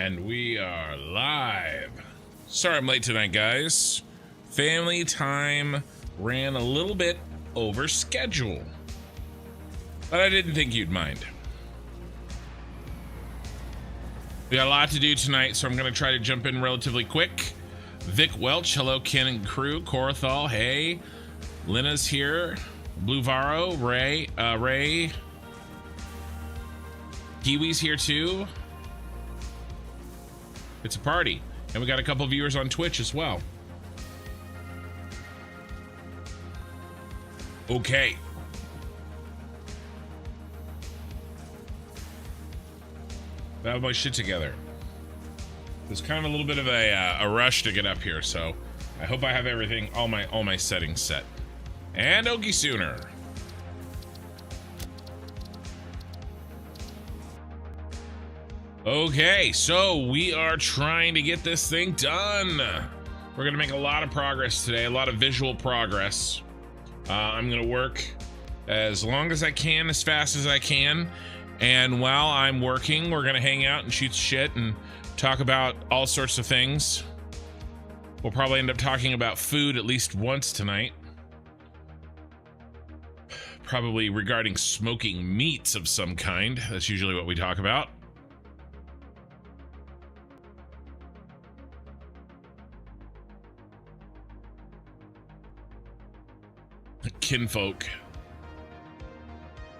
And we are live. Sorry I'm late tonight, guys. Family time ran a little bit over schedule, but I didn't think you'd mind. We got a lot to do tonight, so I'm going to try to jump in relatively quick. Vic Welch, hello, Ken and crew. Corathal, hey. Lena's here. Blue Varo, Ray. Kiwi's here too. It's a party. And we got a couple viewers on Twitch as well. Okay. I have my shit together. There's kind of a little bit of a rush to get up here, so I hope I have everything, all my settings set. And Okie Sooner. Okay, so we are trying to get this thing done. We're gonna make a lot of progress today, a lot of visual progress. I'm gonna work as long as I can, as fast as I can. And while I'm working, we're gonna hang out and shoot shit and talk about all sorts of things. We'll probably end up talking about food at least once tonight. Probably regarding smoking meats of some kind. That's usually what we talk about. Kinfolk.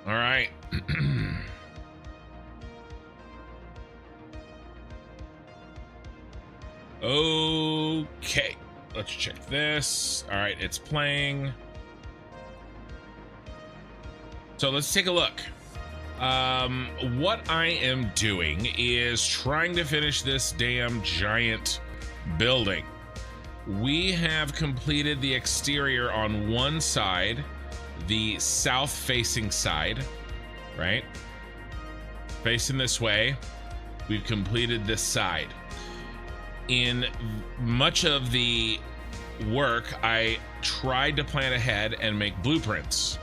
All right. Okay, let's check this. All right, it's playing. So let's take a look. What I am doing is trying to finish this damn giant building. We have completed the exterior on one side, the south-facing side, right? Facing this way, we've completed this side. In much of the work, I tried to plan ahead and make blueprints.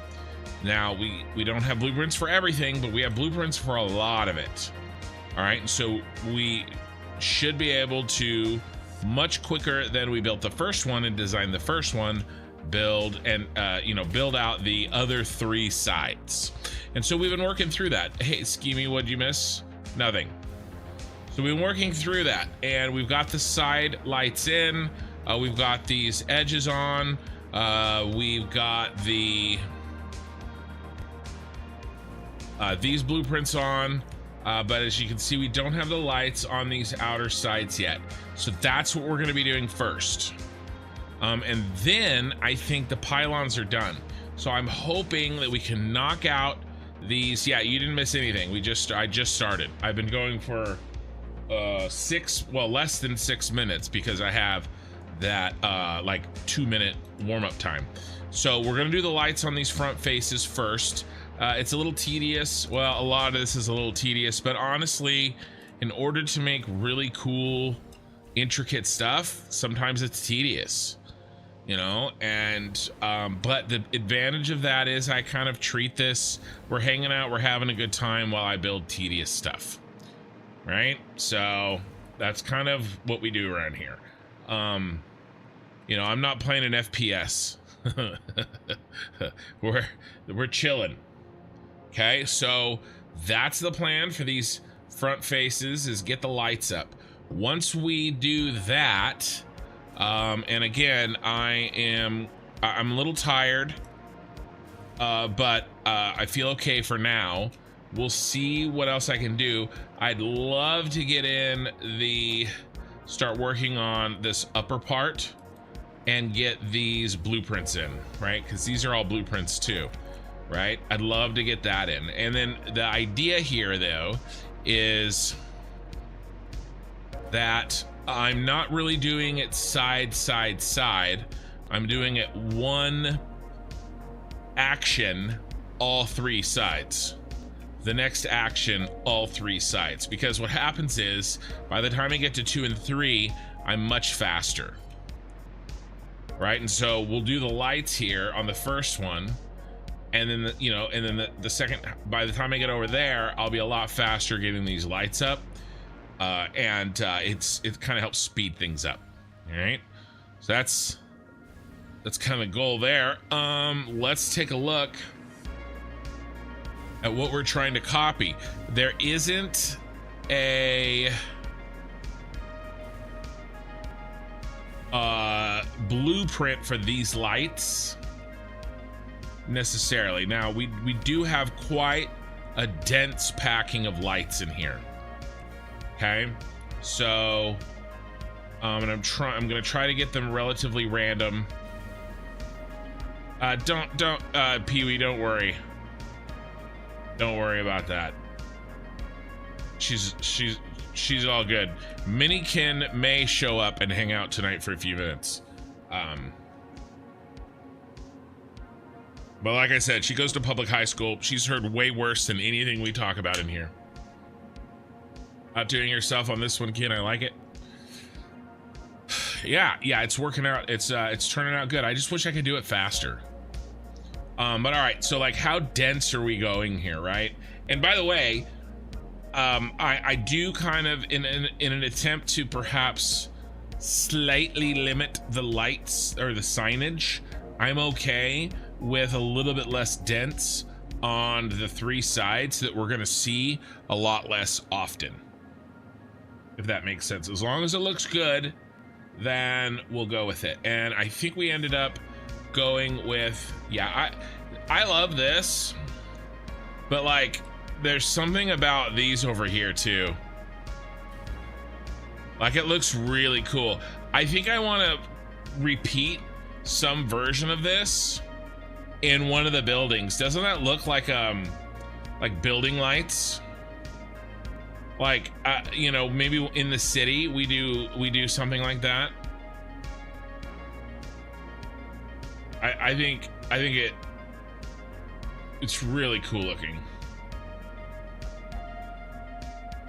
Now, we don't have blueprints for everything, but we have blueprints for a lot of it. All right, so we should be able to, much quicker than we built the first one and designed the first one, build and build out the other three sides. And so we've been working through that. Hey, Schemy, what'd you miss? Nothing. So we've been working through that, and we've got the side lights in. We've got these edges on. We've got the these blueprints on. But as you can see, we don't have the lights on these outer sides yet. So that's what we're going to be doing first. And then I think the pylons are done. So I'm hoping that we can knock out these. Yeah, you didn't miss anything. I just started. I've been going for less than 6 minutes because I have that like 2-minute warm-up time. So we're going to do the lights on these front faces first. It's a little tedious. Well, a lot of this is a little tedious, but honestly, in order to make really cool, intricate stuff, sometimes it's tedious, you know? And, but the advantage of that is I kind of treat this, we're hanging out, we're having a good time while I build tedious stuff, right? So that's kind of what we do around here. You know, I'm not playing an FPS. We're chilling. Okay, so that's the plan for these front faces, is get the lights up. Once we do that, and again, I'm a little tired, but I feel okay for now. We'll see what else I can do. I'd love to get in start working on this upper part and get these blueprints in, right? Because these are all blueprints too. Right? I'd love to get that in. And then the idea here, though, is that I'm not really doing it side. I'm doing it one action, all three sides. The next action, all three sides. Because what happens is, by the time I get to 2 and 3, I'm much faster. Right? And so we'll do the lights here on the first one. And then, the second, by the time I get over there, I'll be a lot faster getting these lights up. and it kind of helps speed things up. All right, so that's kind of the goal there. Let's take a look at what we're trying to copy. There isn't a blueprint for these lights necessarily. Now we do have quite a dense packing of lights in here. Okay, so and I'm gonna try to get them relatively random. Don't Pee-wee, don't worry about that. She's all good. Minikin may show up and hang out tonight for a few minutes. But like I said, she goes to public high school. She's heard way worse than anything we talk about in here. Outdoing yourself on this one, kid. I like it. Yeah, it's working out. It's turning out good. I just wish I could do it faster. But all right, so like, how dense are we going here, right? And by the way, I do kind of in an attempt to perhaps slightly limit the lights or the signage, I'm okay with a little bit less dense on the three sides that we're gonna see a lot less often, if that makes sense. As long as it looks good, then we'll go with it. And I think we ended up going with, yeah, I love this, but like, there's something about these over here too. Like, it looks really cool. I think I want to repeat some version of this in one of the buildings. Doesn't that look like building lights? Like, you know, maybe in the city we do something like that. I think it's really cool looking.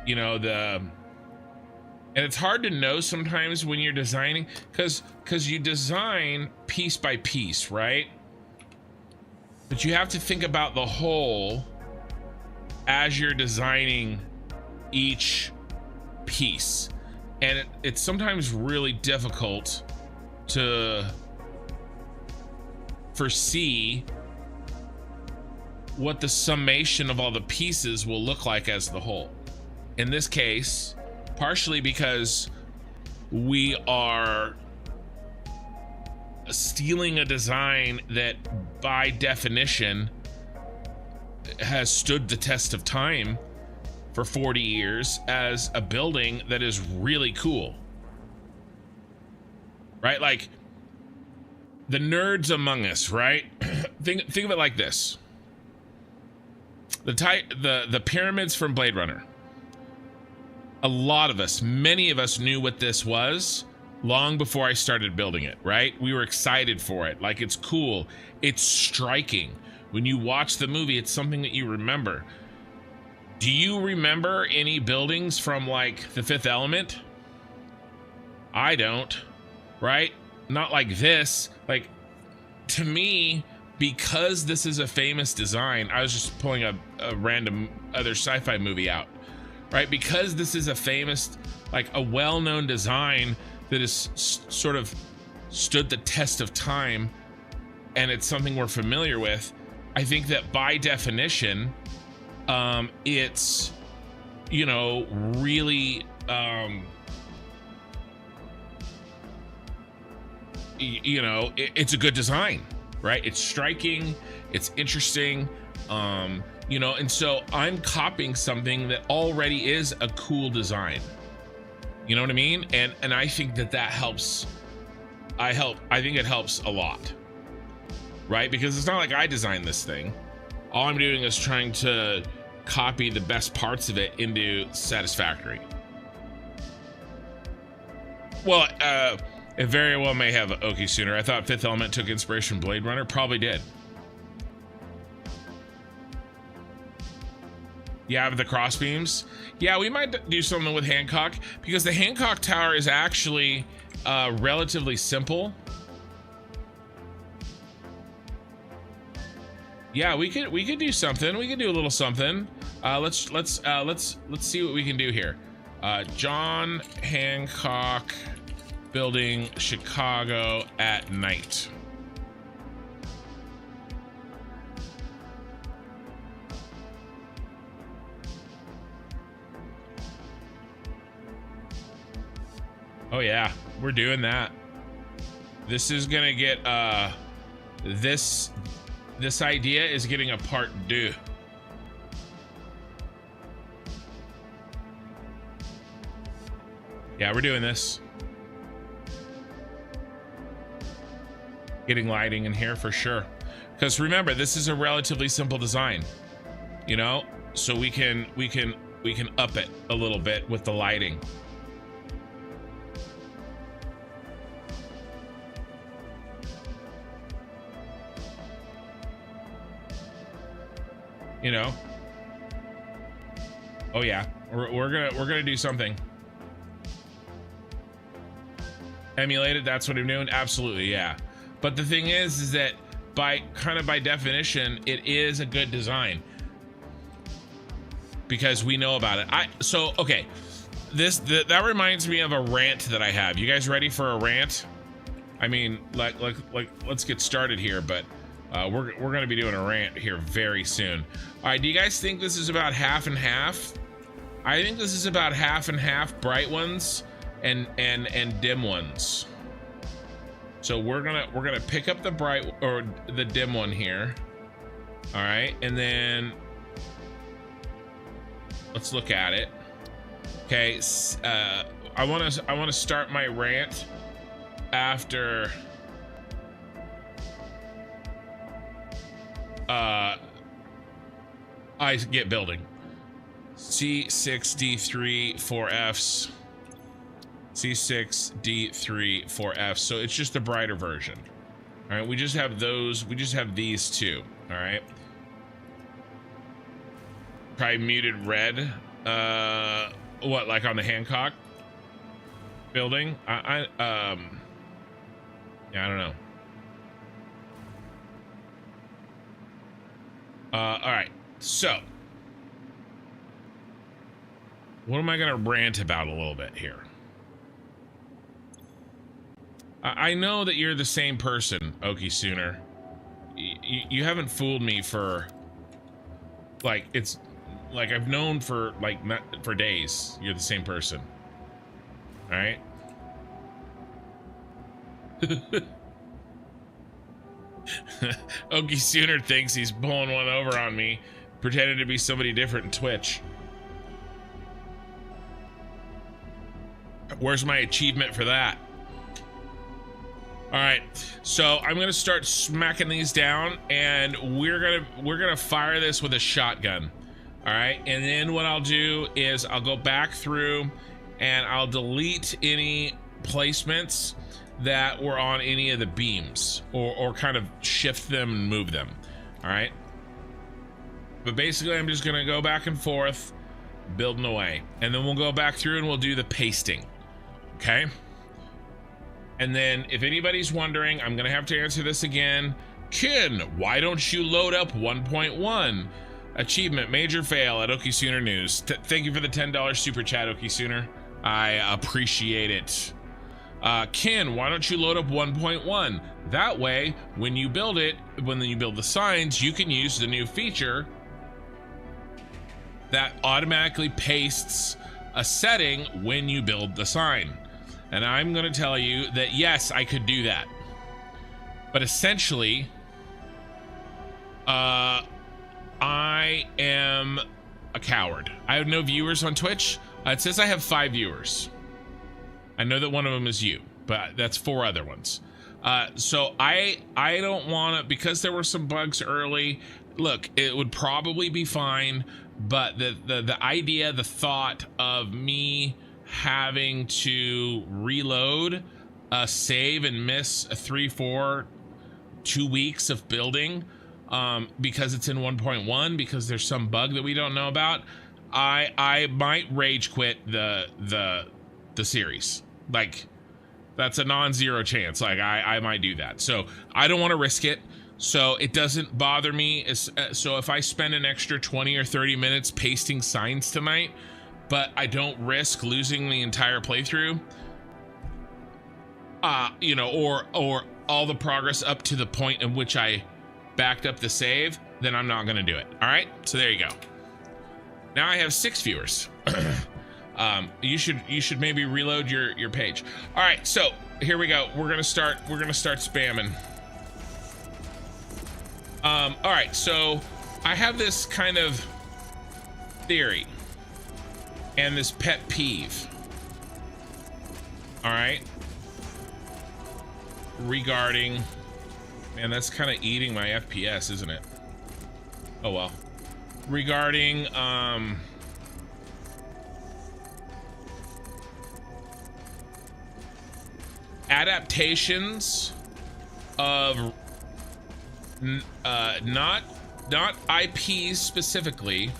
You know, and it's hard to know sometimes when you're designing, because you design piece by piece, right? But you have to think about the whole as you're designing each piece, and it's sometimes really difficult to foresee what the summation of all the pieces will look like as the whole. In this case, partially because we are stealing a design that by definition has stood the test of time for 40 years as a building that is really cool, right? Like, the nerds among us, right? think of it like this. The pyramids from Blade Runner. A lot of us, many of us knew what this was long before I started building it, right? We were excited for it. Like, it's cool. It's striking. When you watch the movie, it's something that you remember. Do you remember any buildings from like The Fifth Element? I don't, right? Not like this. Like, to me, because this is a famous design, I was just pulling a random other sci-fi movie out, right? Because this is a famous, like a well-known design that has sort of stood the test of time, and it's something we're familiar with, I think that by definition, it's, you know, really, you know, it's a good design, right? It's striking, it's interesting, you know, and so I'm copying something that already is a cool design. You know what I mean? And I think that helps. I think it helps a lot, right? Because it's not like I designed this thing. All I'm doing is trying to copy the best parts of it into Satisfactory. Well, it very well may have Oki sooner. I thought Fifth Element took inspiration from Blade Runner. Probably did. Yeah, with the cross beams. Yeah, we might do something with Hancock, because the Hancock Tower is actually relatively simple. Yeah, we could do something. We could do a little something. Let's see what we can do here. John Hancock Building, Chicago at night. Oh yeah, we're doing that. This is gonna get this idea is getting a part 2. Yeah, we're doing this. Getting lighting in here for sure. Because remember, this is a relatively simple design, you know, so we can up it a little bit with the lighting. You know. Oh yeah, we're gonna do something. Emulated, that's what I'm doing. Absolutely, yeah. But the thing is that by definition, it is a good design because we know about it. Okay, that reminds me of a rant that I have. You guys ready for a rant? I mean, like let's get started here, but we're gonna be doing a rant here very soon. All right, do you guys think this is about half and half? I think this is about half and half, bright ones and dim ones. So we're gonna pick up the bright or the dim one here. All right, and then let's look at it. Okay, I want to start my rant after I get building. C6D3 4Fs. C6D3 4F. So it's just the brighter version. All right, we just have those. We just have these two. All right. Probably muted red. What, like on the Hancock building? Yeah, I don't know. All right, so what am I gonna rant about a little bit here? I know that you're the same person, Okie Sooner. You haven't fooled me for like, it's like I've known for like not for days. You're the same person. All right. Okie Sooner thinks he's pulling one over on me, pretending to be somebody different in Twitch. Where's my achievement for that? All right, so I'm gonna start smacking these down, and we're gonna fire this with a shotgun. All right, and then what I'll do is I'll go back through and I'll delete any placements that were on any of the beams, or kind of shift them and move them. All right, but basically I'm just gonna go back and forth, building away, and then we'll go back through and we'll do the pasting. Okay. And then if anybody's wondering, I'm gonna have to answer this again. Ken, why don't you load up 1.1? Achievement, major fail at Okie Sooner News. Thank you for the $10 super chat, Okie Sooner. I appreciate it. Ken, why don't you load up 1.1? That way, when you build it, when you build the signs, you can use the new feature that automatically pastes a setting when you build the sign. And I'm going to tell you that, yes, I could do that. But essentially, I am a coward. I have no viewers on Twitch. It says I have 5 viewers. I know that one of them is you, but that's 4 other ones. So I don't want to, because there were some bugs early. Look, it would probably be fine, but the idea, the thought of me having to reload a save and miss a 3-4 2 weeks of building because it's in 1.1 because there's some bug that we don't know about, I might rage quit the series. Like, that's a non-zero chance. Like, I might do that. So I don't want to risk it, so it doesn't bother me. So if I spend an extra 20 or 30 minutes pasting signs tonight, but I don't risk losing the entire playthrough, you know, or all the progress up to the point in which I backed up the save, then I'm not gonna do it. All right, so there you go. Now I have 6 viewers. You should maybe reload your page. All right, so here we go. We're gonna start spamming. All right, so I have this kind of theory and this pet peeve. All right, regarding, man, that's kind of eating my FPS, isn't it? Oh well. Regarding adaptations of not IPs specifically,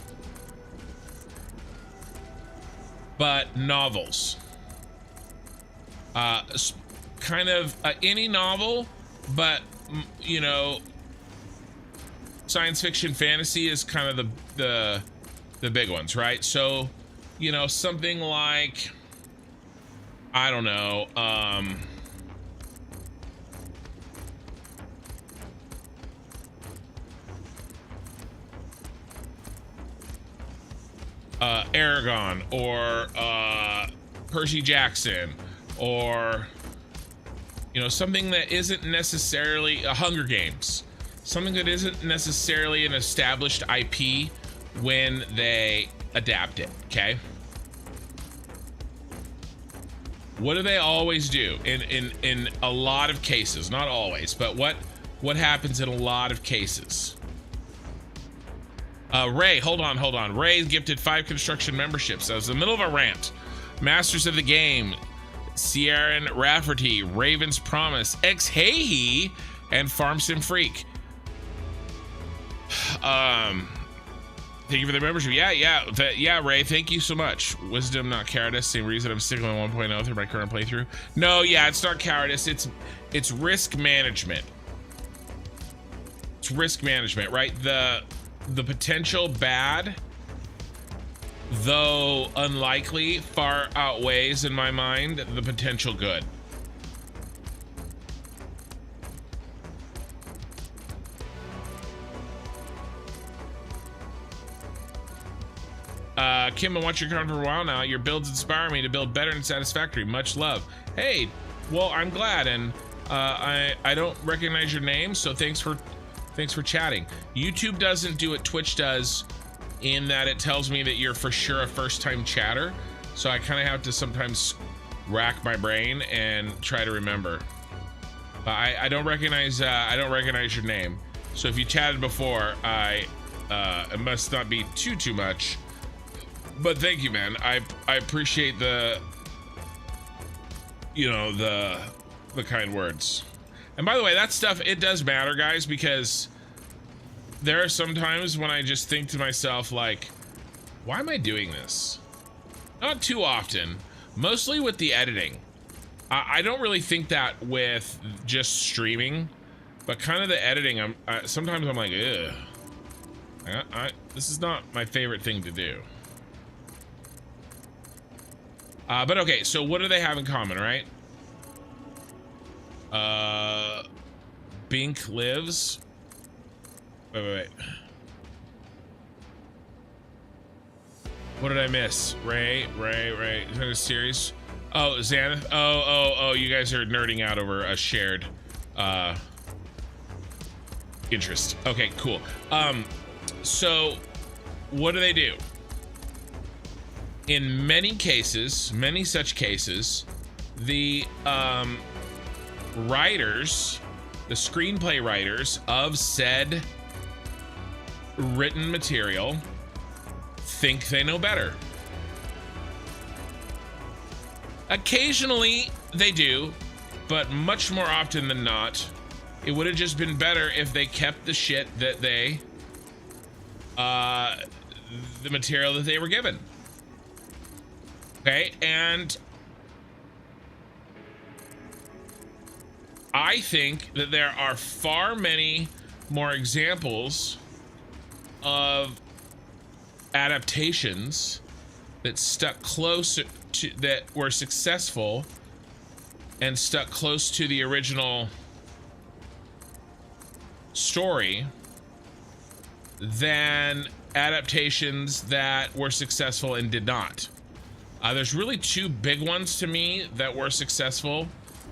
but novels. Kind of any novel, but you know, science fiction, fantasy is kind of the big ones, right? So, you know, something like, I don't know, Aragon, or Percy Jackson, or, you know, something that isn't necessarily a Hunger Games, something that isn't necessarily an established IP when they adapt it. Okay, what do they always do in a lot of cases? Not always, but what happens in a lot of cases? Ray, hold on. Ray gifted 5 construction memberships. I was in the middle of a rant. Masters of the Game, Sierran Rafferty, Raven's Promise, X Hey, and Farm Sim Freak. Thank you for the membership. Yeah, Ray, thank you so much. Wisdom, not cowardice. Same reason I'm sticking with 1.0 through my current playthrough. No, yeah, it's not cowardice. It's risk management. It's risk management, right? The potential bad, though unlikely, far outweighs in my mind the potential good. Kim, I watched your content for a while now. Your builds inspire me to build better and Satisfactory. Much love. Hey, well, I'm glad, and I don't recognize your name, so thanks for chatting. YouTube doesn't do what Twitch does, in that it tells me that you're for sure a first-time chatter, so I kind of have to sometimes rack my brain and try to remember. But I don't recognize your name. So if you chatted before, it must not be too much. But thank you, man. I appreciate the, you know, the kind words. And by the way, that stuff, it does matter, guys, because there are some times when I just think to myself, like, why am I doing this? Not too often, mostly with the editing. I don't really think that with just streaming, but kind of the editing, sometimes I'm like, ugh. This is not my favorite thing to do. But okay, so what do they have in common, right? Bink lives. Wait. What did I miss? Ray. Is that a series? Oh, Xanath. Oh, you guys are nerding out over a shared interest. Okay, cool. So what do they do? In many cases, many such cases, the writers, the screenplay writers of said written material think they know better. Occasionally they do, but much more often than not, it would have just been better if they kept the shit that they, the material that they were given. Okay, and I think that there are far many more examples of adaptations that stuck close to, that were successful and stuck close to the original story than adaptations that were successful and did not. There's really two big ones to me that were successful,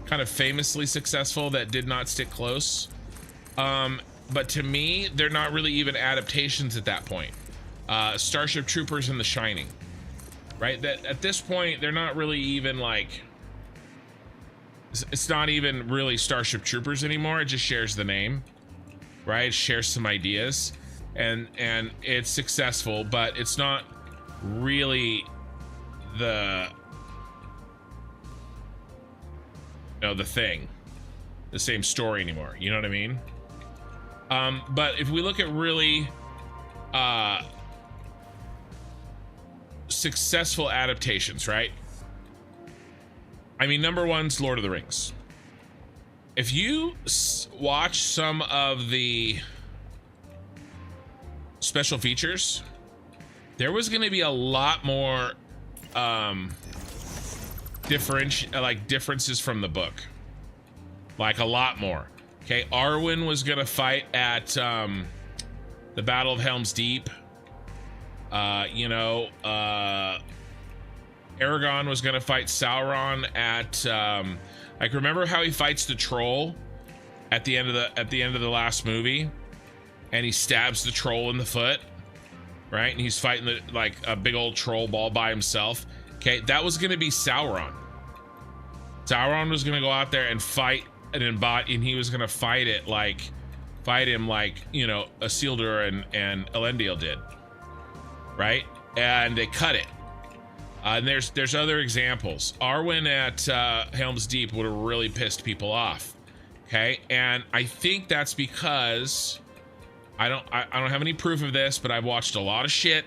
kind of famously successful, that did not stick close. But to me, they're not really even adaptations at that point. Starship Troopers and The Shining, right? That at this point, they're not really even like, it's not even really Starship Troopers anymore. It just shares the name, right? It shares some ideas, and it's successful, but it's not really the thing, the same story anymore. You know what I mean? But if we look at really successful adaptations, right? I mean, number one's Lord of the Rings. If you watch some of the special features, there was going to be a lot more differences from the book, like a lot more. Okay, Arwen was gonna fight at the Battle of Helm's Deep. Aragorn was gonna fight Sauron at like, remember how he fights the troll at the end of the last movie, and he stabs the troll in the foot, right? And he's fighting like a big old troll ball by himself. Okay, that was gonna be Sauron. Sauron was gonna go out there and fight and he was gonna fight him like Isildur and Elendil did, right? And they cut it. And there's other examples. Arwen at Helm's Deep would have really pissed people off. Okay, and I think that's because I don't have any proof of this, but I've watched a lot of shit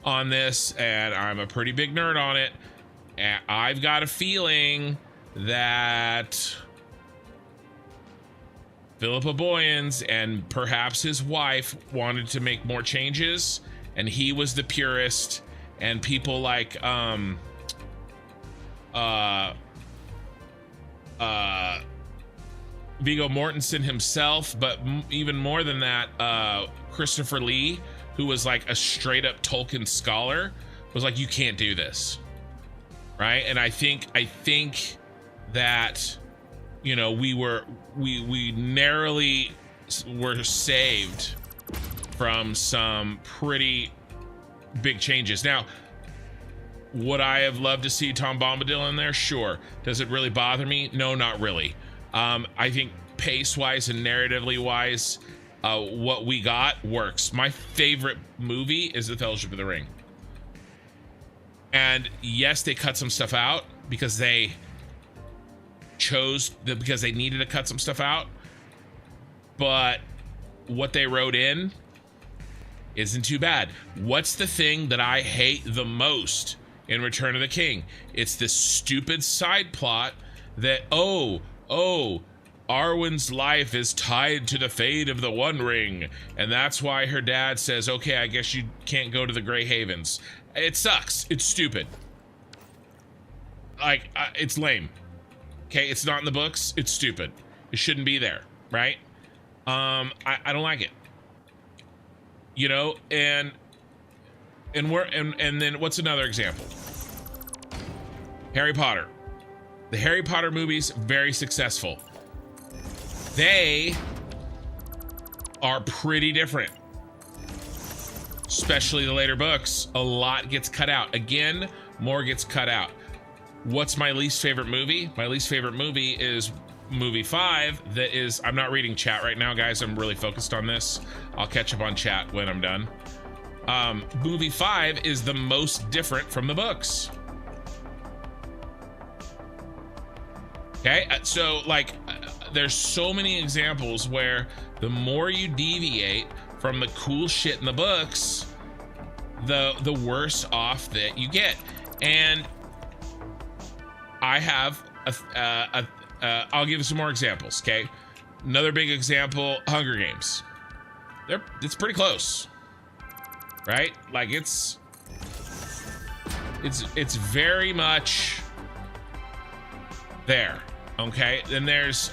on this, and I'm a pretty big nerd on it. And I've got a feeling that Philippa Boyens and perhaps his wife wanted to make more changes, and he was the purist, and people like Viggo Mortensen himself, but even more than that, Christopher Lee, who was like a straight up Tolkien scholar, was like, you can't do this, right? And I think that, you know, we narrowly were saved from some pretty big changes. Now, would I have loved to see Tom Bombadil in there? Sure. Does it really bother me? No, not really. I think pace-wise and narratively-wise, what we got works. My favorite movie is The Fellowship of the Ring. And yes, they cut some stuff out because they needed to cut some stuff out. But what they wrote in isn't too bad. What's the thing that I hate the most in Return of the King? It's this stupid side plot that, Arwen's life is tied to the fate of the One Ring, and that's why her dad says, okay, I guess you can't go to the Grey Havens. It sucks. It's stupid. Like, it's lame. Okay, it's not in the books. It's stupid. It shouldn't be there, right? I don't like it. You know, and then what's another example? Harry Potter. The Harry Potter movies, very successful. They are pretty different, especially the later books. A lot gets cut out. Again, more gets cut out. What's my least favorite movie? My least favorite movie is movie 5. That is, I'm not reading chat right now, guys. I'm really focused on this. I'll catch up on chat when I'm done. Movie 5 is the most different from the books. Okay, so like, there's so many examples where the more you deviate from the cool shit in the books, the worse off that you get. And I have I'll give you some more examples. Okay, another big example: Hunger Games. It's pretty close, right? Like, it's It's very much there. Okay, then there was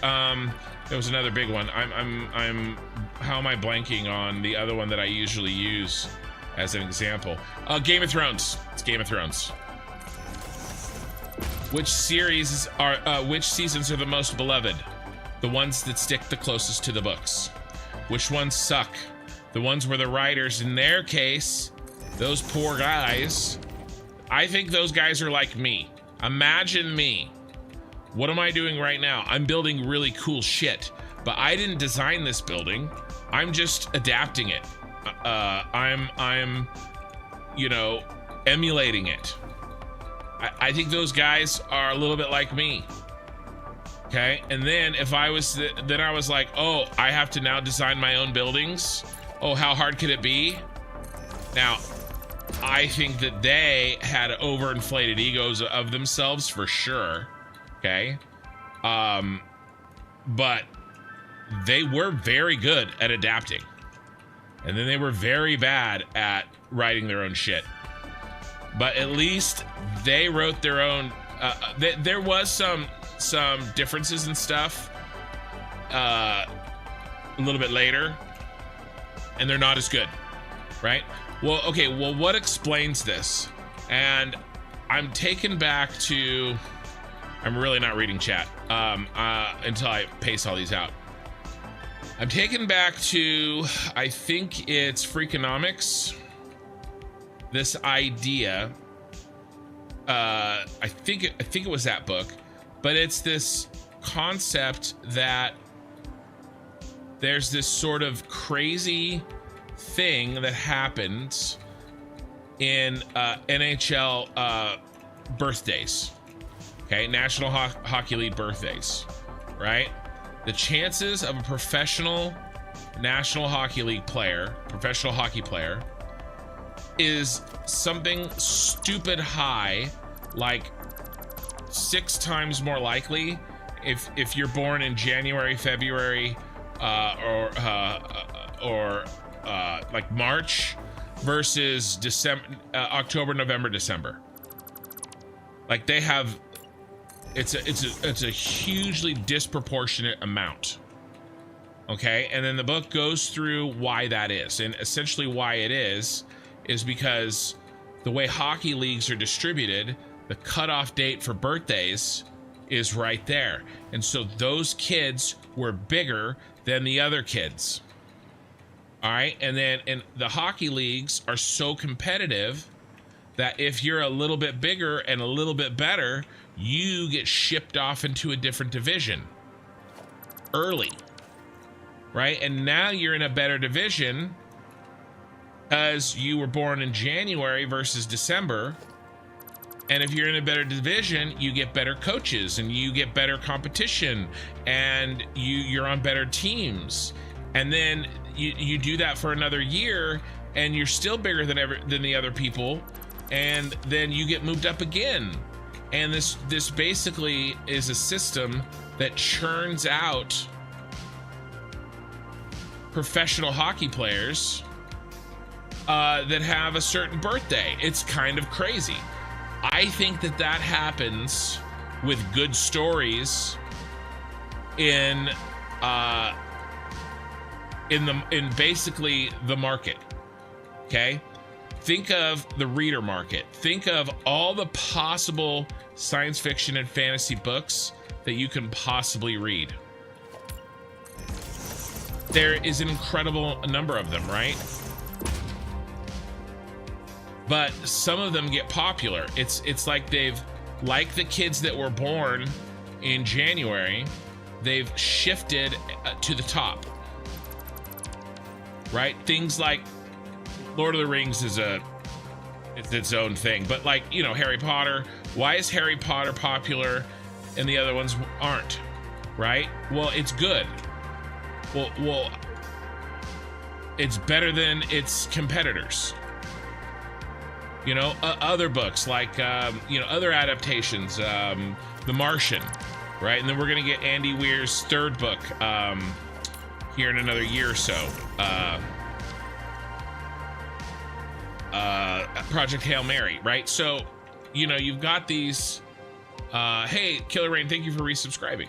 another big one. I'm how am I blanking on the other one that I usually use as an example? Game of Thrones. It's Game of Thrones. Which seasons are the most beloved? The ones that stick the closest to the books. Which ones suck? The ones where the writers, in their case, those poor guys, I think those guys are like me. Imagine me. What am I doing right now? I'm building really cool shit, but I didn't design this building. I'm just adapting it. I'm, you know, emulating it. I think those guys are a little bit like me. Okay, and then if I was, then I was like, oh, I have to now design my own buildings. Oh, how hard could it be? Now, I think that they had overinflated egos of themselves for sure. Okay, but they were very good at adapting, and then they were very bad at writing their own shit. But at least they wrote their own. There was some differences and stuff a little bit later, and they're not as good, right? Well, okay, well, what explains this? And I'm taken back to, I'm really not reading chat until I pace all these out. I'm taken back to, I think it's Freakonomics. This idea, I think it was that book, but it's this concept that there's this sort of crazy thing that happens in NHL birthdays. Okay, National Hockey League birthdays, right? The chances of a professional National Hockey League player, professional hockey player, is something stupid high, like 6 times more likely if you're born in January, February, or like March versus December, October, November, December. Like they have, it's a hugely disproportionate amount. Okay, and then the book goes through why that is, and essentially why it is because the way hockey leagues are distributed, the cutoff date for birthdays is right there. And so those kids were bigger than the other kids. All right, and the hockey leagues are so competitive that if you're a little bit bigger and a little bit better, you get shipped off into a different division early, right? And now you're in a better division because you were born in January versus December. And if you're in a better division, you get better coaches and you get better competition and you're on better teams. And then you do that for another year and you're still bigger than the other people. And then you get moved up again. And this basically is a system that churns out professional hockey players that have a certain birthday. It's kind of crazy. I think that happens with good stories in basically the market. Okay, think of the reader market. Think of all the possible science fiction and fantasy books that you can possibly read. There is an incredible number of them, right? But some of them get popular. It's like like the kids that were born in January, they've shifted to the top, right? Things like Lord of the Rings is its own thing, but like, you know, Harry Potter, why is Harry Potter popular and the other ones aren't, right? Well, it's good. Well, it's better than its competitors. You know, other books like, you know, other adaptations, The Martian, right? And then we're going to get Andy Weir's third book here in another year or so. Project Hail Mary, right? So you know, you've got these, hey, Killer Rain, thank you for resubscribing.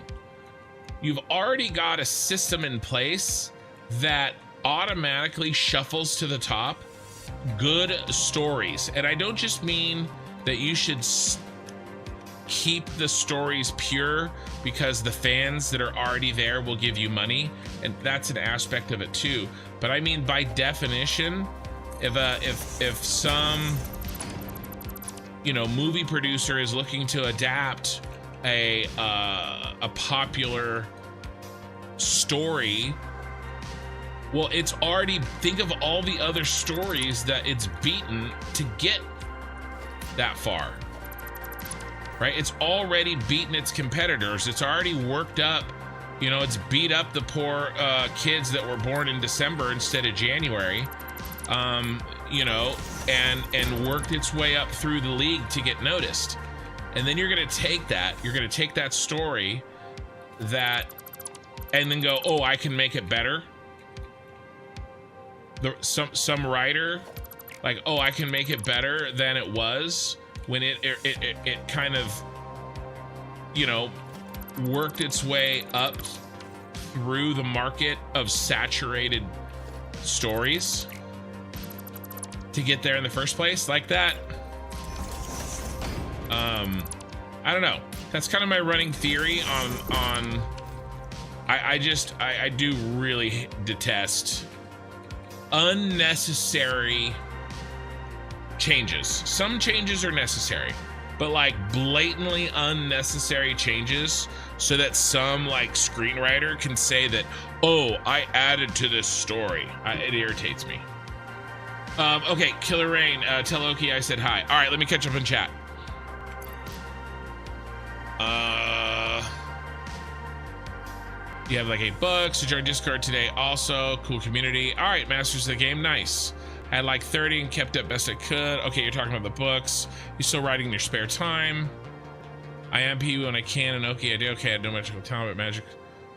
You've already got a system in place that automatically shuffles to the top good stories. And I don't just mean that you should keep the stories pure because the fans that are already there will give you money, and that's an aspect of it too. But I mean, by definition, if some, you know, movie producer is looking to adapt a popular story, well, it's already, think of all the other stories that it's beaten to get that far, right? It's already beaten its competitors. It's already worked up, you know, it's beat up the poor kids that were born in December instead of January, you know, and worked its way up through the league to get noticed. And then you're gonna take that story that, and then go, oh, I can make it better. Some writer, like, oh, I can make it better than it was, when it kind of, you know, worked its way up through the market of saturated stories to get there in the first place, like that. I don't know. That's kind of my running theory on I do really detest unnecessary changes. Some changes are necessary, but like blatantly unnecessary changes so that some like screenwriter can say that, oh, I added to this story. It irritates me. Okay, Killer Rain, tell Oki I said hi. All right, let me catch up in chat. You have like 8 bucks to join Discord today. Also, cool community. All right, Masters of the Game, nice. Had like 30 and kept up best I could. Okay, you're talking about the books. You still writing in your spare time? I MP when I can, and okay, I do. Okay, I had no magical talent, but magic.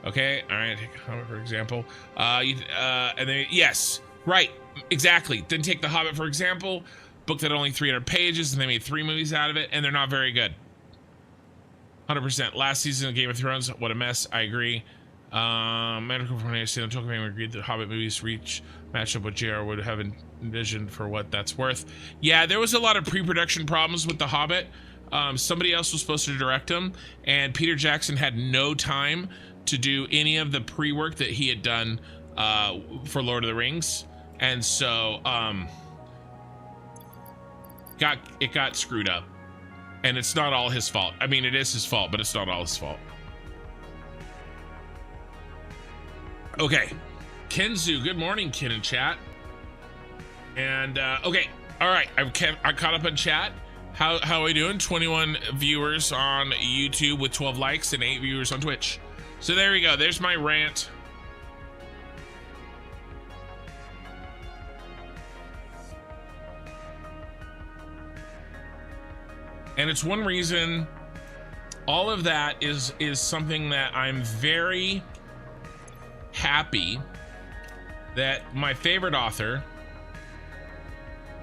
Okay, all right, take a Hobbit for example. And then, yes, right, exactly. Then take the Hobbit for example, book that only 300 pages, and they made 3 movies out of it, and they're not very good. 100%. Last season of Game of Thrones, what a mess. I agree. Medical from Tolkien Fame agreed that Hobbit movies reach match up what JR would have envisioned for what that's worth. Yeah, there was a lot of pre-production problems with The Hobbit. Somebody else was supposed to direct them, and Peter Jackson had no time to do any of the pre-work that he had done for Lord of the Rings, and so it got screwed up. And it's not all his fault. I mean, it is his fault, but it's not all his fault. Okay, Kenzu, good morning, Ken in chat. And okay, all right, I caught up in chat. How are we doing? 21 viewers on YouTube with 12 likes and 8 viewers on Twitch. So there we go. There's my rant. And it's one reason all of that is something that I'm very happy that my favorite author,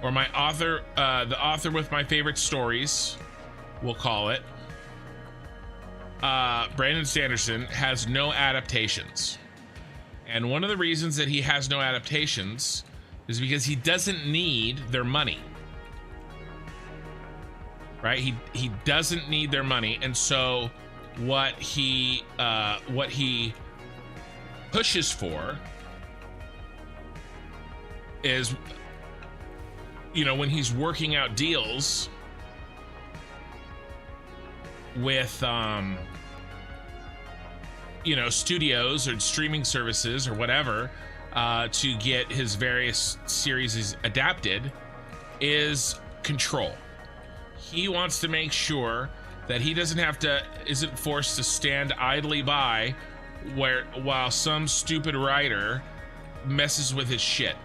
or my author, the author with my favorite stories, we'll call it, Brandon Sanderson, has no adaptations. And one of the reasons that he has no adaptations is because he doesn't need their money. Right? He doesn't need their money, and so what he pushes for is, you know, when he's working out deals with you know, studios or streaming services or whatever, to get his various series adapted, is control. He wants to make sure that he isn't forced to stand idly by while some stupid writer messes with his shit.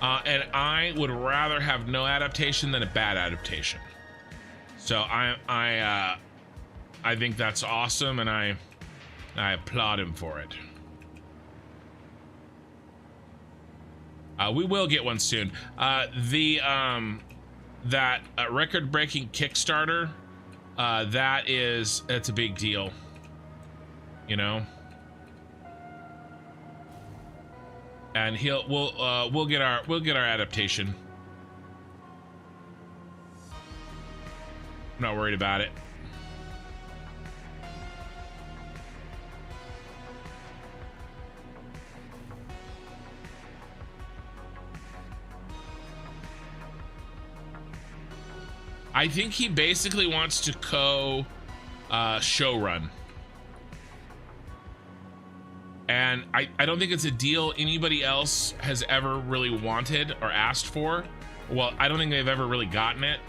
And I would rather have no adaptation than a bad adaptation. So I think that's awesome, and I applaud him for it. We will get one soon. that record-breaking Kickstarter, that's a big deal, you know. And we'll get our adaptation. I'm not worried about it. I think he basically wants to showrun. And I don't think it's a deal anybody else has ever really wanted or asked for. Well, I don't think they've ever really gotten it,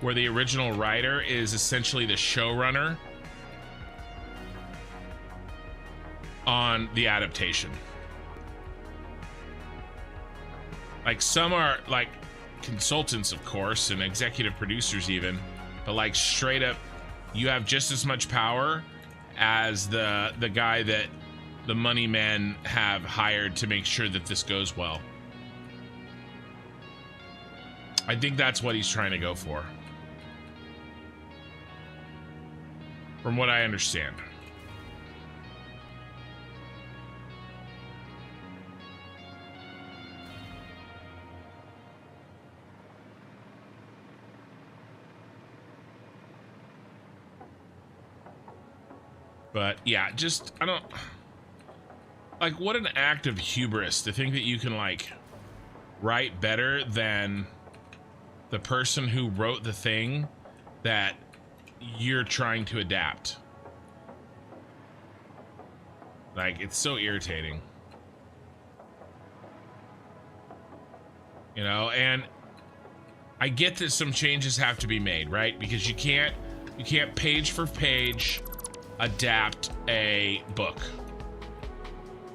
where the original writer is essentially the showrunner on the adaptation. Like, some are like consultants, of course, and executive producers even, but like straight up, you have just as much power as the guy that the money men have hired to make sure that this goes well. I think that's what he's trying to go for, from what I understand. But yeah, just, I don't, like, what an act of hubris to think that you can like write better than the person who wrote the thing that you're trying to adapt. Like, it's so irritating, you know. And I get that some changes have to be made, right? Because you can't page for page adapt a book.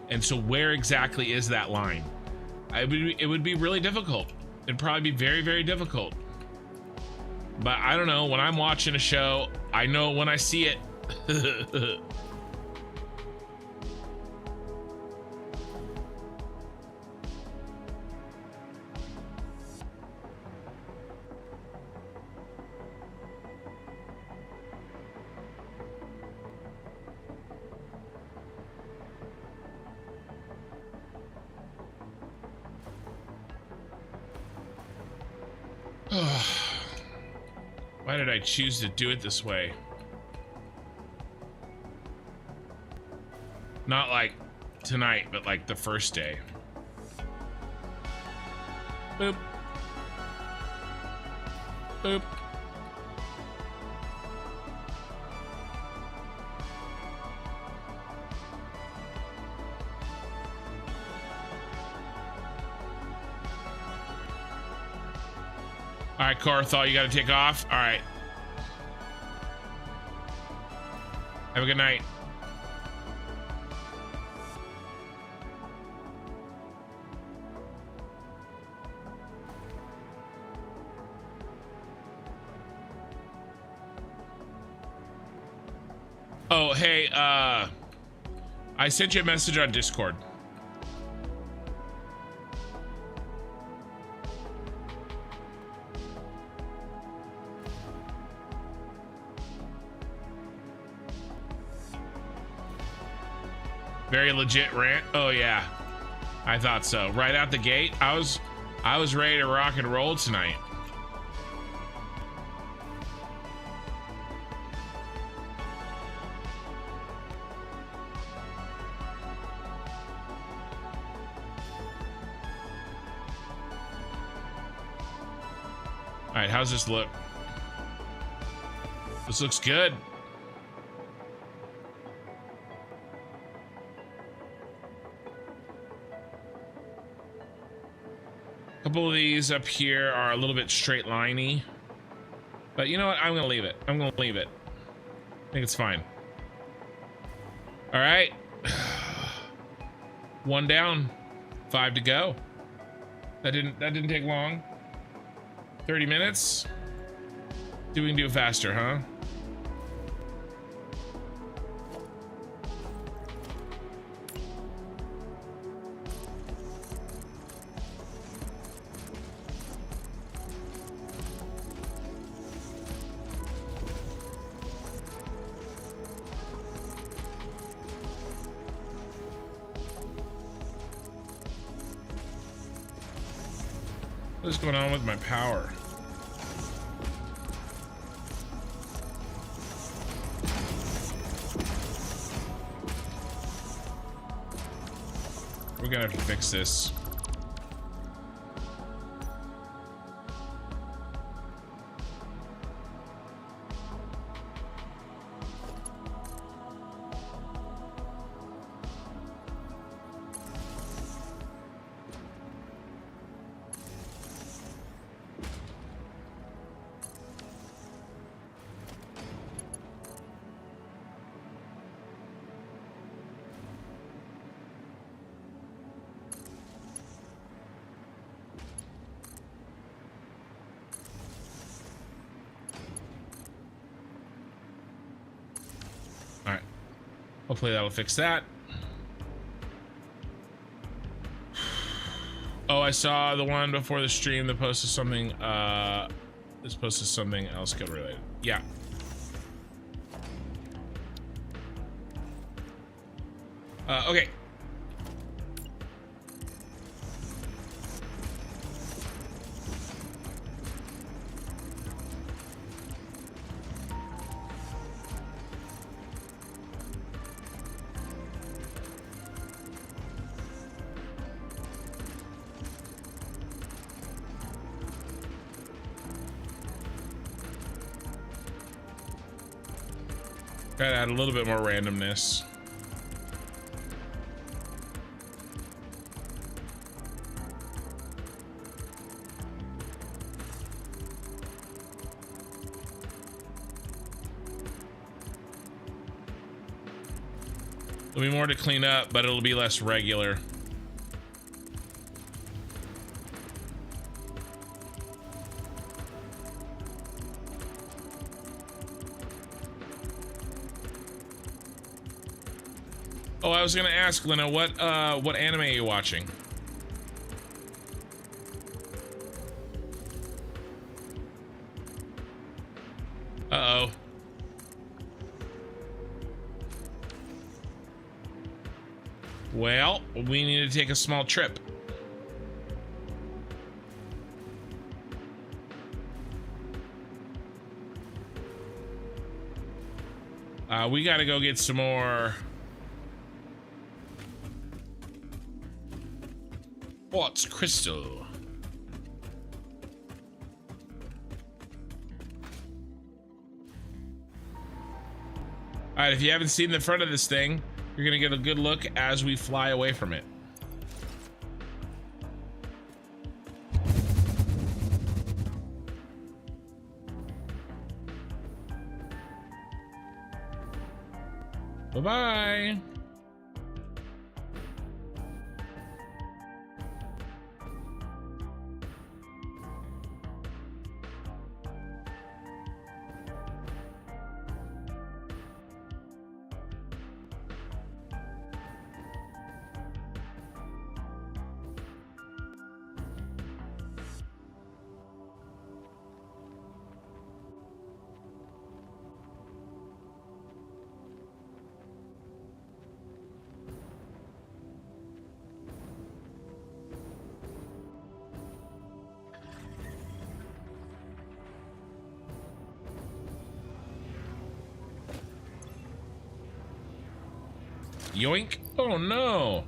And so where exactly is that line? It would be really difficult. It'd probably be very, very difficult. But I don't know, when I'm watching a show, I know when I see it. Why did I choose to do it this way? Not like tonight, but like the first day. Boop. Boop. All right, Carthol, you got to take off. All right. Have a good night. Oh, hey, I sent you a message on Discord. Very legit rant. Oh yeah, I thought so. Right out the gate, I was ready to rock and roll tonight. All right, how's this look? This looks good. A couple of these up here are a little bit straight liney, but you know what? I'm gonna leave it. I'm gonna leave it. I think it's fine. All right, 1 down, 5 to go. That didn't take long. 30 minutes. See if we can do it faster, huh? What is going on with my power? We're gonna have to fix this. Hopefully that'll fix that. Oh, I saw the one before the stream that posted something. This posted something else skill related. Yeah. Okay. Gotta add a little bit more randomness. There'll be more to clean up, but it'll be less regular. Oh, I was gonna ask, Lena, what anime are you watching? Uh-oh. Well, we need to take a small trip. We gotta go get some more. Quartz crystal. All right, if you haven't seen the front of this thing, you're gonna get a good look as we fly away from it. Bye-bye. Yoink. Oh no.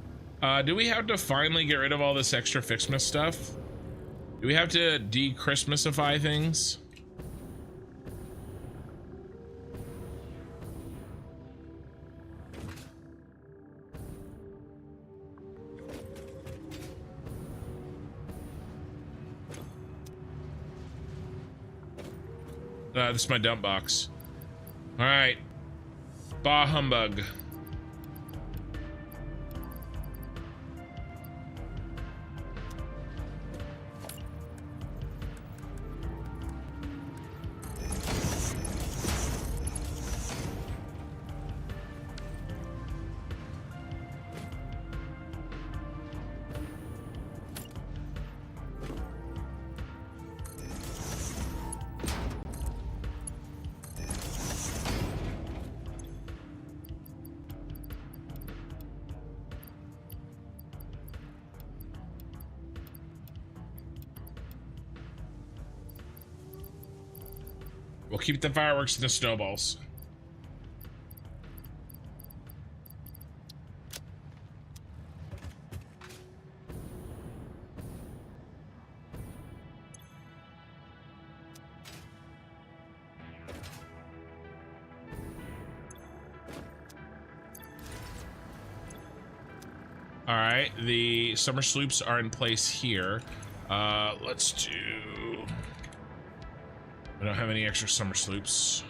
Do we have to finally get rid of all this extra Fixmas stuff? Do we have to de-Christmasify things? This is my dump box. All right. Bah humbug. We'll keep the fireworks and the snowballs. All right, the summer sloops are in place here. Let's do... I don't have any extra summer sloops.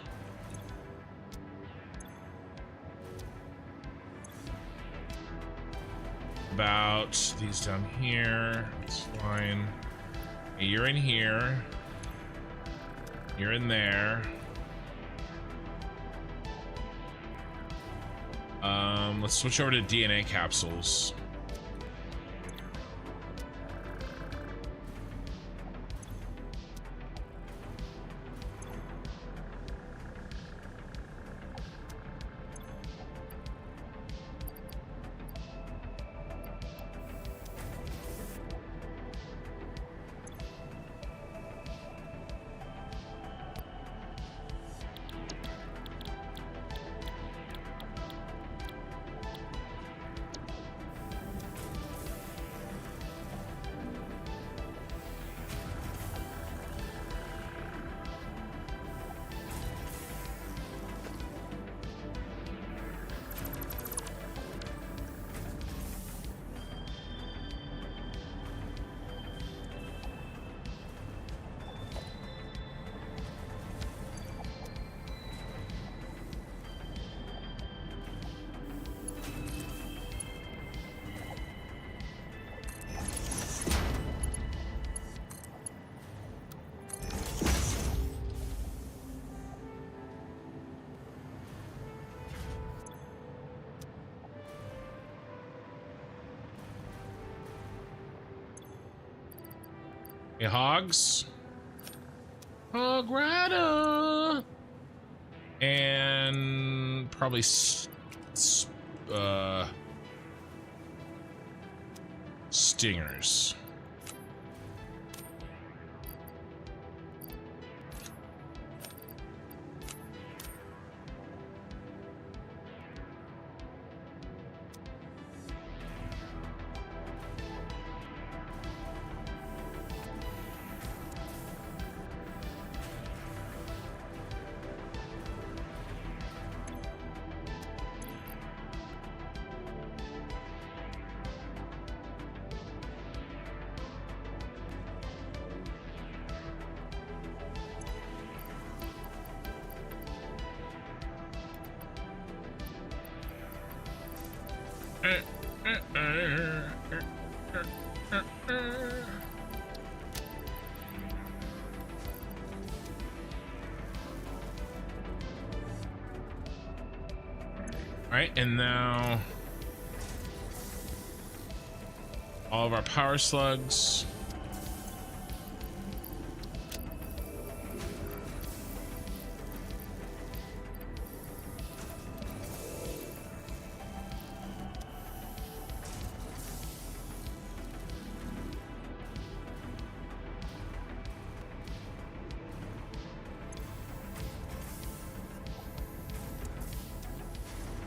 About these down here. It's fine. Okay, you're in here. You're in there. Let's switch over to DNA capsules. Hey, hogs. Hog rider. And probably stingers. Right, and now all of our power slugs.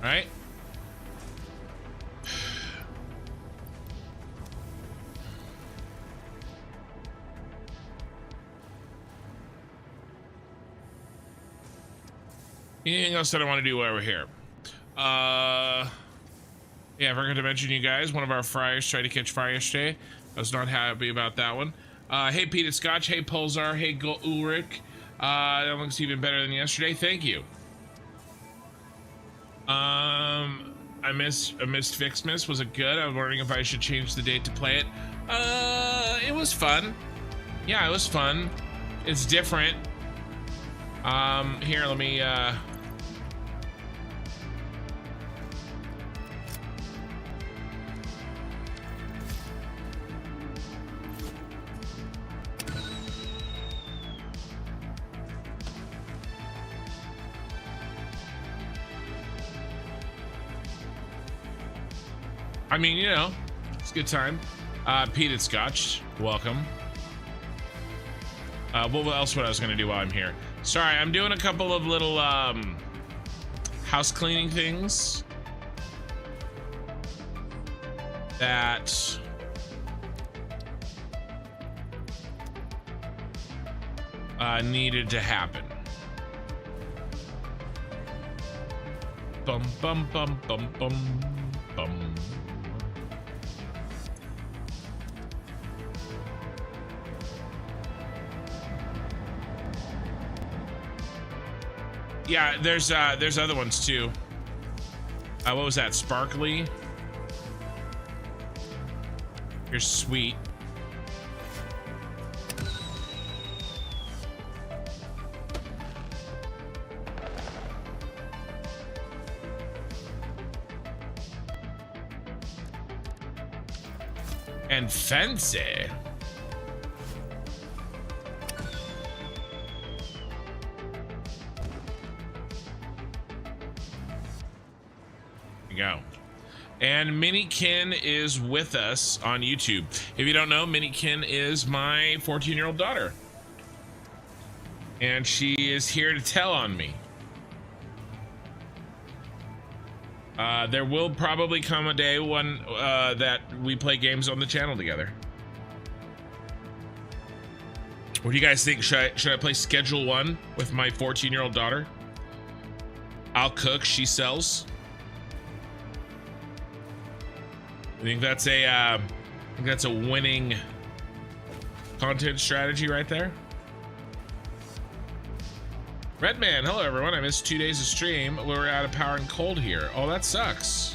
Right? Anything else that I want to do while we're here? Yeah, I forgot to mention you guys, one of our fryers tried to catch fire yesterday. I was not happy about that one. Hey, Peter Scotch. Hey, Pulsar. Hey, Ulrich. That looks even better than yesterday. Thank you. I missed Fixmas. Was it good? I was wondering if I should change the date to play it. It was fun. Yeah, it was fun. It's different. Here, let me, I mean, you know, it's a good time. Peated Scotch, welcome. What else? What I was gonna do while I'm here? Sorry, I'm doing a couple of little house cleaning things that needed to happen. Bum bum bum bum bum bum. Yeah, there's other ones too. What was that? Sparkly. You're sweet. And fancy. There you go. And Minikin is with us on YouTube. If you don't know, Minikin is my 14-year-old daughter. And she is here to tell on me. There will probably come a day when that we play games on the channel together. What do you guys think? Should I play Schedule 1 with my 14-year-old daughter? I'll cook, she sells. I think that's a winning content strategy right there. Redman, hello everyone. I missed 2 days of stream. We're out of power and cold here. Oh, that sucks.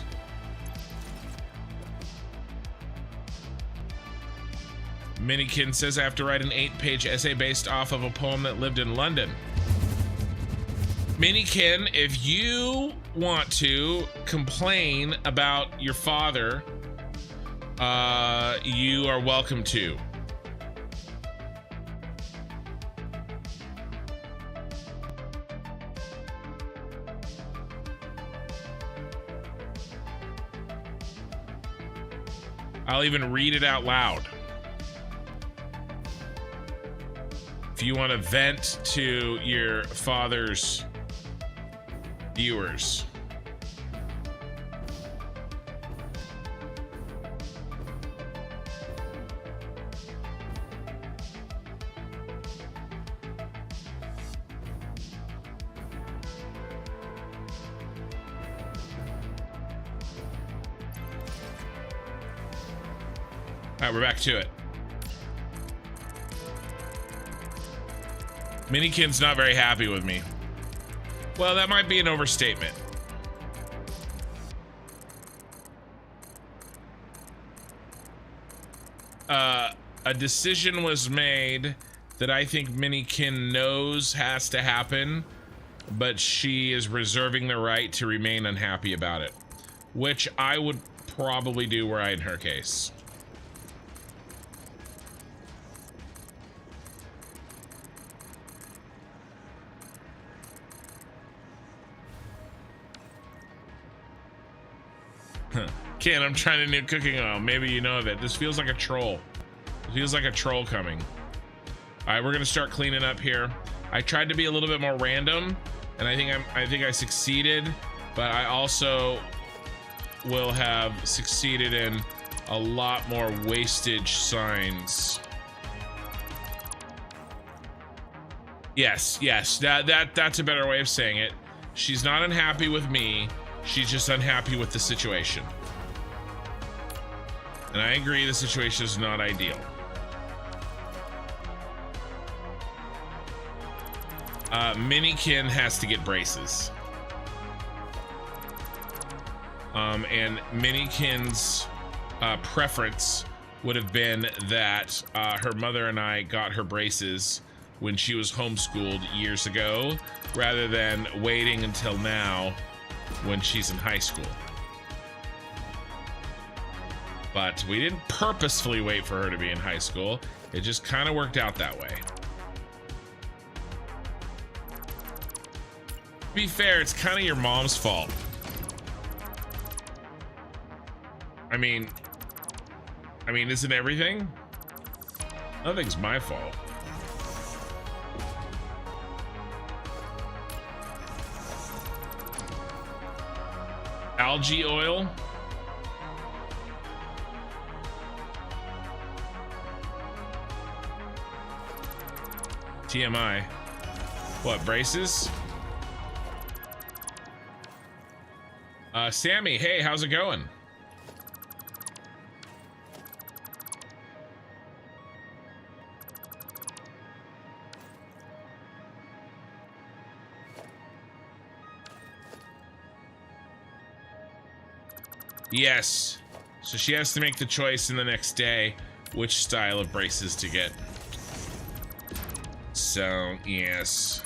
Minikin says I have to write an 8-page essay based off of a poem that lived in London. Minikin, if you want to complain about your father, you are welcome to. I'll even read it out loud. If you want to vent to your father's viewers. All right, we're back to it. Minikin's not very happy with me. Well, that might be an overstatement. A decision was made that I think Minikin knows has to happen, but she is reserving the right to remain unhappy about it, which I would probably do were I in her case. Ken, I'm trying a new cooking oil. Maybe you know of it. This feels like a troll. It feels like a troll coming. All right, we're gonna start cleaning up here. I tried to be a little bit more random, and I think I succeeded, but I also will have succeeded in a lot more wastage signs. Yes, that's a better way of saying it. She's not unhappy with me. She's just unhappy with the situation. And I agree, the situation is not ideal. Minikin has to get braces. And Minikin's preference would have been that her mother and I got her braces when she was homeschooled years ago, rather than waiting until now when she's in high school. But we didn't purposefully wait for her to be in high school. It just kind of worked out that way. To be fair, it's kind of your mom's fault. I mean, isn't everything? Nothing's my fault. Algae oil. TMI. What, braces? Sammy, hey, how's it going? Yes. So she has to make the choice in the next day which style of braces to get. So, yes.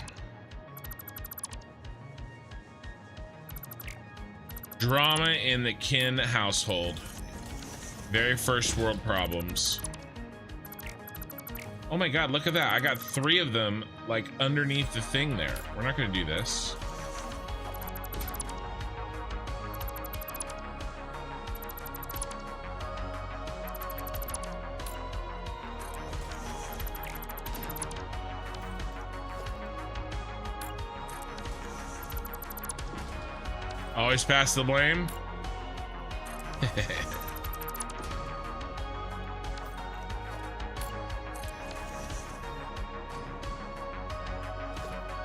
Drama in the Kin household. Very first world problems. Oh my god, look at that. I got 3 of them, like, underneath the thing there. We're not gonna do this. Always pass the blame.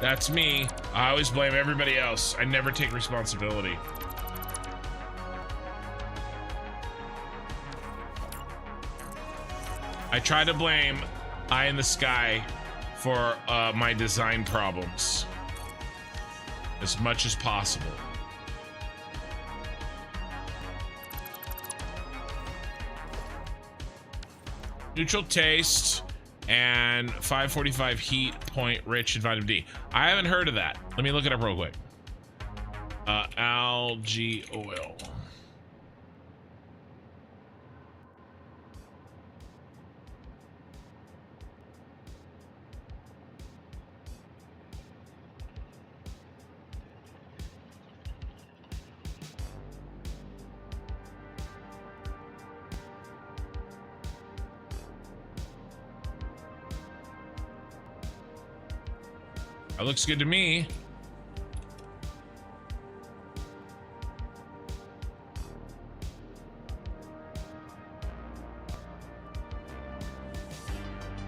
That's me. I always blame everybody else. I never take responsibility. I try to blame Eye in the Sky for my design problems as much as possible. Neutral taste and 545 heat point rich in vitamin D. I haven't heard of that. Let me look it up real quick. Algae oil. That looks good to me.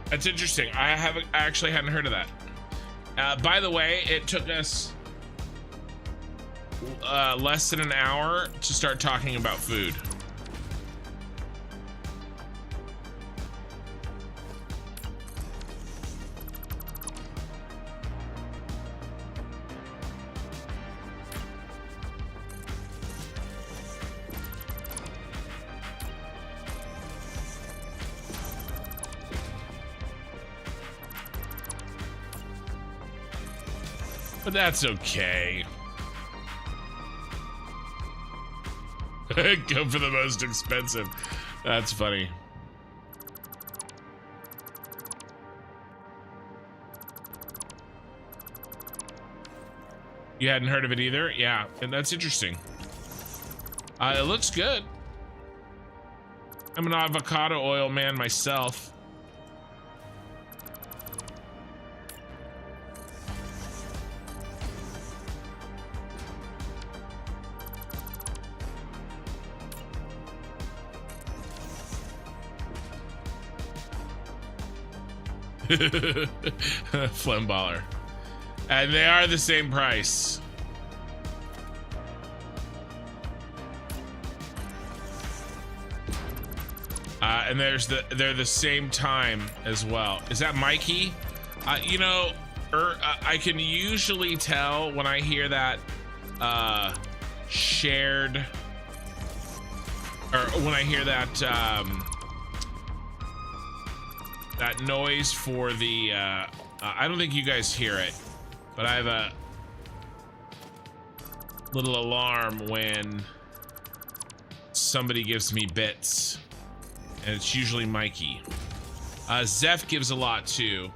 That's interesting. I actually hadn't heard of that. By the way, it took us less than an hour to start talking about food. But that's okay. Go for the most expensive. That's funny. You hadn't heard of it either? Yeah, and that's interesting. It looks good. I'm an avocado oil man myself. Flemballer. And they are the same price. And they're the same time as well. Is that Mikey? You know, I can usually tell when I hear that shared, or when I hear that that noise for the I don't think you guys hear it, but I have a little alarm when somebody gives me bits, and it's usually Mikey. Zeph gives a lot too,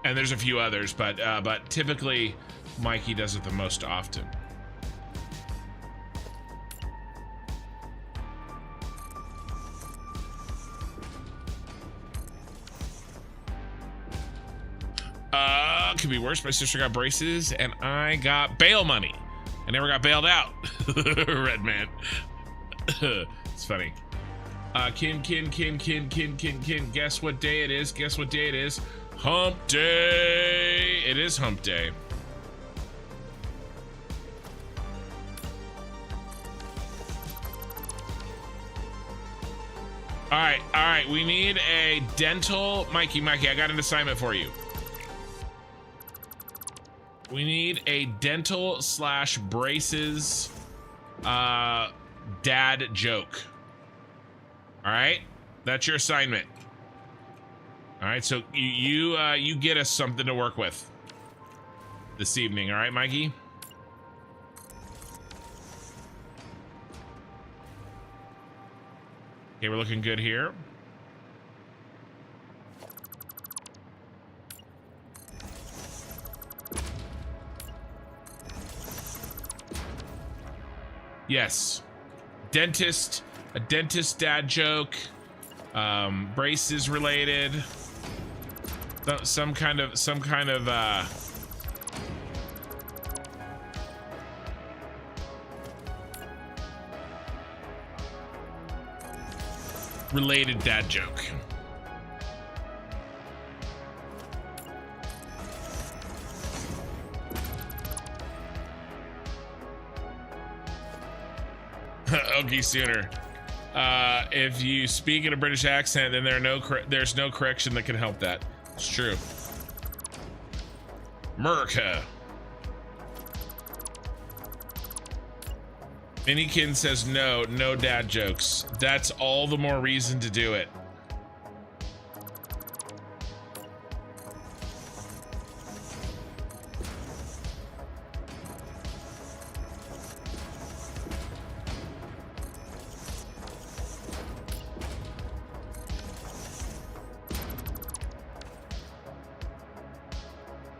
and there's a few others, but typically Mikey does it the most often. could be worse. My sister got braces and I got bail money. I never got bailed out. Red man. It's funny. Kin. Guess what day it is? Guess what day it is? Hump day. It is hump day. All right. We need a dental. Mikey, I got an assignment for you. We need a dental / braces dad joke. All right, that's your assignment. All right, so you get us something to work with this evening. All right, Mikey. Okay, we're looking good here. Yes, a dentist dad joke, braces related, some kind of related dad joke. Okay, sooner. If you speak in a British accent, then there's no correction that can help that. It's true. America. Minikin says no dad jokes. That's all the more reason to do it.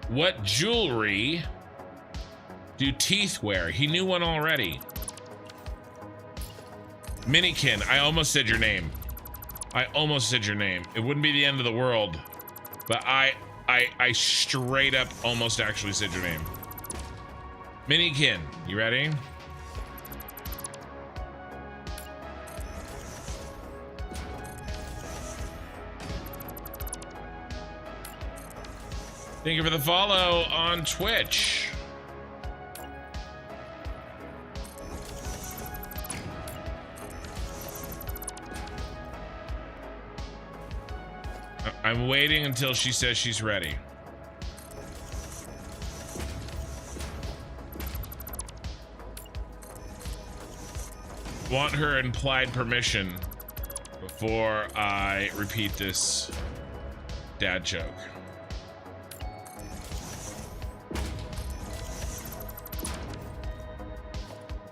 What jewelry do teeth wear? He knew one already. Minikin, I almost said your name. It wouldn't be the end of the world, but I straight up almost actually said your name. Minikin, you ready? Thank you for the follow on Twitch. I'm waiting until she says she's ready. Want her implied permission before I repeat this dad joke.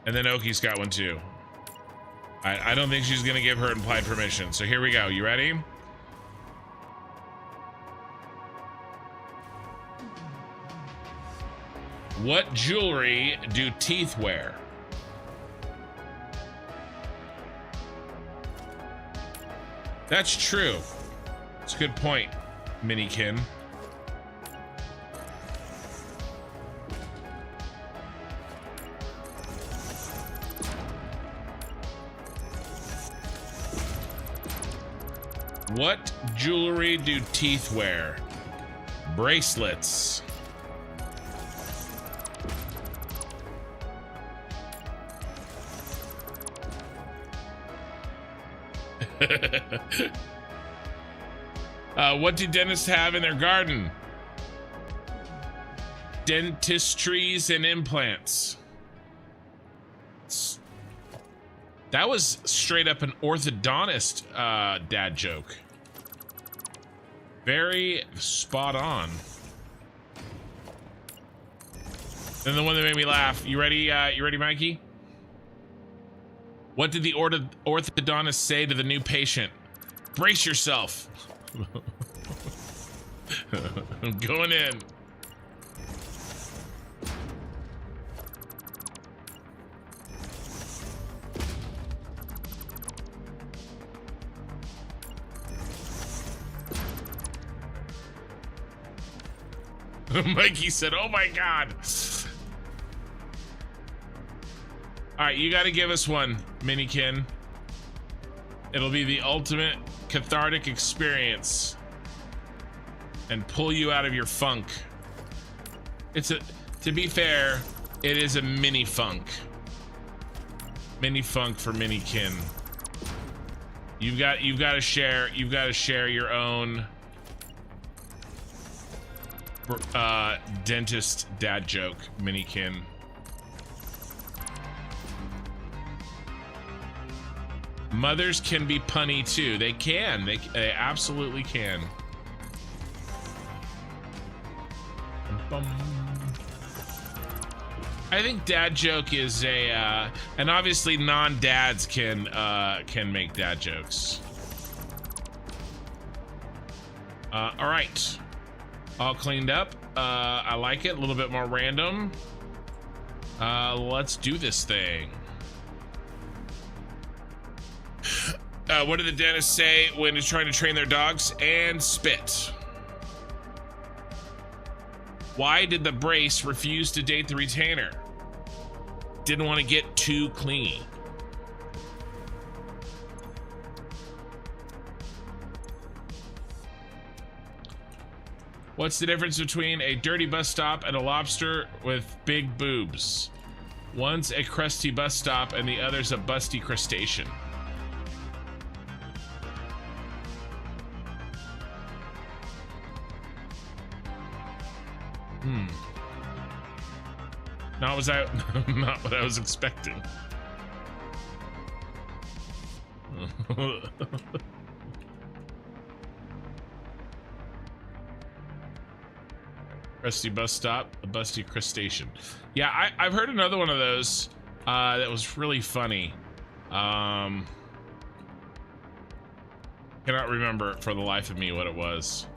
And then Oki's got one too. I don't think she's gonna give her implied permission. So here we go. You ready? What jewelry do teeth wear? That's true. It's a good point, Minikin. What jewelry do teeth wear? Bracelets. What do dentists have in their garden? Dentistries and implants. That was straight up an orthodontist dad joke. Very spot on. Then the one that made me laugh. You ready? You ready, Mikey? What did the orthodontist say to the new patient? Brace yourself. I'm going in. Mikey said, oh my God. All right, you got to give us one, Minikin. It'll be the ultimate cathartic experience and pull you out of your funk. To be fair, it is a mini funk. Mini funk for Minikin. You've got to share your own dentist dad joke, Minikin. Mothers can be punny too. They can. They absolutely can. I think dad joke is a, and obviously non-dads can make dad jokes. All right, all cleaned up. I like it. A little bit more random. Let's do this thing. What did the dentist say when he's trying to train their dogs? And spit. Why did the brace refuse to date the retainer? Didn't want to get too clean. What's the difference between a dirty bus stop and a lobster with big boobs? One's a crusty bus stop and the other's a busty crustacean. Not what I was expecting. Rusty bus stop, a busty crustacean. Yeah, I've heard another one of those that was really funny. Cannot remember for the life of me what it was.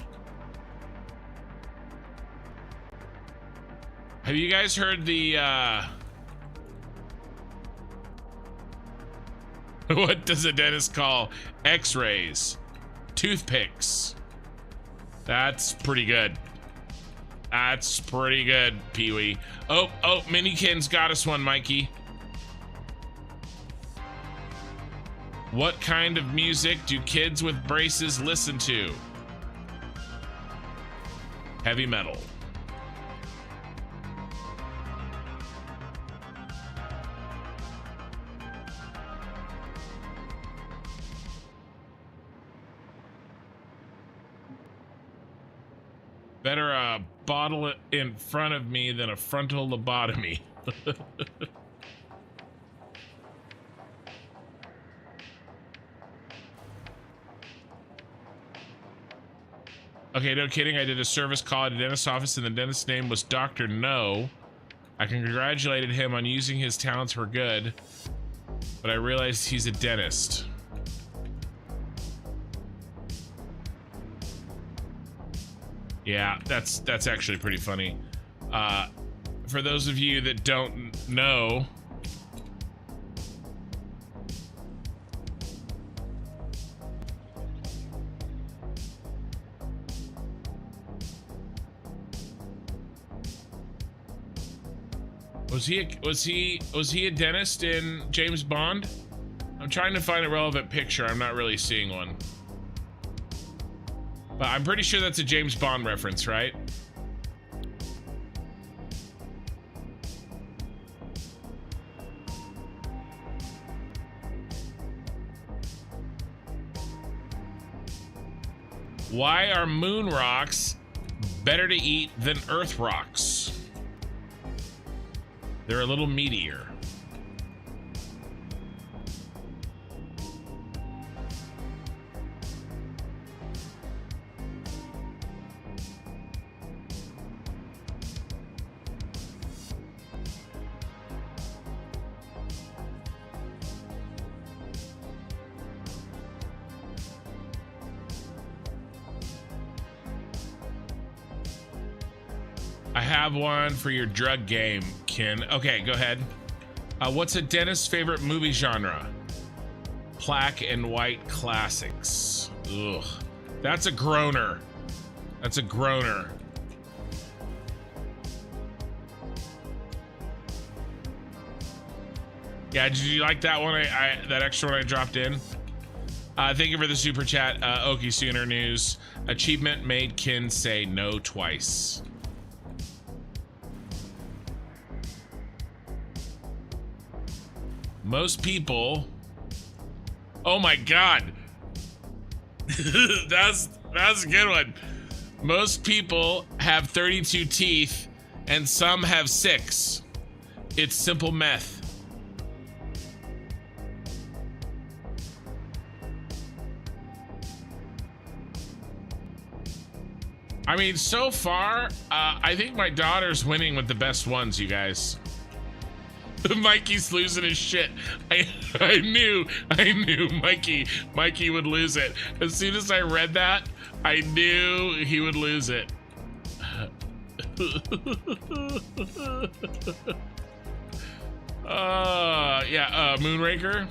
Have you guys heard the, what does a dentist call x-rays? Toothpicks. That's pretty good. That's pretty good, Pee-wee. Oh, Minikin's got us one, Mikey. What kind of music do kids with braces listen to? Heavy metal. Better a bottle in front of me than a frontal lobotomy. Okay, no kidding. I did a service call at a dentist's office and the dentist's name was Dr. No. I congratulated him on using his talents for good, but I realized he's a dentist. Yeah, that's actually pretty funny. For those of you that don't know, was he a dentist in James Bond? I'm trying to find a relevant picture. I'm not really seeing one. But I'm pretty sure that's a James Bond reference, right? Why are moon rocks better to eat than earth rocks? They're a little meatier. I have one for your drug game, Ken. Okay, go ahead. What's a dentist's favorite movie genre? Black and white classics. Ugh. That's a groaner. That's a groaner. Yeah, did you like that one? That extra one I dropped in. Thank you for the super chat, Okie Sooner News. Achievement made Kin say no twice. Most people. Oh my god. that's a good one. Most people have 32 teeth and some have 6. It's simple meth. I mean, so far, I think my daughter's winning with the best ones, you guys. Mikey's losing his shit. I knew Mikey would lose it. As soon as I read that, I knew he would lose it. Yeah, Moonraker.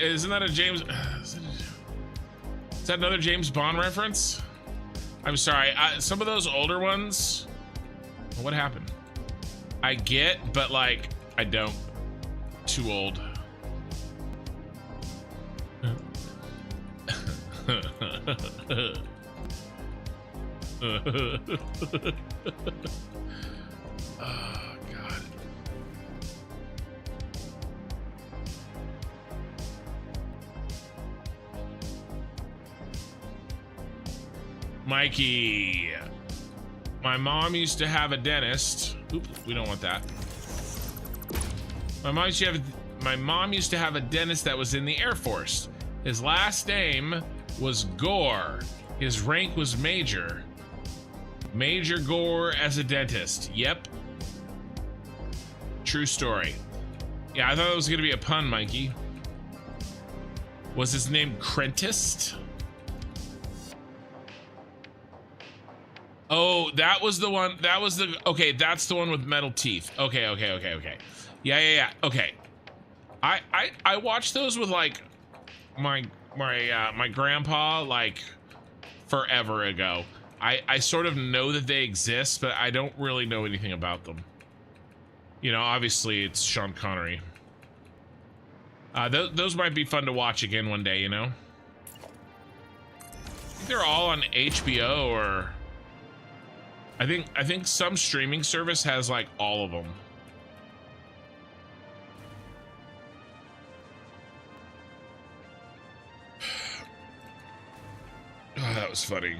Isn't that a James? Is that another James Bond reference? I'm sorry. Some of those older ones. What happened? I get, but like, I don't. Too old. Oh, God. Mikey. My mom used to have a dentist. Oops, we don't want that. My mom used to have a dentist that was in the Air Force. His last name was Gore. His rank was Major. Major Gore as a dentist. Yep. True story. Yeah, I thought it was gonna be a pun, Mikey. Was his name Crentist? Oh, that was the one. That was the. Okay, that's the one with metal teeth. Okay. Yeah. Okay. I watched those with like my grandpa like forever ago. I sort of know that they exist, but I don't really know anything about them. You know, obviously it's Sean Connery. Those might be fun to watch again one day, you know? I think they're all on HBO or I think some streaming service has like all of them. Oh, that was funny.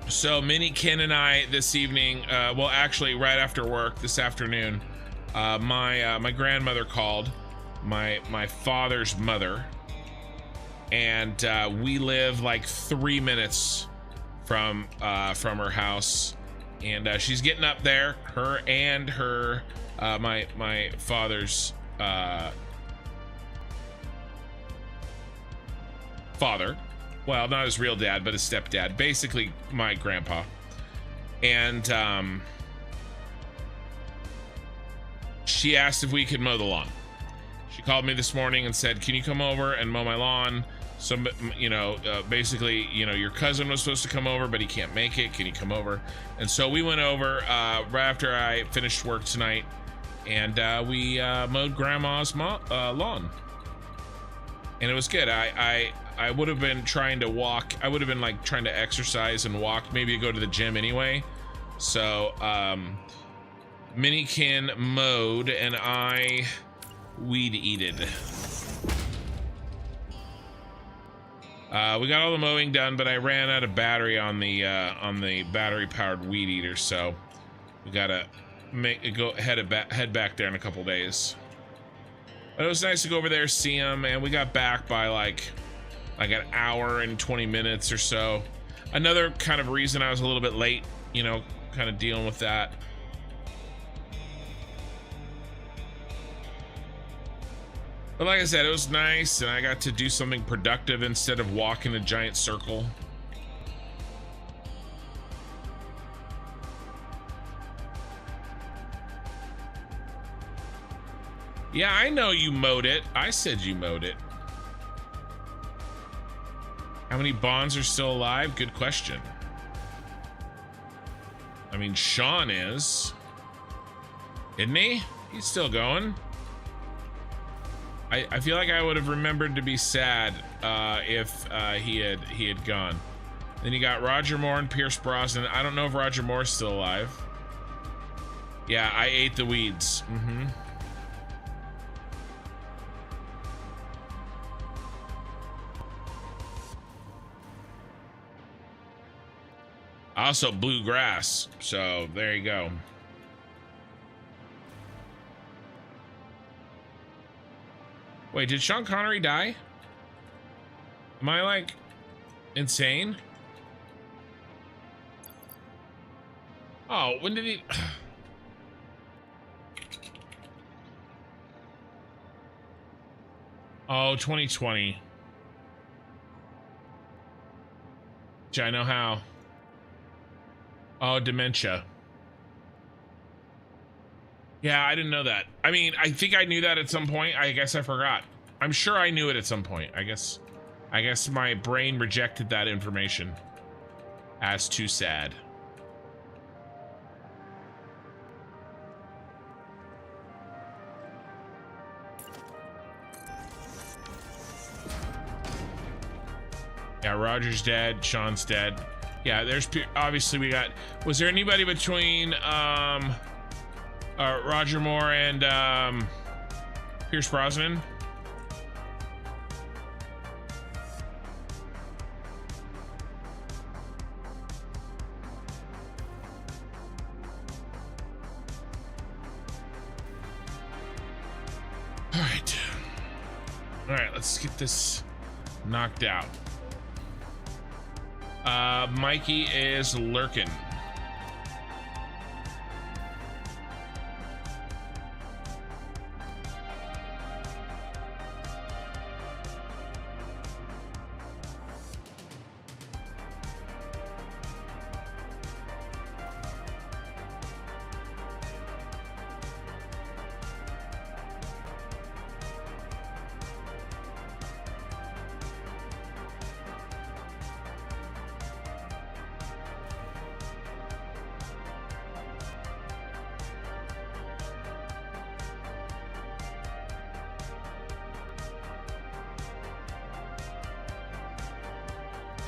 So Mini Ken and I this evening, well, actually right after work this afternoon, my grandmother called, my father's mother, and we live like 3 minutes from her house, and she's getting up there. Her and her my father's father. Well, not his real dad, but his stepdad, basically my grandpa. And she asked if we could mow the lawn. She called me this morning and said, "Can you come over and mow my lawn? Some, you know, basically, you know, your cousin was supposed to come over, but he can't make it. Can you come over?" And so we went over right after I finished work tonight, and we mowed Grandma's lawn. And it was good. I would have been trying to walk. I would have been like trying to exercise and walk, maybe go to the gym anyway. So Minikin mowed and I weed eated. We got all the mowing done, but I ran out of battery on the battery powered weed eater, so we gotta head back there in a couple days. But it was nice to go over there, see him, and we got back by like an hour and 20 minutes or so. Another kind of reason I was a little bit late, you know, kind of dealing with that. But like I said, it was nice, and I got to do something productive instead of walking a giant circle. Yeah, I know you mowed it. I said you mowed it. How many Bonds are still alive? Good question. I mean, Sean is. Isn't he? He's still going. I feel like I would have remembered to be sad if he had gone. Then you got Roger Moore and Pierce Brosnan. I don't know if Roger Moore's still alive. Yeah, I ate the weeds. Also bluegrass. So there you go. Wait, did Sean Connery die? Am I like insane? Oh, when did he? Oh, 2020. Which I know how. Oh, dementia. Yeah, I didn't know that. I mean, I think I knew that at some point. I guess I forgot. I'm sure I knew it at some point. I guess my brain rejected that information as too sad. Yeah, Roger's dead. Sean's dead. Yeah, there's obviously we got. Was there anybody between Roger Moore and Pierce Brosnan? All right, let's get this knocked out. Mikey is lurking.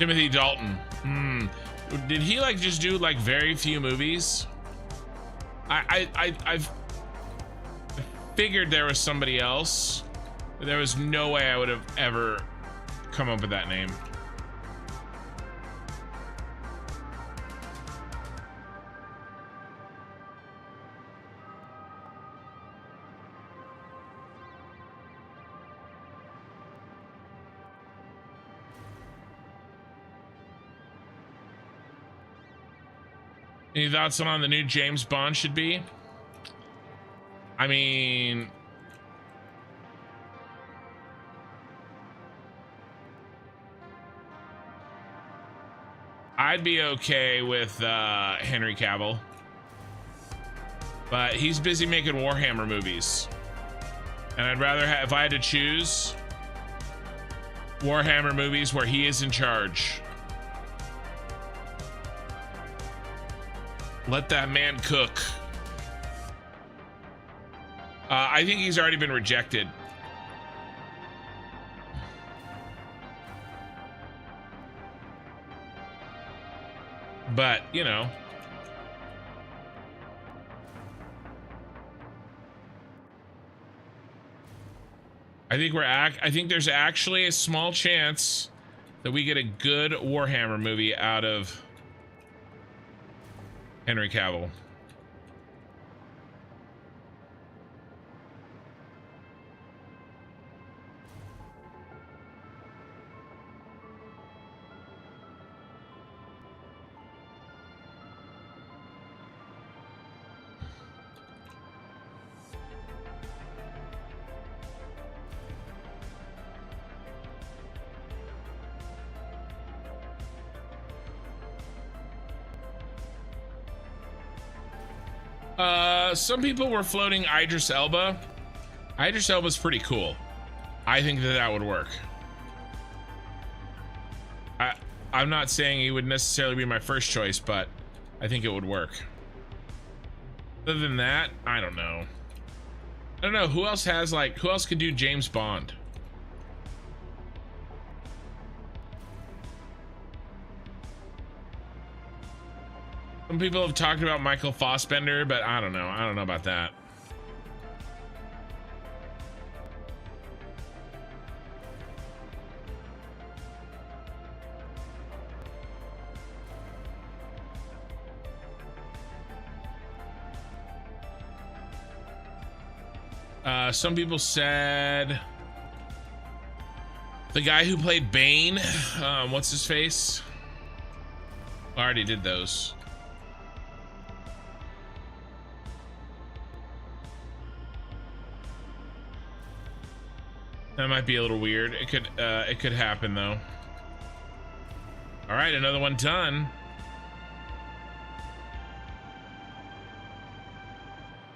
Timothy Dalton. Did he like just do like very few movies? I've figured there was somebody else, but there was no way I would have ever come up with that name. Any thoughts on the new James Bond should be? I mean, I'd be okay with Henry Cavill, but he's busy making Warhammer movies, and I'd rather have, if I had to choose, Warhammer movies where he is in charge. Let that man cook. I think he's already been rejected. But, you know. I think there's actually a small chance that we get a good Warhammer movie out of Henry Cavill. Some people were floating Idris Elba. Idris Elba's pretty cool. I think that would work. I'm not saying he would necessarily be my first choice, but I think it would work. Other than that, I don't know. I don't know who else has like, who else could do James Bond? Some people have talked about Michael Fassbender, but I don't know. I don't know about that. Some people said the guy who played Bane, what's his face? I already did those. That might be a little weird. It could happen though. All right, another one done.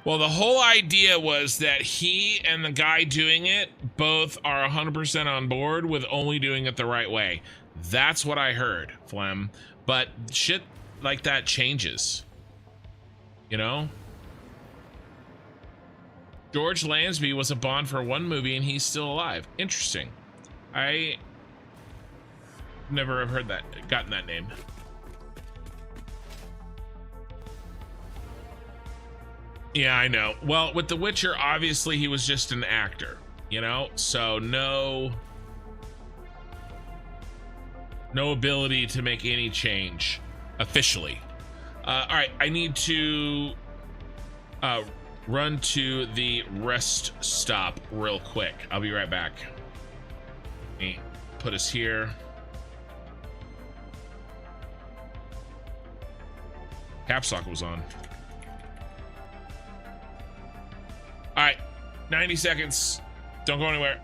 Well, the whole idea was that he and the guy doing it both are 100% on board with only doing it the right way. That's what I heard, Flem. But shit like that changes. You know? George Lansby was a Bond for one movie and he's still alive. Interesting. I never have heard that, gotten that name. Yeah, I know. Well, with The Witcher, obviously he was just an actor, you know? So no ability to make any change officially. All right, I need to run to the rest stop real quick. I'll be right back. Let me put us here. Caps lock was on. All right, 90 seconds. Don't go anywhere.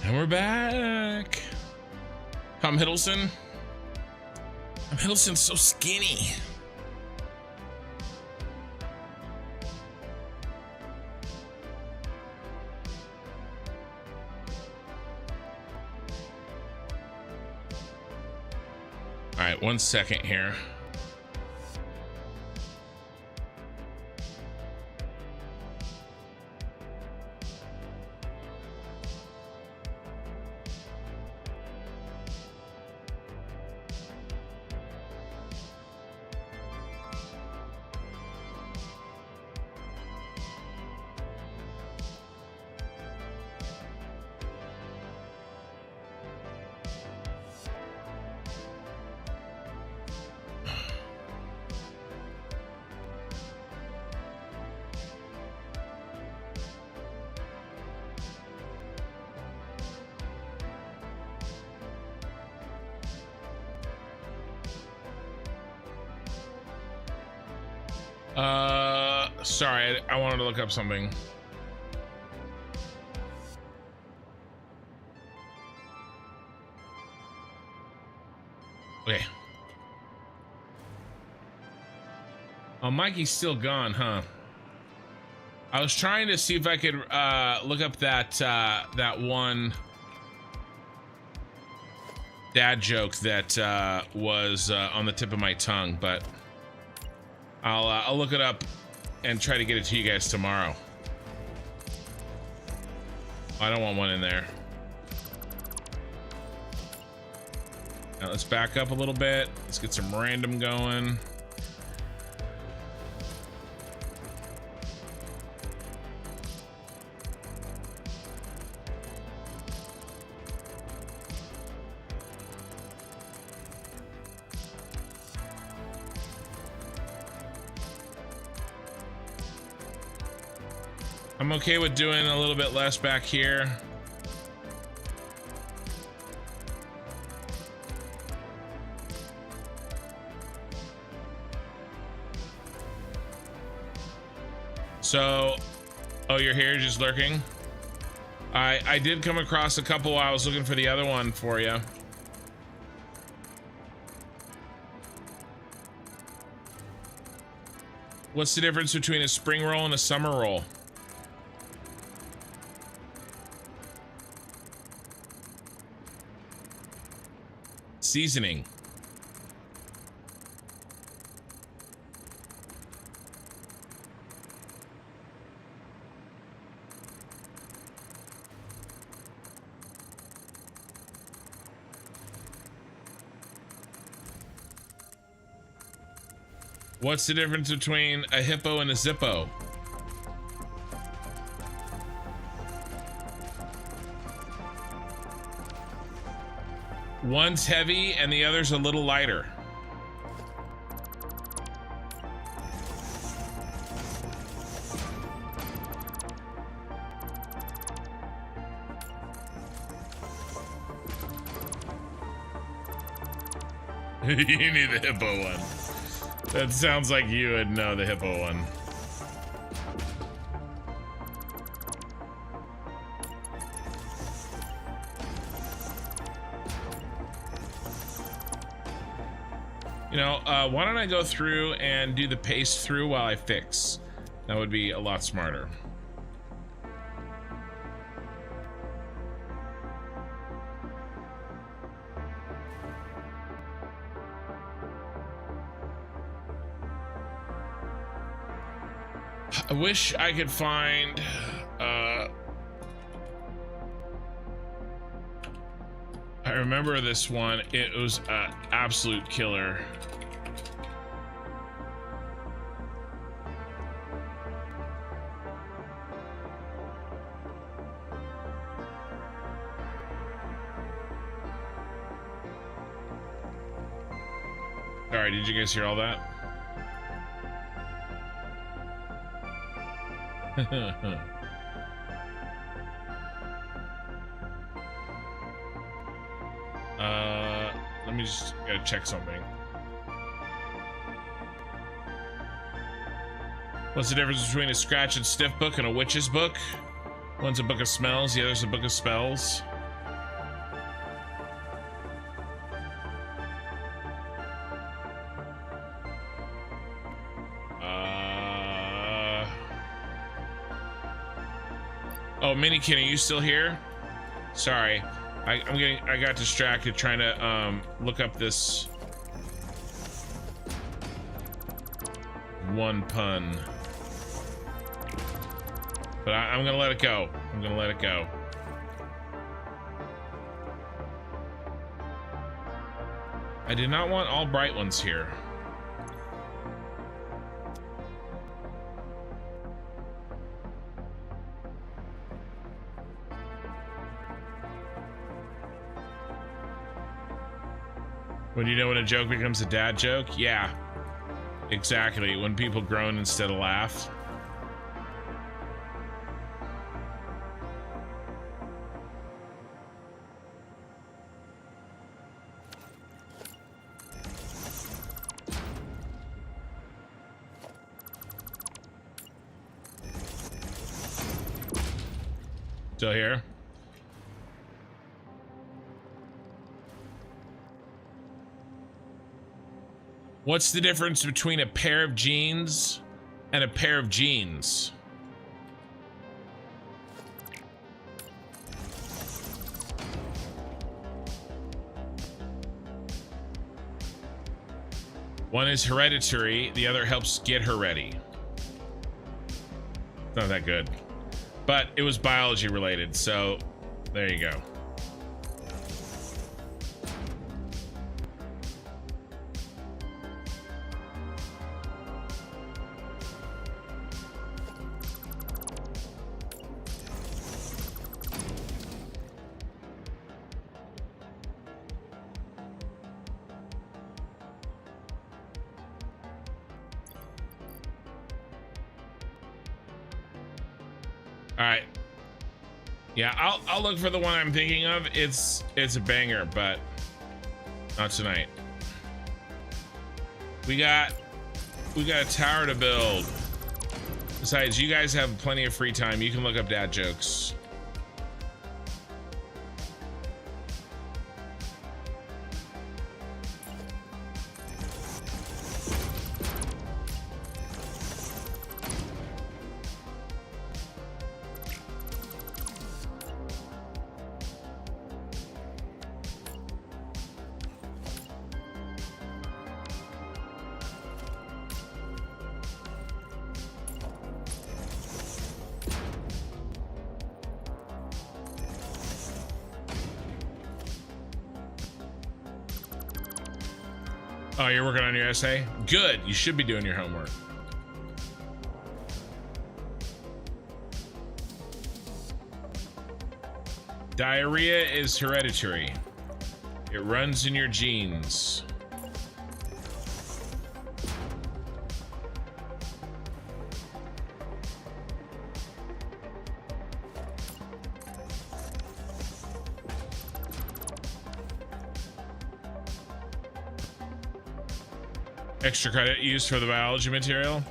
And we're back. Tom Hiddleston. Tom Hiddleston's so skinny. All right, 1 second here. Sorry, I wanted to look up something. Okay. Oh, Mikey's still gone, huh? I was trying to see if I could look up that that one dad joke that was on the tip of my tongue, but I'll look it up and try to get it to you guys tomorrow. I don't want one in there. Now let's back up a little bit. Let's get some random going. I'm okay with doing a little bit less back here. So, oh, you're here just lurking? I did come across a couple while I was looking for the other one for you. What's the difference between a spring roll and a summer roll? Seasoning. What's the difference between a hippo and a zippo? One's heavy and the other's a little lighter. You need the hippo one. That sounds like you would know the hippo one. You know, why don't I go through and do the paste through while I fix? That would be a lot smarter. I wish I could find I remember this one. It was an absolute killer. Sorry, did you guys hear all that? Let me just gotta check something. What's the difference between a scratch and sniff book and a witch's book? One's a book of smells, the other's a book of spells. Oh, Minikin, are you still here? Sorry, I got distracted trying to look up this one pun, but I'm gonna let it go. I'm gonna let it go. I did not want all bright ones here. When you know when a joke becomes a dad joke? Yeah, exactly. When people groan instead of laugh. Still here? What's the difference between a pair of jeans and a pair of jeans? One is hereditary, the other helps get her ready. Not that good. But it was biology related, so there you go. All right. Yeah, I'll look for the one I'm thinking of. It's a banger, but not tonight. We got a tower to build. Besides, you guys have plenty of free time. You can look up dad jokes. Oh, you're working on your essay? Good. You should be doing your homework. Diarrhea is hereditary. It runs in your genes. Extra credit used for the biology material.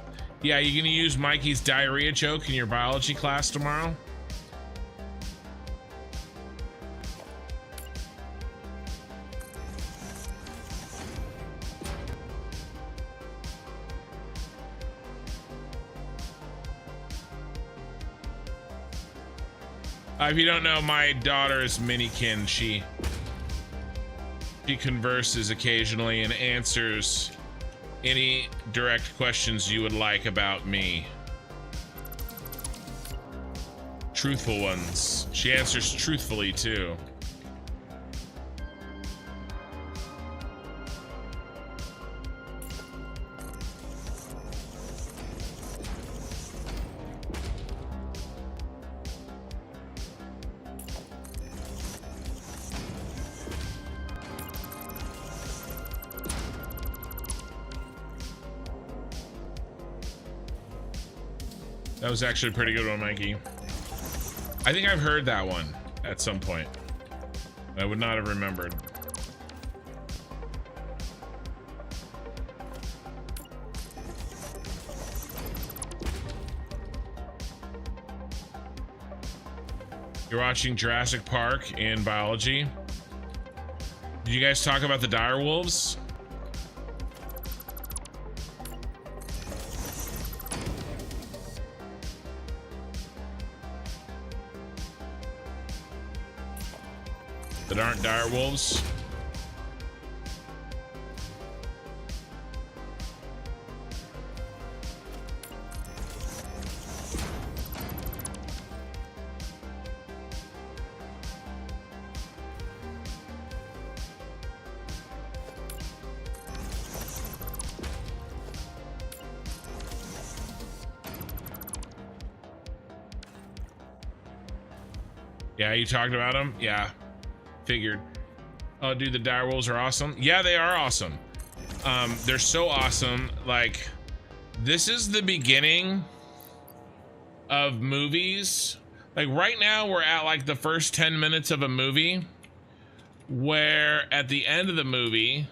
Yeah, you gonna use Mikey's diarrhea joke in your biology class tomorrow? If you don't know, my daughter is Minikin. She converses occasionally and answers any direct questions you would like about me. Truthful ones. She answers truthfully too. That was actually a pretty good one, Mikey. I think I've heard that one at some point. I would not have remembered. You're watching Jurassic Park in biology. Did you guys talk about the dire wolves? That aren't dire wolves? Yeah, you talked about them? Yeah. Figured. Oh, dude, the dire wolves are awesome. Yeah, they are awesome. They're so awesome. Like, this is the beginning of movies. Like, right now we're at like the first 10 minutes of a movie, where at the end of the movie,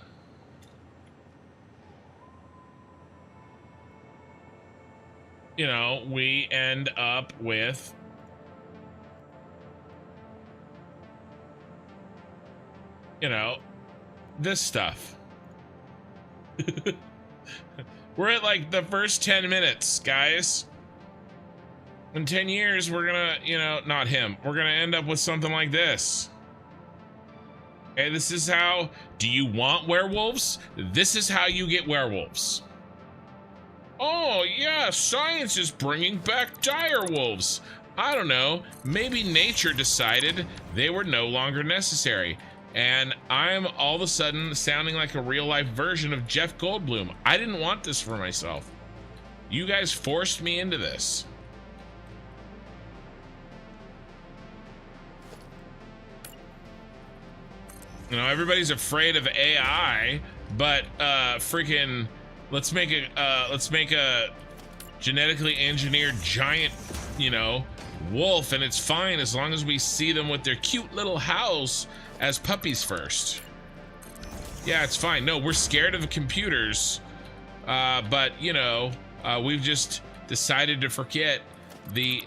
you know, we end up with this stuff. We're at like the first 10 minutes, guys. In 10 years, we're gonna, not him. We're gonna end up with something like this. Okay, this is how, do you want werewolves? This is how you get werewolves. Oh yeah, science is bringing back dire wolves. I don't know, maybe nature decided they were no longer necessary. And I'm all of a sudden sounding like a real life version of Jeff Goldblum. I didn't want this for myself. You guys forced me into this. You know, everybody's afraid of AI, but freaking let's make a genetically engineered giant, you know, wolf, and it's fine as long as we see them with their cute little howls as puppies first. Yeah, it's fine. No, we're scared of computers, but you know, we've just decided to forget the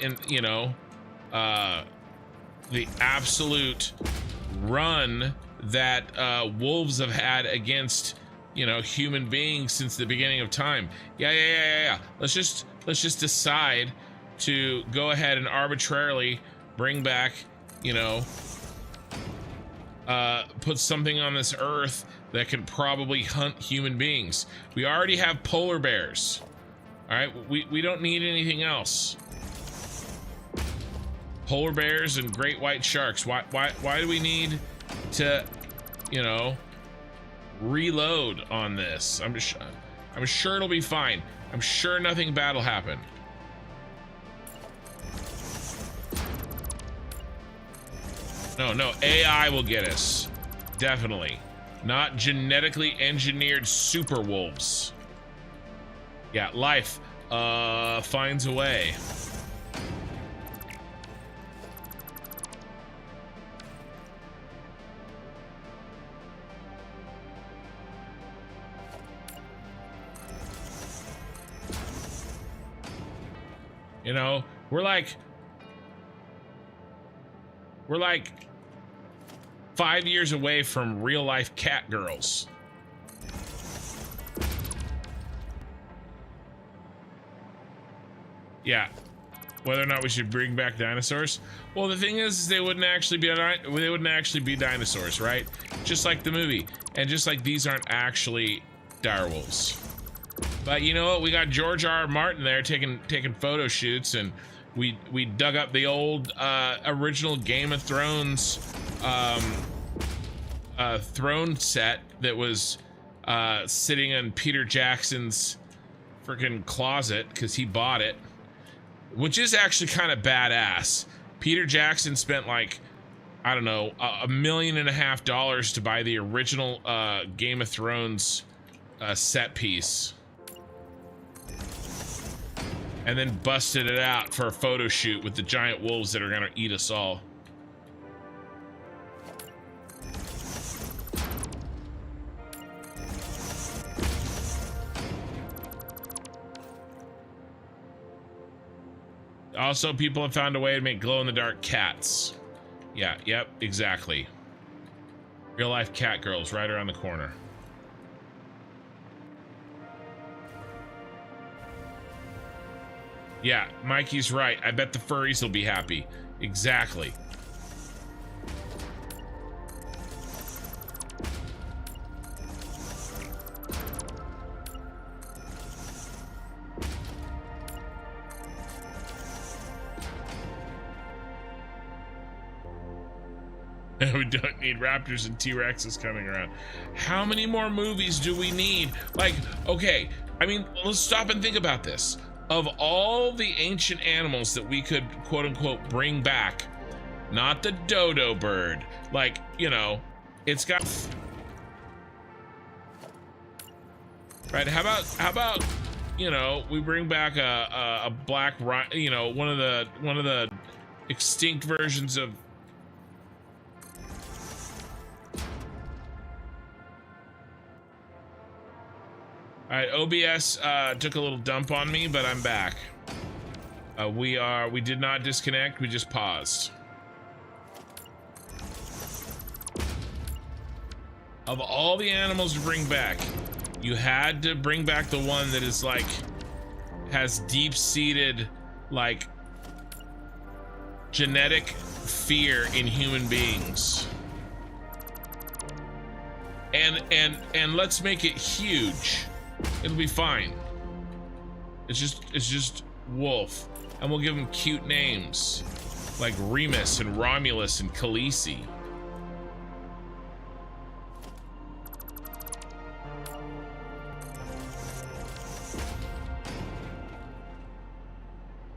absolute run that wolves have had against, you know, human beings since the beginning of time. Yeah. Let's just decide to go ahead and arbitrarily bring back, you know, put something on this earth that can probably hunt human beings. We already have polar bears. All right, we don't need anything else. Polar bears and great white sharks. Why do we need to, you know, reload on this? I'm sure it'll be fine. I'm sure nothing bad will happen. No, AI will get us. Definitely. Not genetically engineered super wolves. Yeah, life finds a way. You know, we're like 5 years away from real life cat girls. Yeah, whether or not we should bring back dinosaurs. Well, the thing is they wouldn't actually be dinosaurs, right? Just like the movie, and just like these aren't actually direwolves. But you know what? We got George R. R. Martin there taking photo shoots, and we dug up the old original Game of Thrones throne set that was sitting in Peter Jackson's freaking closet because he bought it, which is actually kind of badass. Peter Jackson spent like, I don't know, $1.5 million to buy the original Game of Thrones set piece, and then busted it out for a photo shoot with the giant wolves that are gonna eat us all. Also, people have found a way to make glow-in-the-dark cats. Yeah, yep, exactly. Real-life cat girls right around the corner. Yeah, Mikey's right. I bet the furries will be happy. Exactly. We don't need raptors and T-Rexes coming around. How many more movies do we need? Like, okay, I mean, let's stop and think about this. Of all the ancient animals that we could quote unquote bring back, not the dodo bird, like, you know, it's got, right? How about you know, we bring back a black, you know, one of the extinct versions of, all right, OBS took a little dump on me, but I'm back. We did not disconnect, we just paused. Of all the animals to bring back, you had to bring back the one that is like, has deep-seated, like, genetic fear in human beings. And let's make it huge. It'll be fine. It's just wolf, and we'll give them cute names like Remus and Romulus and Khaleesi.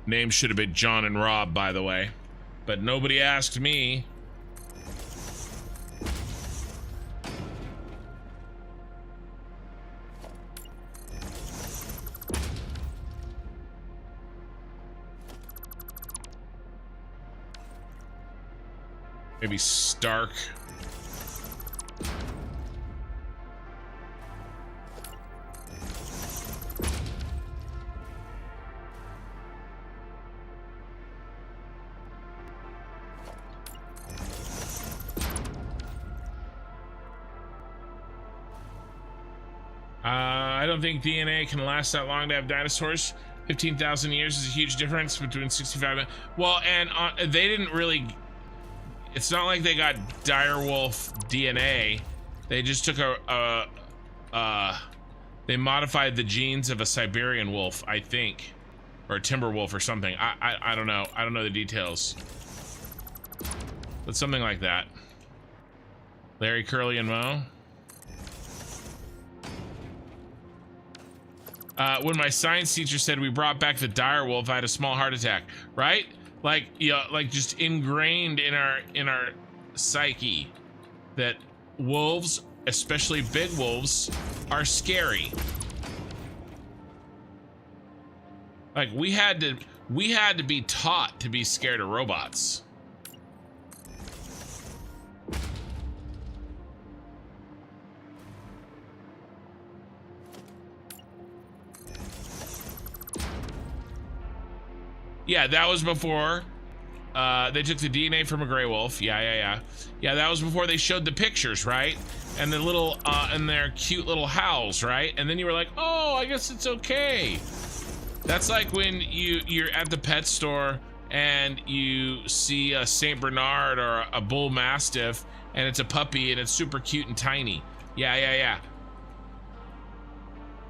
Names should have been John and Rob, by the way, but nobody asked me. Maybe Stark. I don't think DNA can last that long to have dinosaurs. 15,000 years is a huge difference between 65. Well, and they didn't really. It's not like they got direwolf DNA. They just took they modified the genes of a Siberian wolf, I think, or a timber wolf or something. I don't know. I don't know the details, but something like that. Larry, Curly, and Mo. When my science teacher said we brought back the dire wolf, I had a small heart attack. Right? Like, yeah, like just ingrained in our psyche that wolves, especially big wolves, are scary. Like we had to be taught to be scared of robots. Yeah, that was before they took the DNA from a gray wolf. Yeah, that was before they showed the pictures, right? And the little and their cute little howls, right? And then you were like, oh, I guess it's okay. That's like when you're at the pet store and you see a Saint Bernard or a bull mastiff, and it's a puppy and it's super cute and tiny. Yeah.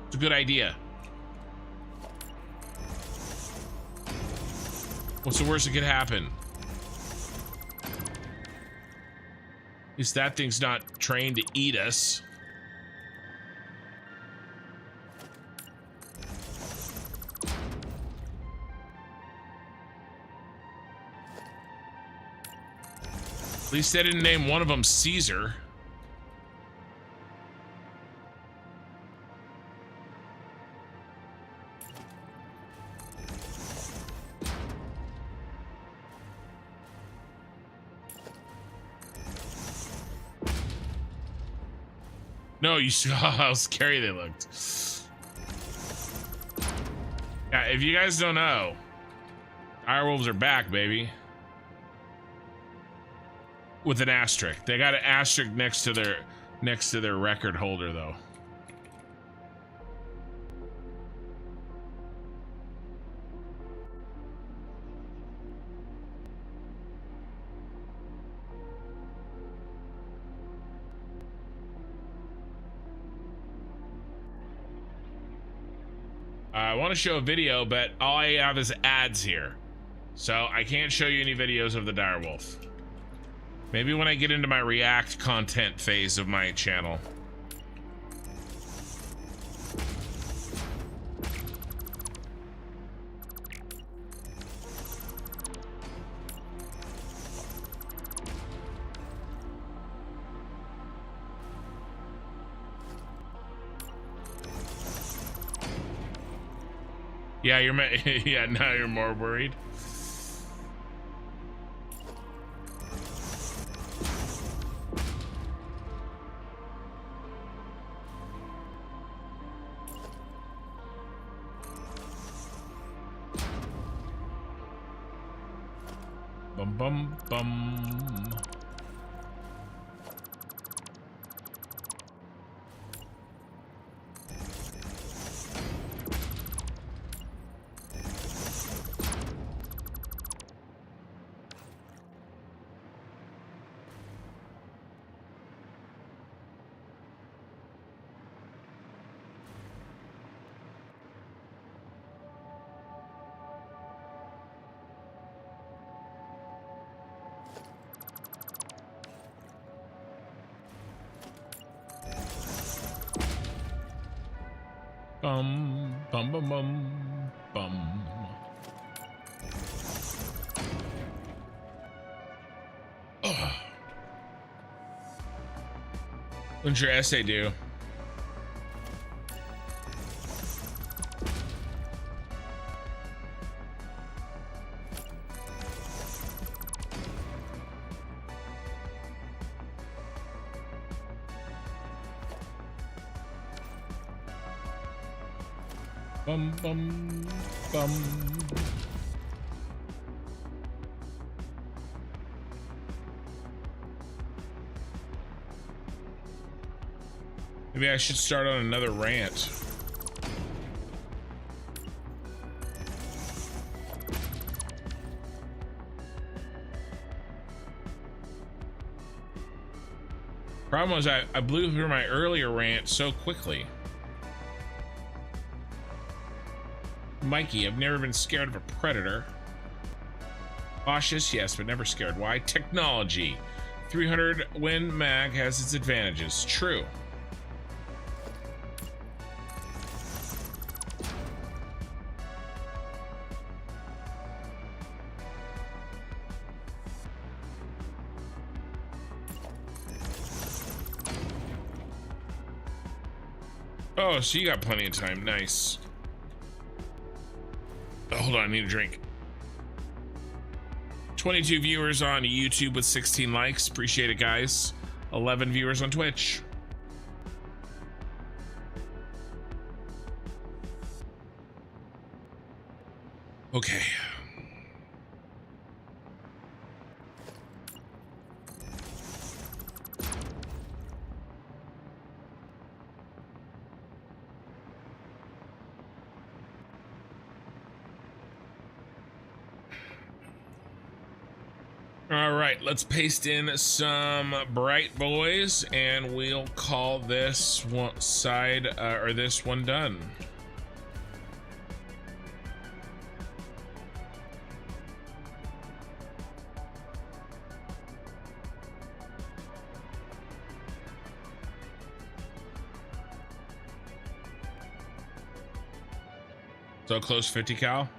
It's a good idea. What's the worst that could happen? At least that thing's not trained to eat us. At least they didn't name one of them Caesar. No, you saw how scary they looked. Yeah, if you guys don't know, direwolves are back, baby. With an asterisk. They got an asterisk next to their record holder, though. I want to show a video, but all I have is ads here. So I can't show you any videos of the direwolf. Maybe when I get into my React content phase of my channel. Yeah, yeah, now you're more worried. Bum bum. Bum, bum, bum, bum, bum. Oh. When's your essay due? Bum, bum, bum. Maybe I should start on another rant. Problem was I blew through my earlier rant so quickly. Mikey, I've never been scared of a predator. Cautious, yes, but never scared. Why? Technology. 300 Win Mag has its advantages. True. Oh, so you got plenty of time. Nice. Oh, hold on, I need a drink. 22 viewers on YouTube with 16 likes. Appreciate it, guys. 11 viewers on Twitch. Okay. All right, let's paste in some bright boys and we'll call this one side or this one done. So close 50 cal.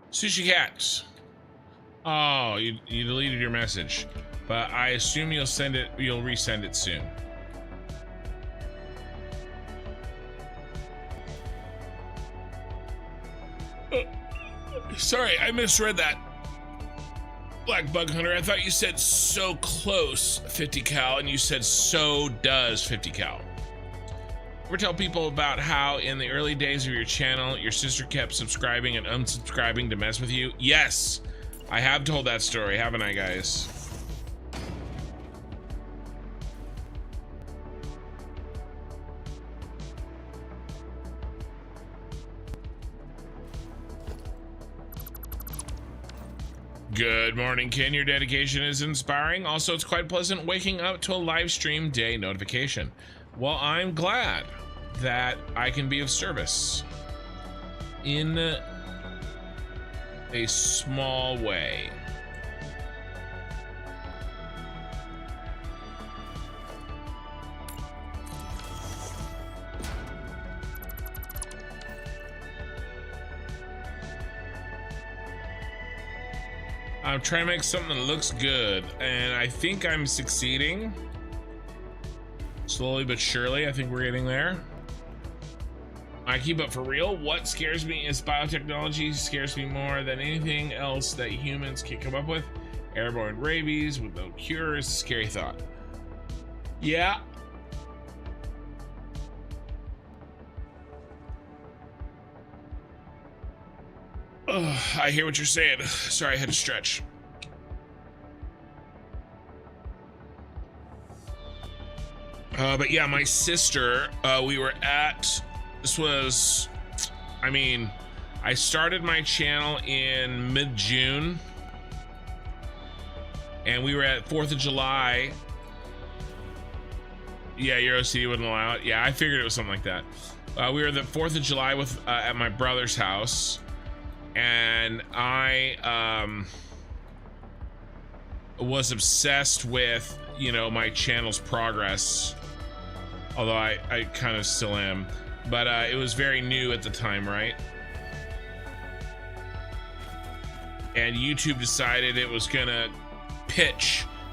Sushi Cats. Oh, you deleted your message, but I assume you'll resend it soon. Sorry, I misread that. Black Bug Hunter, I thought you said so close 50 cal and you said so does 50 cal. Ever tell people about how in the early days of your channel, your sister kept subscribing and unsubscribing to mess with you? Yes, I have told that story, haven't I, guys? Good morning, Ken. Your dedication is inspiring. Also, it's quite pleasant waking up to a live stream day notification. Well, I'm glad that I can be of service in a small way. I'm trying to make something that looks good, and I think I'm succeeding. Slowly but surely, I think we're getting there. I keep up for real. What scares me is biotechnology scares me more than anything else that humans can come up with. Airborne rabies with no cure is a scary thought. Yeah. Ugh, I hear what you're saying. Sorry, I had to stretch. But yeah, my sister, we were at, this was, I mean, I started my channel in mid-June, and we were at 4th of July. Yeah, your OCD wouldn't allow it. Yeah, I figured it was something like that. We were the 4th of July with at my brother's house, and I was obsessed with, you know, my channel's progress. Although I kind of still am, but it was very new at the time, right? And YouTube decided it was gonna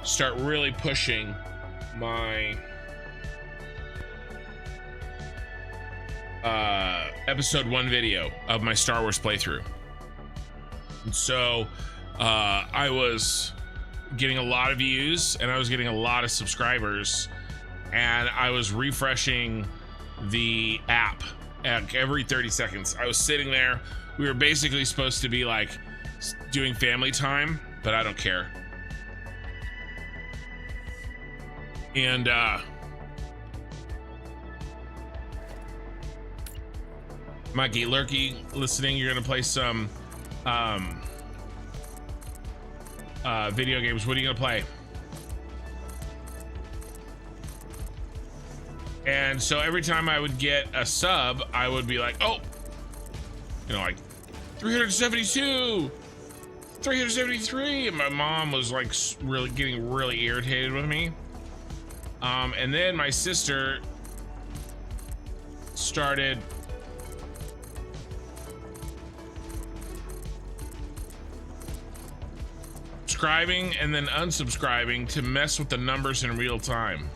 start really pushing my episode 1 video of my Star Wars playthrough. And so I was getting a lot of views and I was getting a lot of subscribers, and I was refreshing the app every 30 seconds. I was sitting there. We were basically supposed to be like doing family time, but I don't care. And Mikey Lurky listening, you're gonna play some video games. What are you gonna play? And so every time I would get a sub, I would be like, oh, you know, like 372, 373. And my mom was like really getting really irritated with me. And then my sister started subscribing and then unsubscribing to mess with the numbers in real time.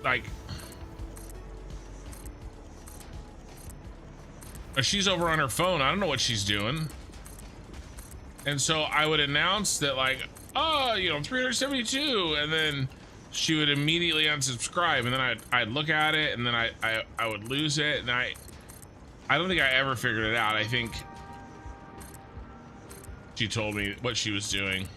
Like, she's over on her phone. I don't know what she's doing. And so I would announce that, like, oh, you know, 372, and then she would immediately unsubscribe, and then I'd look at it, and then I would lose it, and I don't think I ever figured it out. I think she told me what she was doing.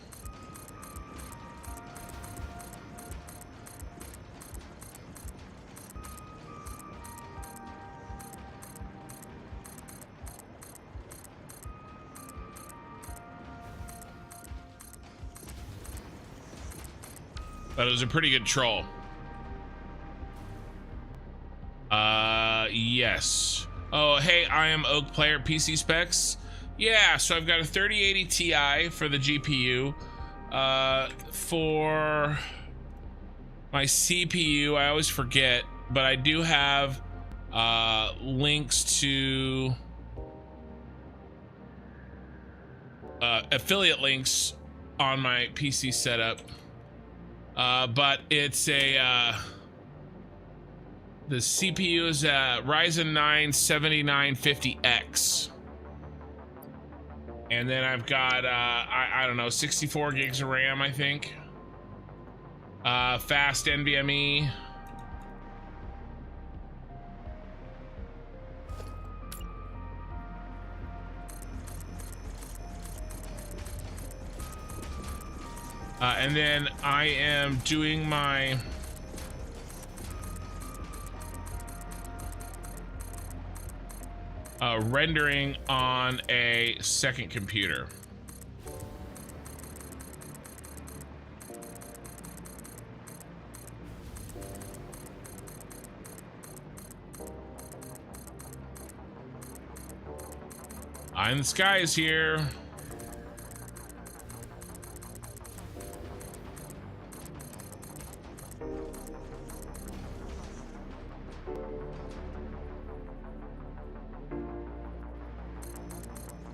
But it was a pretty good troll. Yes. Oh, hey, I am Oak Player PC specs. Yeah, so I've got a 3080 Ti for the GPU. For my CPU, I always forget, but I do have links to affiliate links on my PC setup. But it's a the CPU is a Ryzen 9 7950X, and then I've got I don't know, 64 gigs of RAM, I think. Fast NVMe. And then I am doing my rendering on a second computer. Eye in the Sky is here.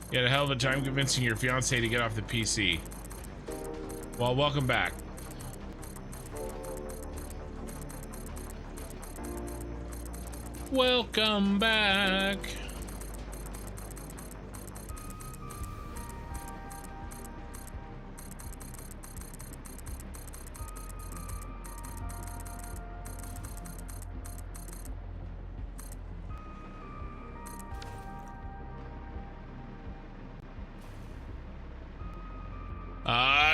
You had a hell of a time convincing your fiance to get off the PC. Well, welcome back. Welcome back.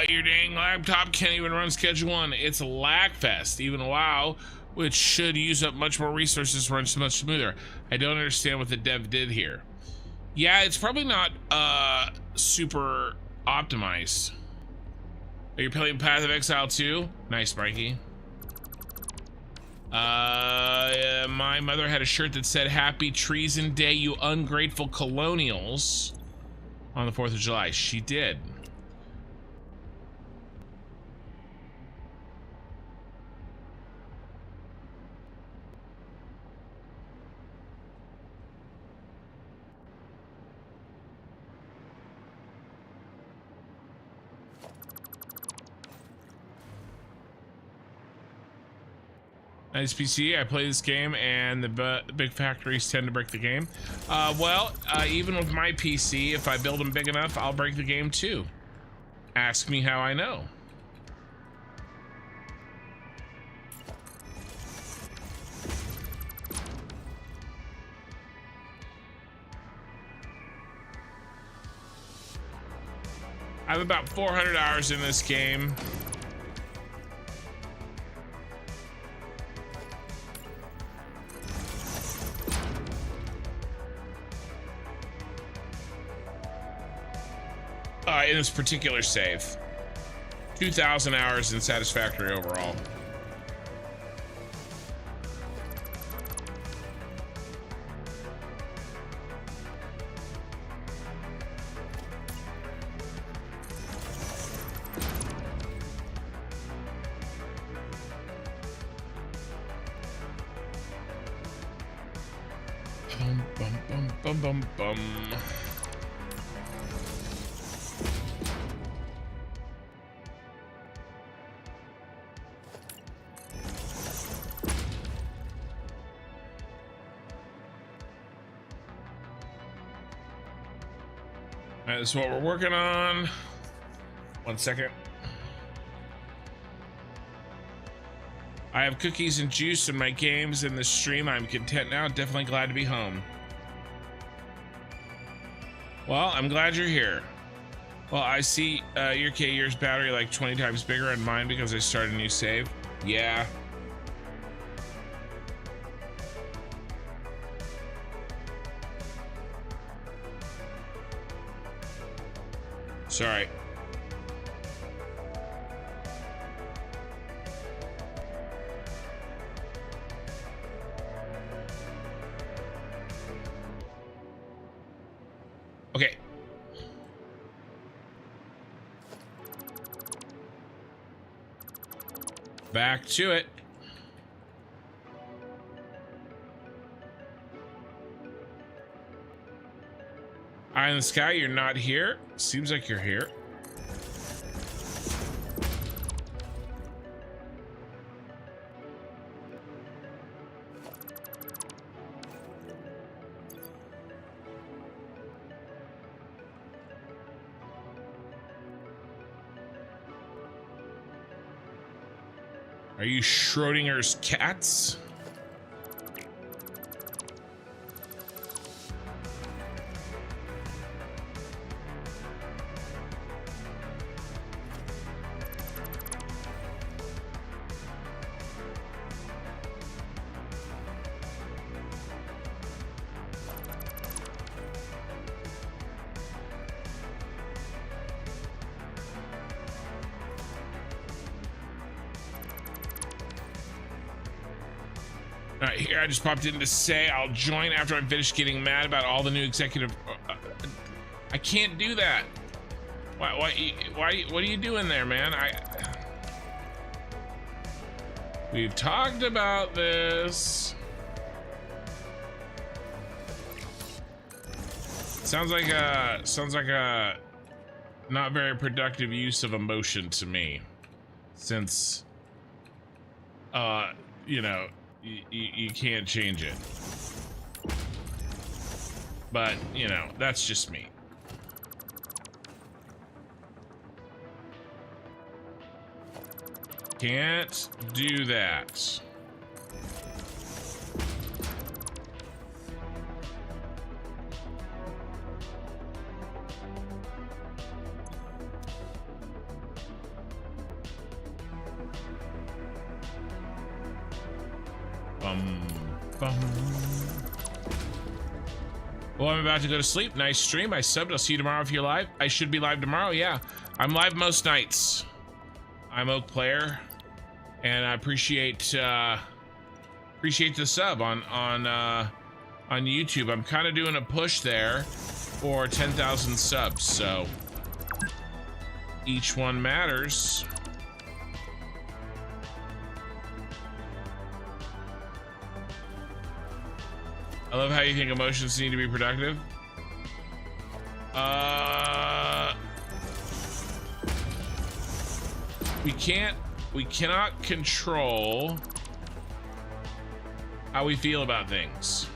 Your dang laptop can't even run Schedule 1. It's a lag fest. Even WoW, which should use up much more resources, runs much smoother. I don't understand what the dev did here. Yeah, it's probably not super optimized. Are you playing Path of Exile 2? Nice, Mikey. My mother had a shirt that said Happy Treason Day, you ungrateful colonials, on the 4th of July. She did. Nice PC. I play this game and the big factories tend to break the game. Even with my PC, if I build them big enough, I'll break the game too. Ask me how I know. I have about 400 hours in this game. In this particular save. 2,000 hours in Satisfactory overall. Bum, bum, bum, bum, bum, bum. This is what we're working on. 1 second. I have cookies and juice in my games in the stream. I'm content now. Definitely glad to be home. Well, I'm glad you're here. Well, I see your K-Year's battery like 20 times bigger than mine because I started a new save. Yeah. Sorry. Okay. Back to it. Eye in the sky, you're not here. Seems like you're here. Are you Schrodinger's cats? Alright, here I just popped in to say I'll join after I'm finished getting mad about all the new executive. I can't do that. Why? What are you doing there, man? We've talked about this. Sounds like a not very productive use of emotion to me, since you know. You can't change it. but you know, that's just me. Can't do that. Well, I'm about to go to sleep. Nice stream. I subbed. I'll see you tomorrow if you're live. I should be live tomorrow. Yeah, I'm live most nights. I'm Oak Player, and I appreciate the sub on YouTube. I'm kind of doing a push there for 10,000 subs, so each one matters. I love how you think emotions need to be productive. We cannot control how we feel about things.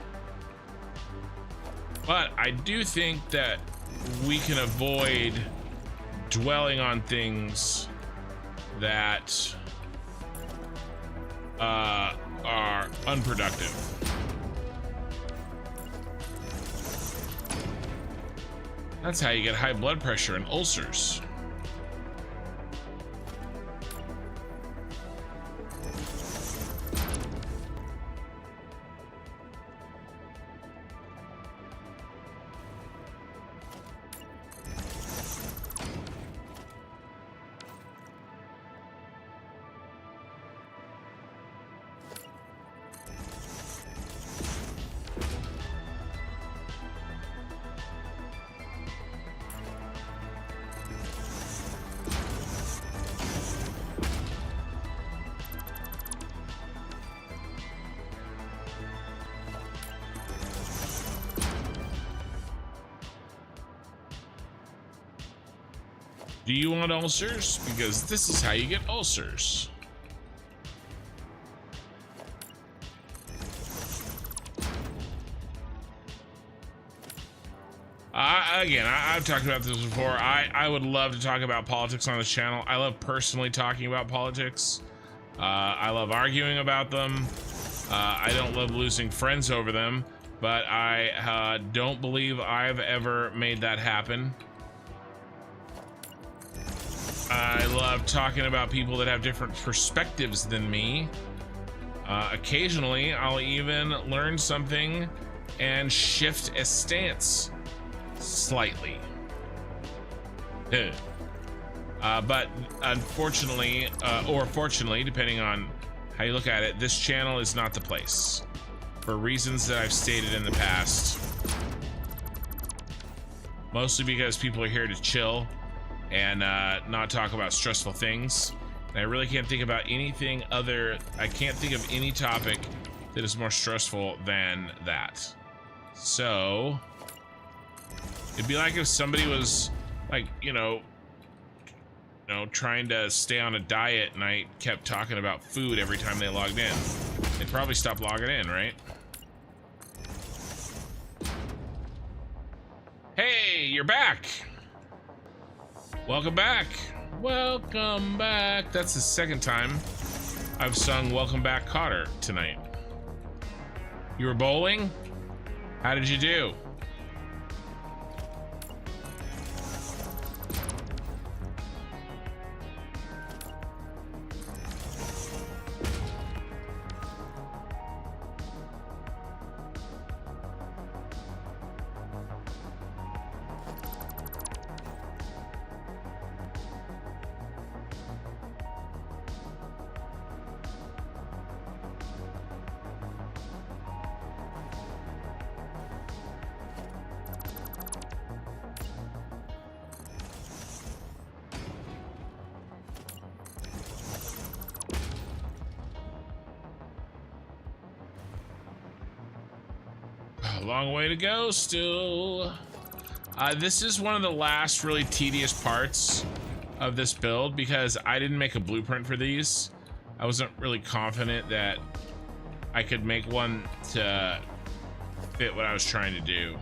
But I do think that we can avoid dwelling on things that are unproductive. That's how you get high blood pressure and ulcers. Do you want ulcers? Because this is how you get ulcers. I've talked about this before. I would love to talk about politics on this channel. I love personally talking about politics. I love arguing about them. I don't love losing friends over them, but I don't believe I've ever made that happen. I love talking about people that have different perspectives than me. Occasionally, I'll even learn something and shift a stance slightly. But unfortunately, or fortunately, depending on how you look at it, this channel is not the place. For reasons that I've stated in the past. Mostly because people are here to chill and not talk about stressful things. And I really can't think about anything other. I can't think of any topic that is more stressful than that. So it'd be like if somebody was like, you know, trying to stay on a diet and I kept talking about food every time they logged in. They'd probably stop logging in, right? Hey, you're back. Welcome back. Welcome back. That's the second time I've sung Welcome Back Cotter tonight. You were bowling? How did you do? Long way to go still. This is one of the last really tedious parts of this build because I didn't make a blueprint for these. I wasn't really confident that I could make one to fit what I was trying to do.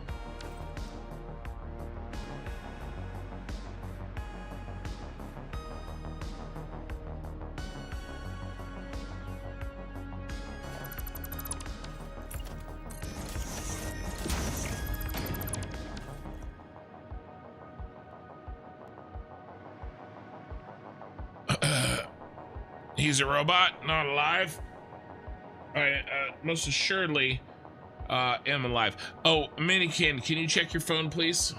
He's a robot, not alive. I most assuredly am alive. Oh, Minikin, can you check your phone, please?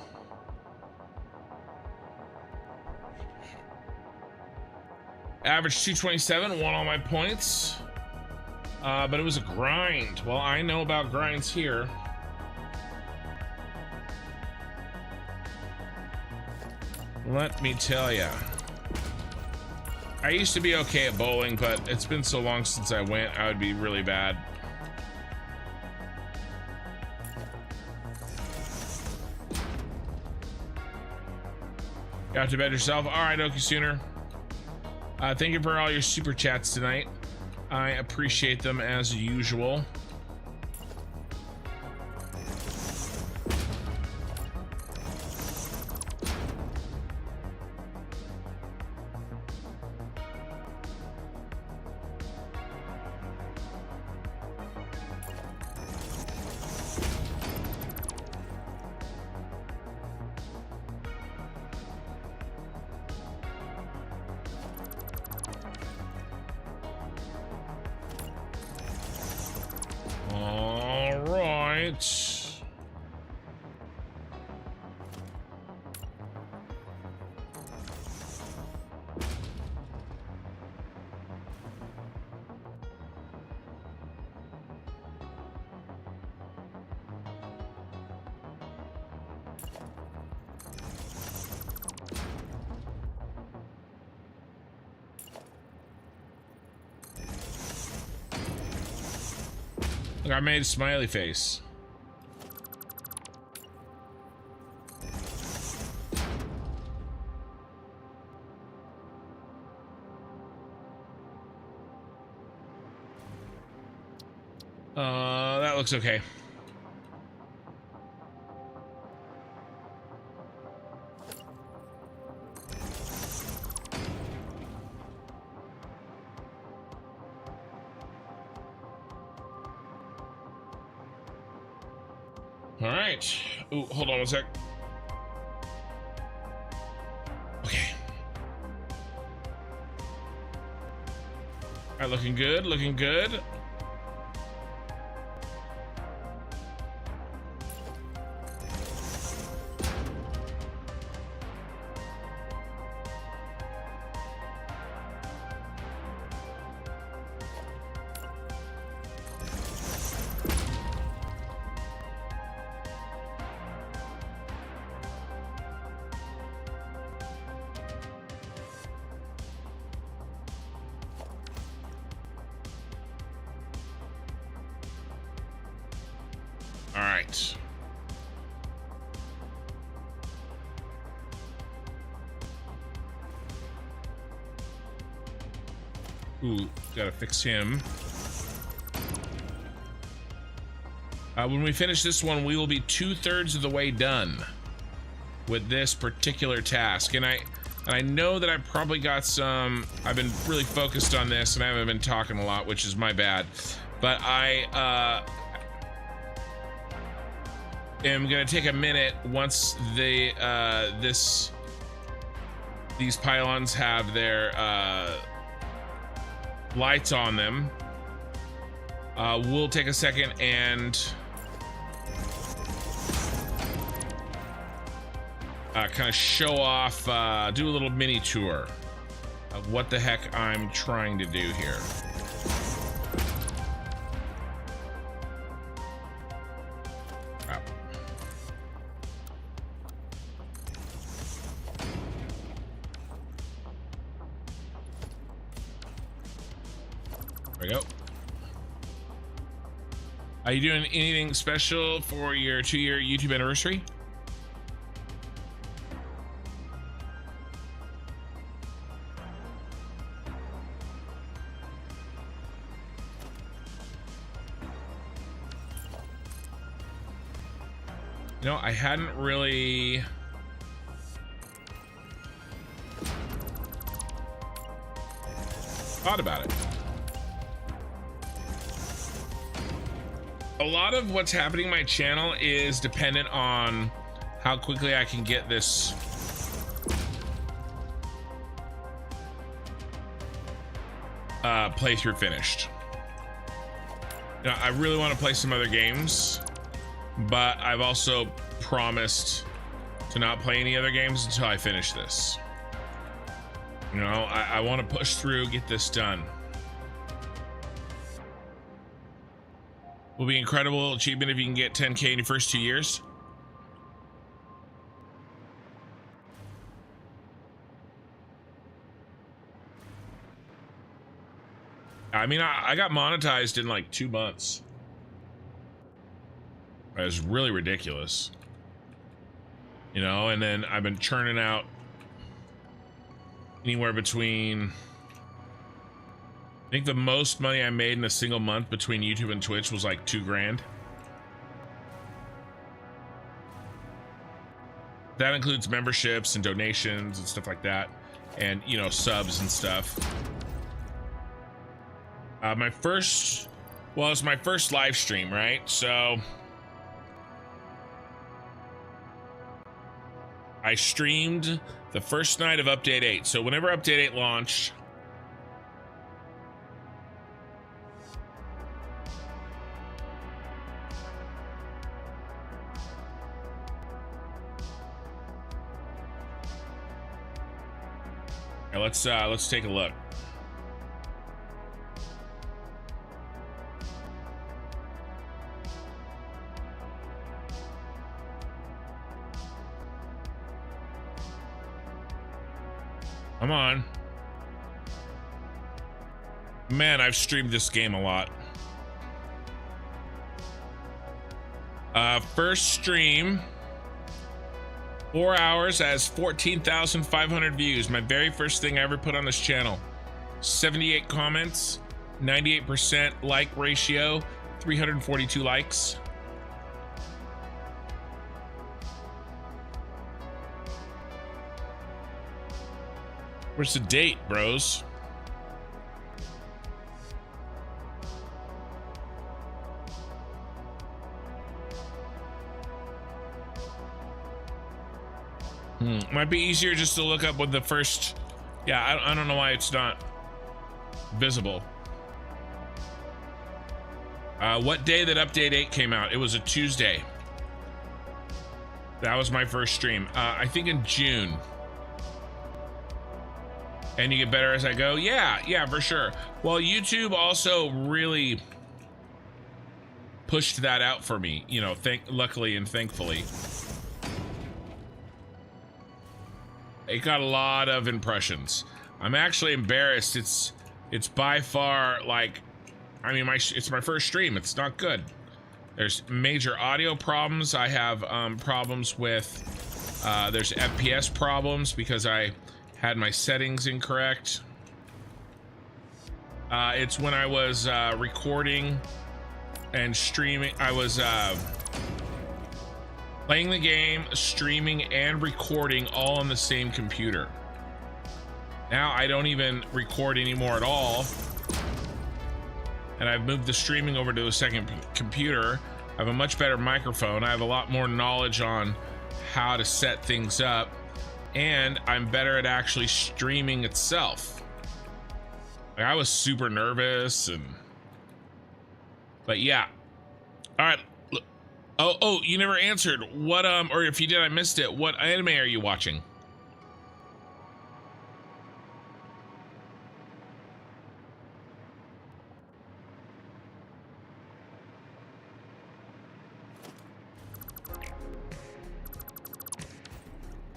Average 227, won all my points. But it was a grind. Well, I know about grinds here. Let me tell ya. I used to be okay at bowling, but it's been so long since I went, I would be really bad. Got to bed yourself? All right, Okie Sooner. Thank you for all your super chats tonight. I appreciate them as usual. Look, I made a smiley face. That looks okay. All right. Ooh, hold on one sec. Okay. All right, looking good, looking good. All right. Ooh, gotta fix him. When we finish this one, we will be 2/3 of the way done with this particular task. And I know that I probably got some, I've been really focused on this and I haven't been talking a lot, which is my bad. But I am gonna take a minute once they these pylons have their lights on them. We'll take a second and kind of show off, do a little mini tour of what the heck I'm trying to do here. There we go. Are you doing anything special for your 2-year YouTube anniversary? You know, I hadn't really thought about it. A lot of what's happening in my channel is dependent on how quickly I can get this playthrough finished. Now, I really want to play some other games, but I've also promised to not play any other games until I finish this. You know, I want to push through, get this done. Will be incredible achievement if you can get 10K in your first 2 years. I mean, I got monetized in like 2 months. It was really ridiculous. You know, and then I've been churning out anywhere between, I think the most money I made in a single month between YouTube and Twitch was like $2 grand. That includes memberships and donations and stuff like that, and you know, subs and stuff. My first, well, it's my first live stream, right? So I streamed the first night of Update 8. So whenever Update 8 launched, let's take a look. Come on. Man, I've streamed this game a lot. First stream, 4 hours, has 14,500 views. My very first thing I ever put on this channel. 78 comments, 98% like ratio, 342 likes. Where's the date, bros? Might be easier just to look up what the first, yeah, I don't know why it's not visible. What day that Update 8 came out? It was a Tuesday. That was my first stream. I think in June. And you get better as I go? Yeah, for sure. Well, YouTube also really pushed that out for me, you know, luckily and thankfully. It got a lot of impressions. I'm actually embarrassed. It's by far, like, I mean, it's my first stream. It's not good. There's major audio problems. I have problems with, there's FPS problems because I had my settings incorrect. It's when I was recording and streaming. I was playing the game, streaming, and recording all on the same computer. Now I don't even record anymore at all. And I've moved the streaming over to a second computer. I have a much better microphone. I have a lot more knowledge on how to set things up. And I'm better at actually streaming itself. Like, I was super nervous but yeah. All right. Oh, you never answered. What, or if you did, I missed it. What anime are you watching?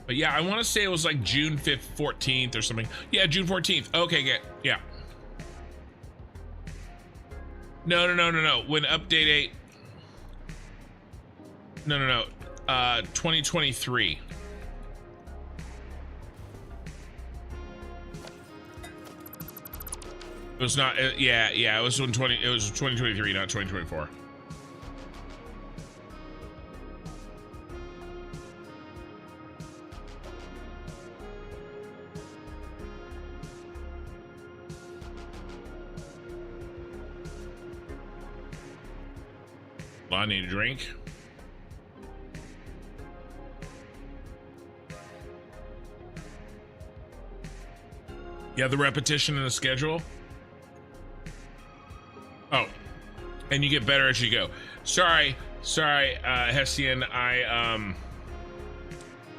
But yeah, I want to say it was like June 5th, 14th or something. Yeah, June 14th. Okay, yeah. No. When Update 8. No. 2023. It was not. Yeah. It was when It was 2023, not 2024. I need a drink. Yeah, the repetition in the schedule. and you get better as you go. Sorry, Hessian. I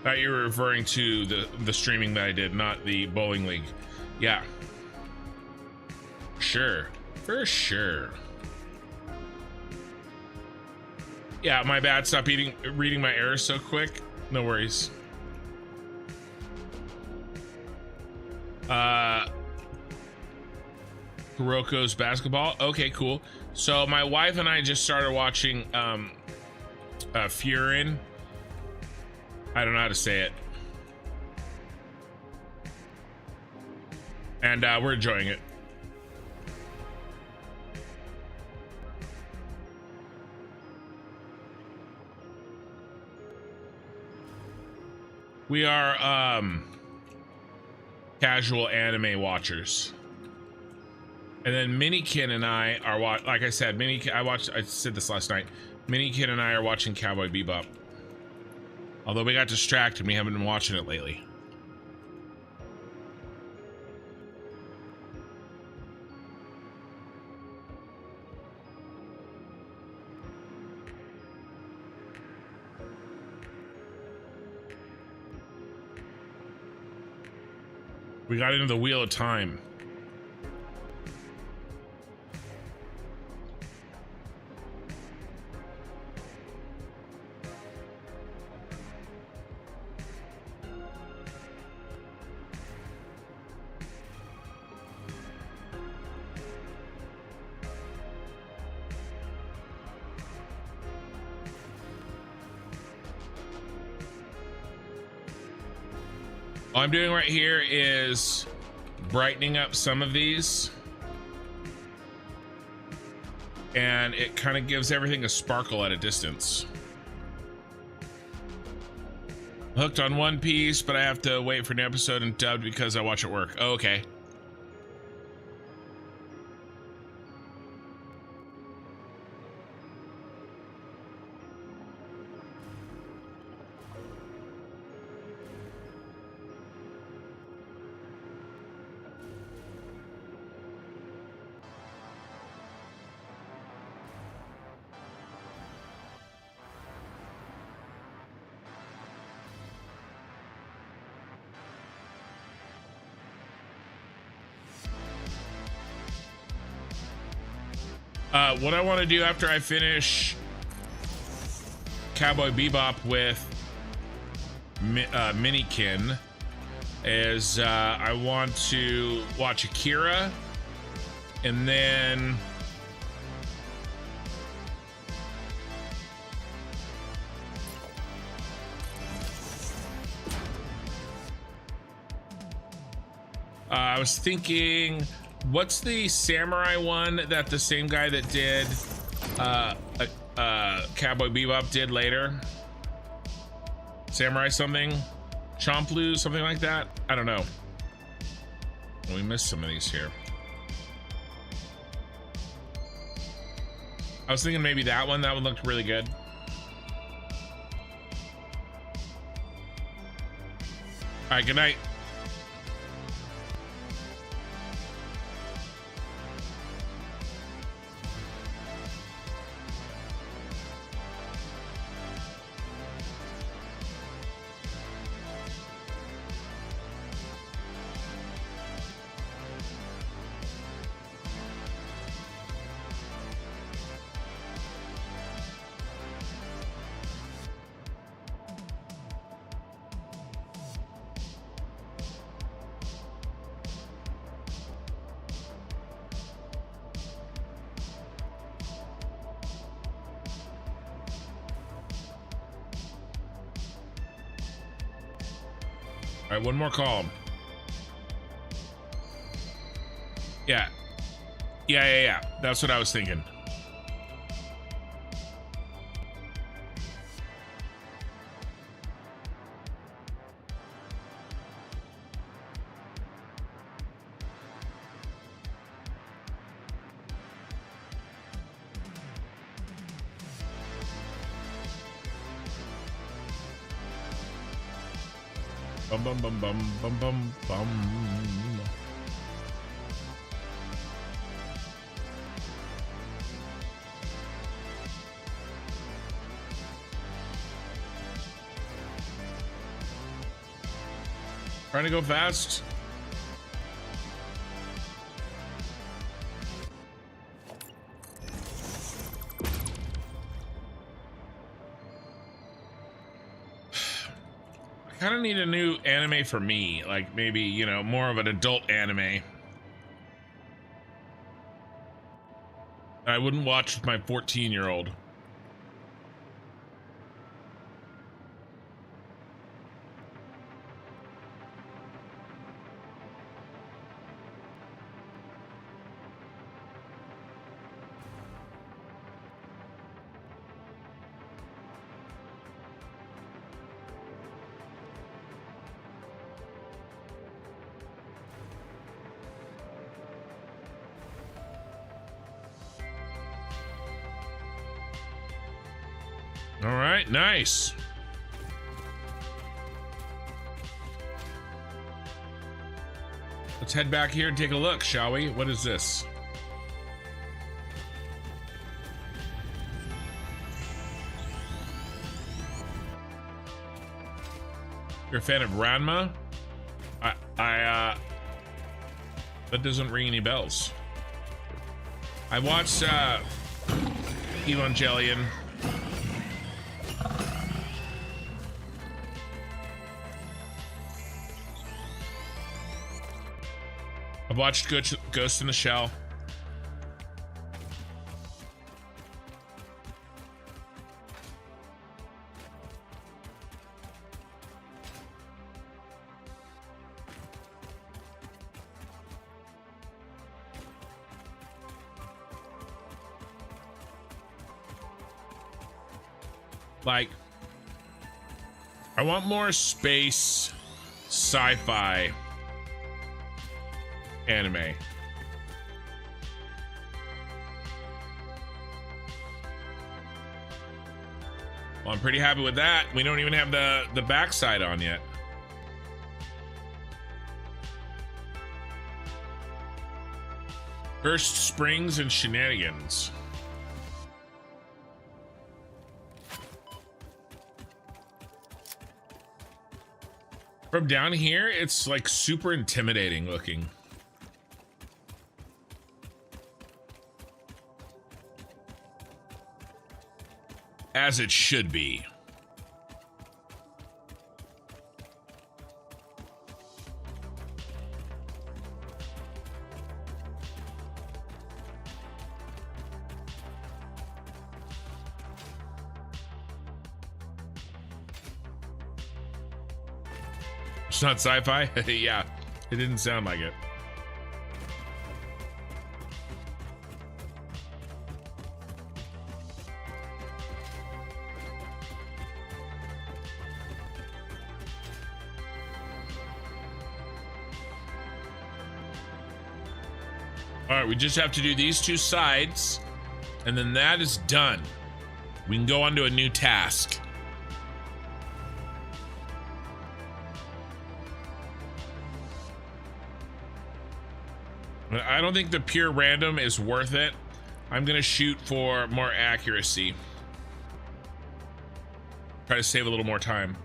thought you were referring to the streaming that I did, not the bowling league. Yeah, sure, for sure. Yeah, my bad. Stop reading my errors so quick. No worries. Kuroko's basketball. Okay, cool. So my wife and I just started watching Furin. I don't know how to say it. And we're enjoying it. We are casual anime watchers. And then Minikin and I are like I said, I said this last night. Minikin and I are watching Cowboy Bebop. Although we got distracted, we haven't been watching it lately. We got into the Wheel of Time. All I'm doing right here is brightening up some of these, and it kind of gives everything a sparkle at a distance. Hooked on One Piece, but I have to wait for an episode and dubbed because I watch at work. Oh, okay. What I want to do after I finish Cowboy Bebop with Minikin is I want to watch Akira, and then I was thinking, what's the samurai one that the same guy that did Cowboy Bebop did later? Samurai something? Champloo, something like that? I don't know. Well, we missed some of these here. I was thinking maybe that one. That one looked really good. All right, good night. All right, one more call. Yeah. That's what I was thinking. Bum bum bum bum bum bum bum. Trying to go fast. I kind of need a new anime for me, like maybe, you know, more of an adult anime. I wouldn't watch with my 14-year-old. All right, nice. Let's head back here and take a look, shall we? What is this? You're a fan of Ranma? That doesn't ring any bells. I watched Evangelion. I've watched Ghost in the Shell. Like, I want more space sci-fi anime. Well, I'm pretty happy with that. We don't even have the backside on yet. First Springs and Shenanigans. From down here, it's like super intimidating looking. As it should be. It's not sci-fi? Yeah, it didn't sound like it. All right, we just have to do these two sides, and then that is done. We can go on to a new task. I don't think the pure random is worth it. I'm gonna shoot for more accuracy. Try to save a little more time.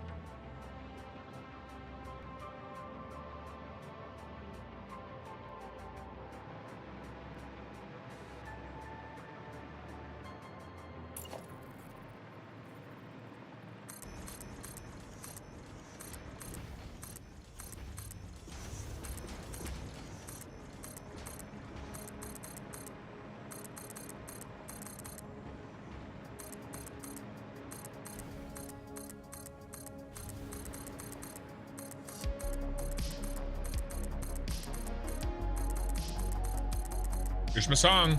Here's my song.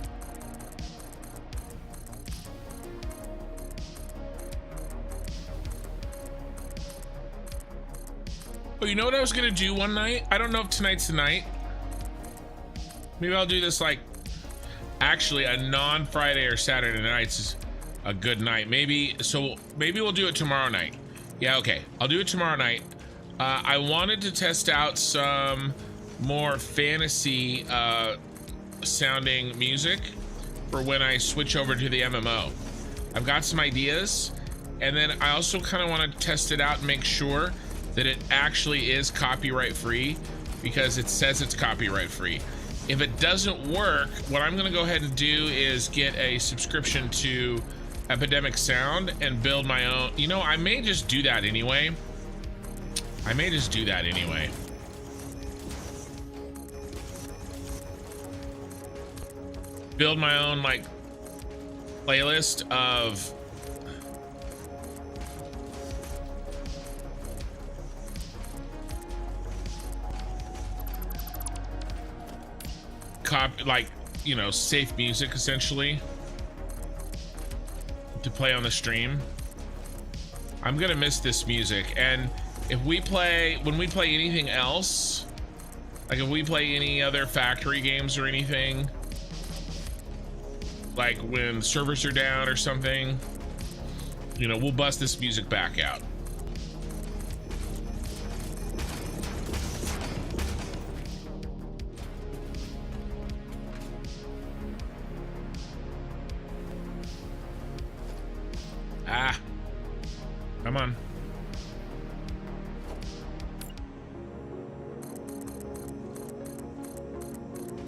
Oh, you know what I was gonna do one night? I don't know if tonight's the night. Maybe I'll do this like actually a non-Friday or Saturday night's a good night. Maybe we'll do it tomorrow night. Yeah, okay. I'll do it tomorrow night. I wanted to test out some more fantasy sounding music for when I switch over to the MMO. I've got some ideas, and then I also kind of want to test it out and make sure that it actually is copyright free, because it says it's copyright free. If it doesn't work, what I'm gonna go ahead and do is get a subscription to Epidemic Sound and build my own. You know, I may just do that anyway. Build my own like playlist of like, you know, safe music essentially to play on the stream. I'm gonna miss this music, and if we play, when we play anything else, like if we play any other factory games or anything, like when servers are down or something, you know, we'll bust this music back out. Ah, come on.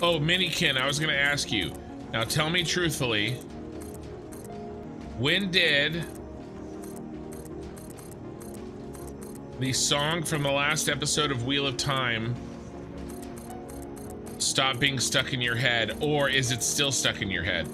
Oh, Minikin, I was gonna ask you. Now tell me truthfully, when did the song from the last episode of Wheel of Time stop being stuck in your head, or is it still stuck in your head?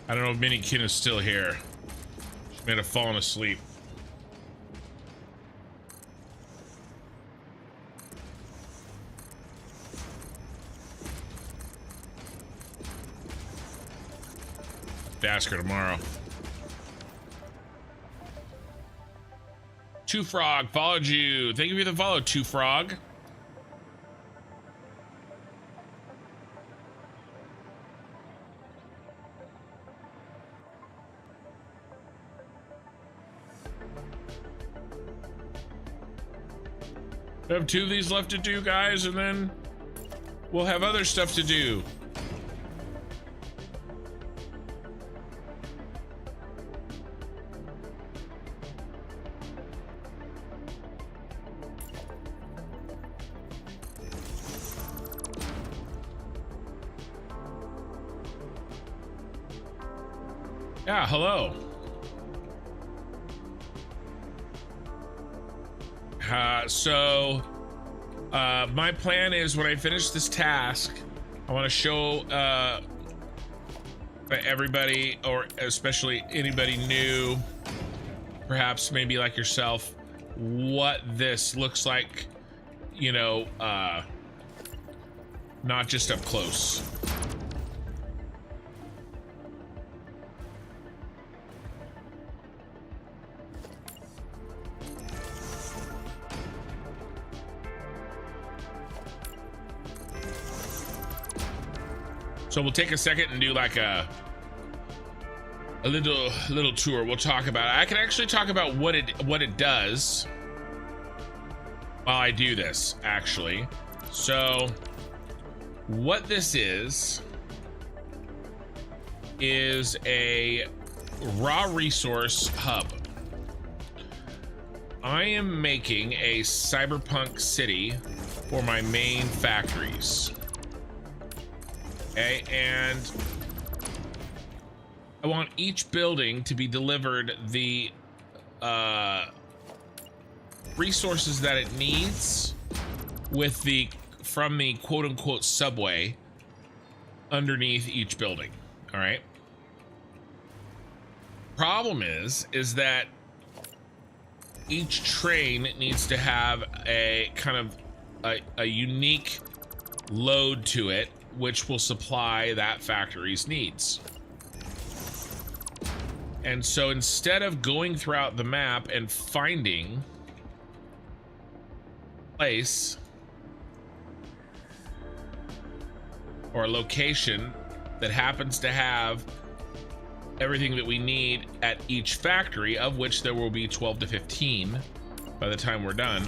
I don't know if Minikin is still here. She may have fallen asleep. Have to ask her tomorrow. Two Frog followed you. Thank you for the follow, Two Frog. I have 2 of these left to do, guys, and then we'll have other stuff to do. Yeah, hello. My plan is when I finish this task, I want to show everybody, or especially anybody new, perhaps maybe like yourself, what this looks like, you know, not just up close. So we'll take a second and do like a little tour. We'll talk about it. I can actually talk about what it does while I do this, actually. So what this is a raw resource hub. I am making a cyberpunk city for my main factories. Okay, and I want each building to be delivered the resources that it needs from the quote-unquote subway underneath each building. All right. Problem is that each train needs to have a kind of a unique load to it, which will supply that factory's needs. And so instead of going throughout the map and finding a place or a location that happens to have everything that we need at each factory, of which there will be 12 to 15 by the time we're done,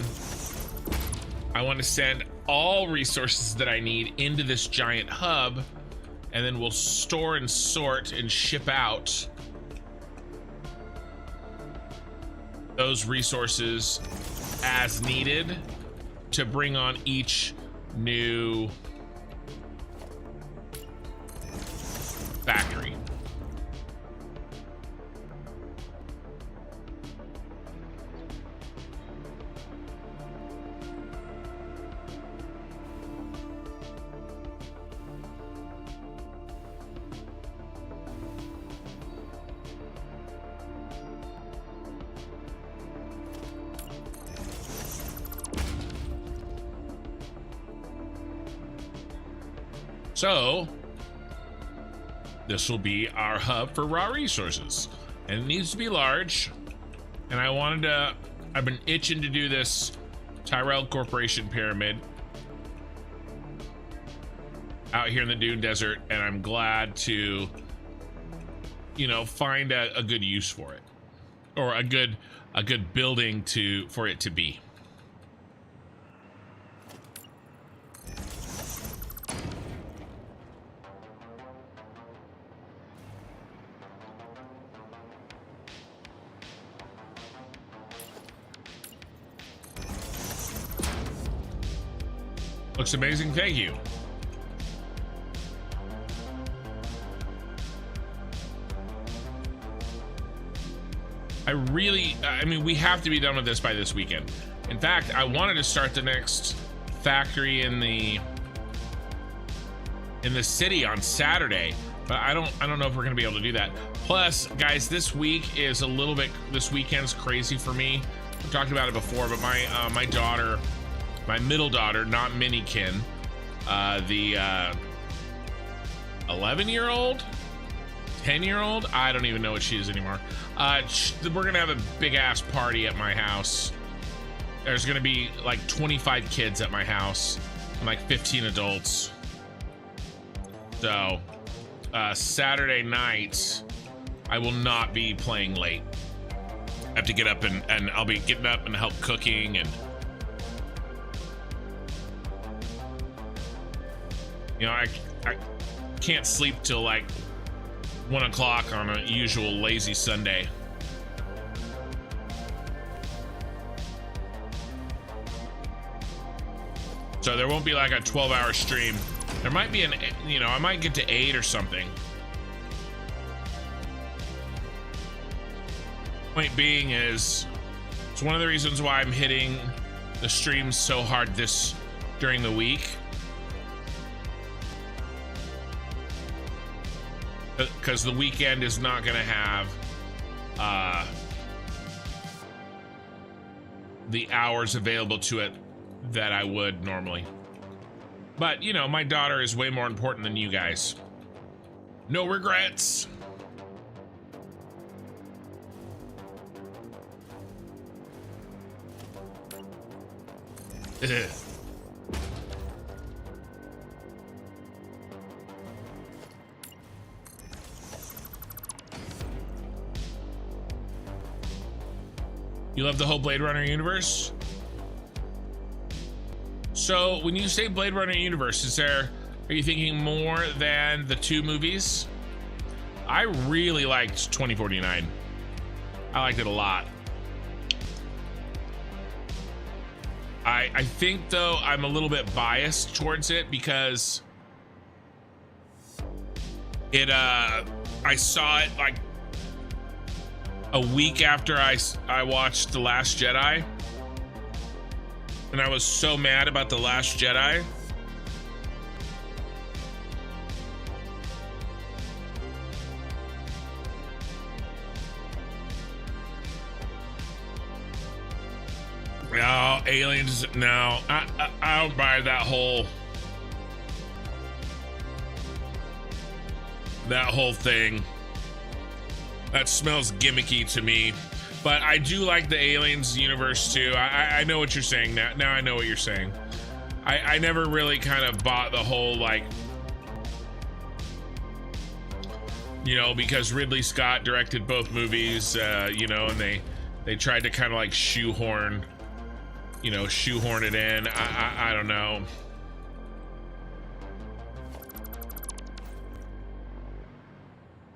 I want to send all resources that I need into this giant hub, and then we'll store and sort and ship out those resources as needed to bring on each new factory. So this will be our hub for raw resources, and it needs to be large. And I've been itching to do this Tyrell Corporation pyramid out here in the Dune Desert, and I'm glad to, you know, find a good use for it, or a good building for it to be. Looks amazing, thank you. I mean, we have to be done with this by this weekend. In fact, I wanted to start the next factory in the city on Saturday, but I don't know if we're gonna be able to do that. Plus, guys, this weekend's crazy for me. We talked about it before, but my daughter, my middle daughter, not Minikin, the 11-year-old, 10-year-old, I don't even know what she is anymore. We're gonna have a big ass party at my house. There's gonna be like 25 kids at my house and like 15 adults. So Saturday night I will not be playing late. I have to get up and I'll be getting up and help cooking, and you know, I can't sleep till like 1 o'clock on a usual lazy Sunday. So there won't be like a 12-hour stream. There might be I might get to 8 or something. Point being is, it's one of the reasons why I'm hitting the streams so hard during the week. Because the weekend is not gonna have the hours available to it that I would normally. But you know, my daughter is way more important than you guys. No regrets. You love the whole Blade Runner universe? So when you say Blade Runner universe, are you thinking more than the 2 movies? I really liked 2049. I liked it a lot. I think though I'm a little bit biased towards it because I saw it like a week after I watched The Last Jedi, and I was so mad about The Last Jedi. No, aliens. No, I don't buy that whole thing. That smells gimmicky to me. But I do like the aliens universe too. I know what you're saying now. Now I know what you're saying. I never really kind of bought the whole, like, you know, because Ridley Scott directed both movies, you know, and they tried to kind of like shoehorn it in. I don't know.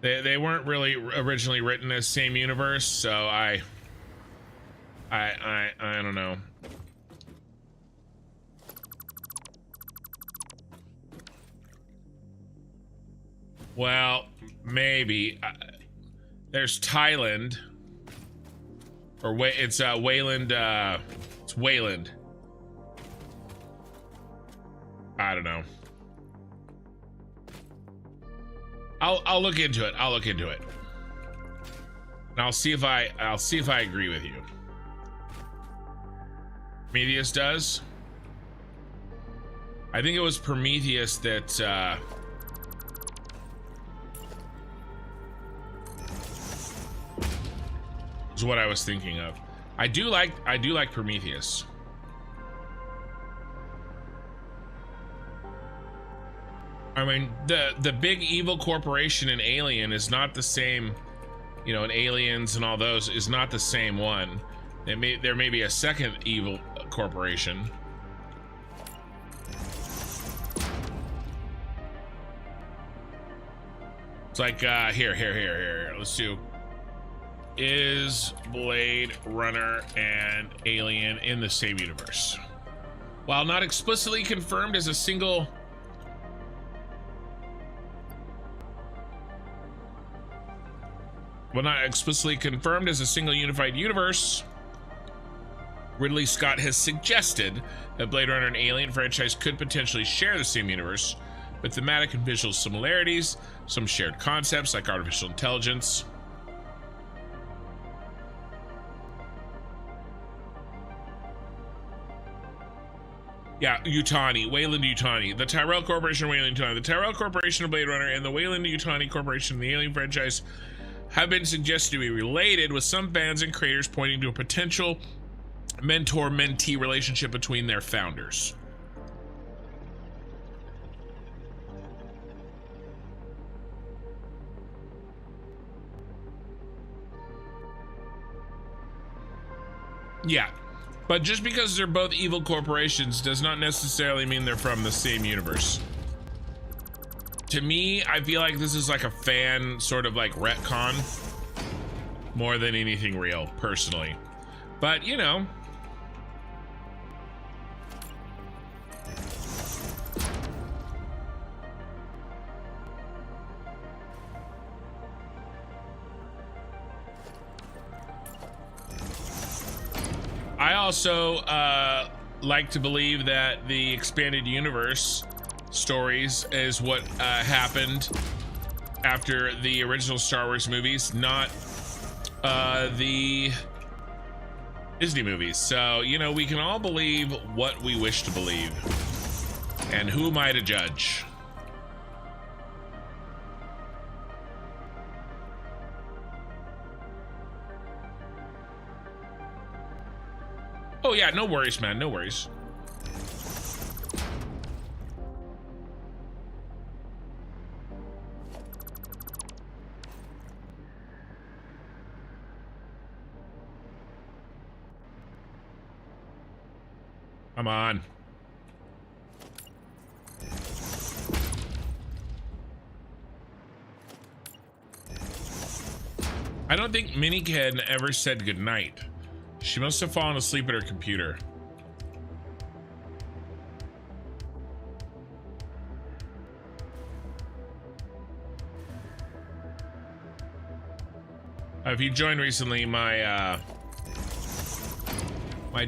They weren't really originally written as same universe, so I don't know. Well, maybe. There's Thailand, or it's Wayland. It's Wayland. I don't know. I'll look into it. I'll look into it. And I'll see if I agree with you. Prometheus does. I think it was Prometheus that is what I was thinking of. I do like Prometheus. I mean, the big evil corporation in Alien is not the same, you know, in Aliens and all those is not the same one. There may be a second evil corporation. It's like here. Let's do. Is Blade Runner and Alien in the same universe? While not explicitly confirmed as a single unified universe, Ridley Scott has suggested that Blade Runner and Alien franchise could potentially share the same universe, with thematic and visual similarities, some shared concepts like artificial intelligence. Yeah, Wayland Yutani. The Tyrell Corporation, Wayland Yutani. The Tyrell Corporation of Blade Runner and the Wayland Yutani Corporation of the Alien franchise have been suggested to be related, with some fans and creators pointing to a potential mentor-mentee relationship between their founders. Yeah, but just because they're both evil corporations does not necessarily mean they're from the same universe. To me, I feel like this is like a fan sort of like retcon more than anything real, personally. But, you know. I also like to believe that the expanded universe stories is what happened after the original Star Wars movies, not the Disney movies. So, you know, we can all believe what we wish to believe. And who am I to judge? Oh yeah, no worries, man, no worries. Come on. I don't think Minikin ever said goodnight. She must have fallen asleep at her computer. If you joined recently, my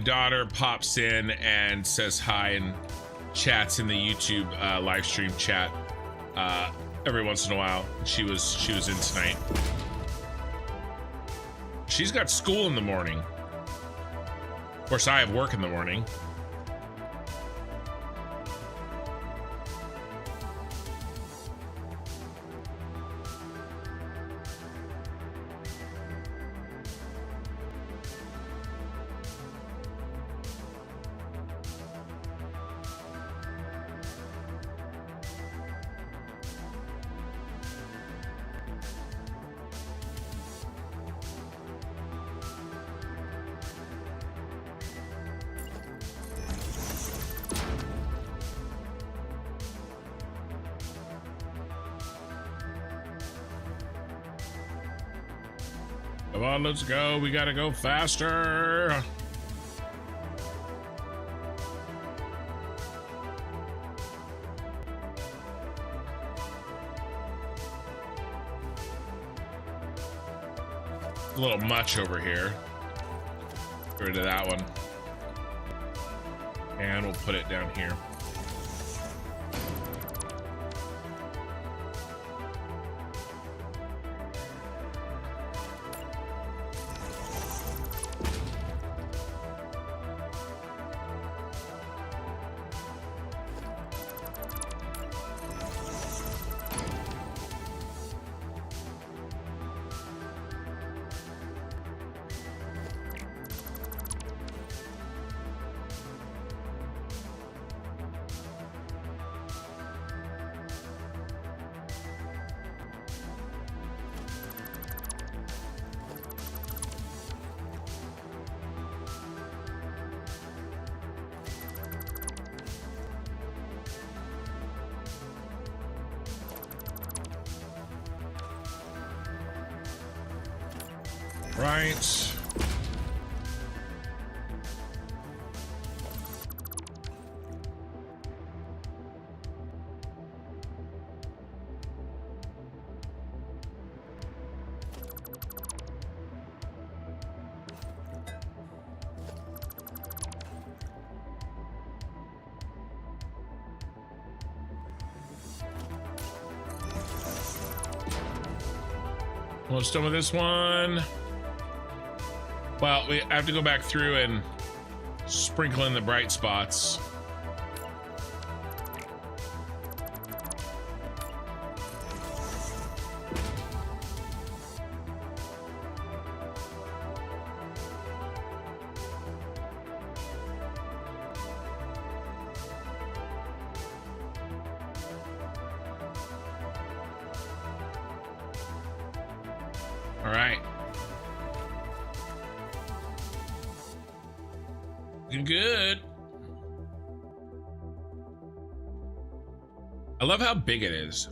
daughter pops in and says hi and chats in the YouTube live stream chat every once in a while. She was in tonight. She's got school in the morning. Of course, I have work in the morning. Come on, let's go. We gotta go faster. A little much over here. Get rid of that one. And we'll put it down here. Right. Almost done with this one. Well, we have to go back through and sprinkle in the bright spots. All right. Looking good. I love how big it is.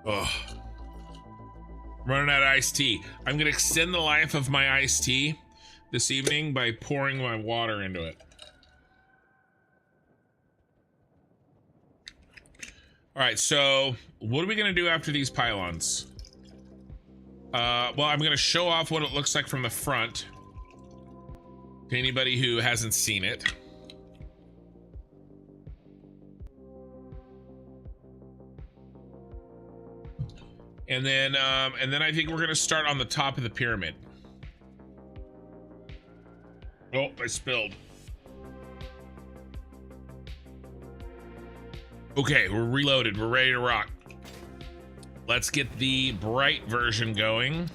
Ugh. Running out of iced tea. I'm gonna extend the life of my iced tea this evening by pouring my water into it. All right, so what are we gonna do after these pylons? Well, I'm gonna show off what it looks like from the front to anybody who hasn't seen it. And then I think we're gonna start on the top of the pyramid. Oh, I spilled. Okay, we're reloaded. We're ready to rock. Let's get the bright version going.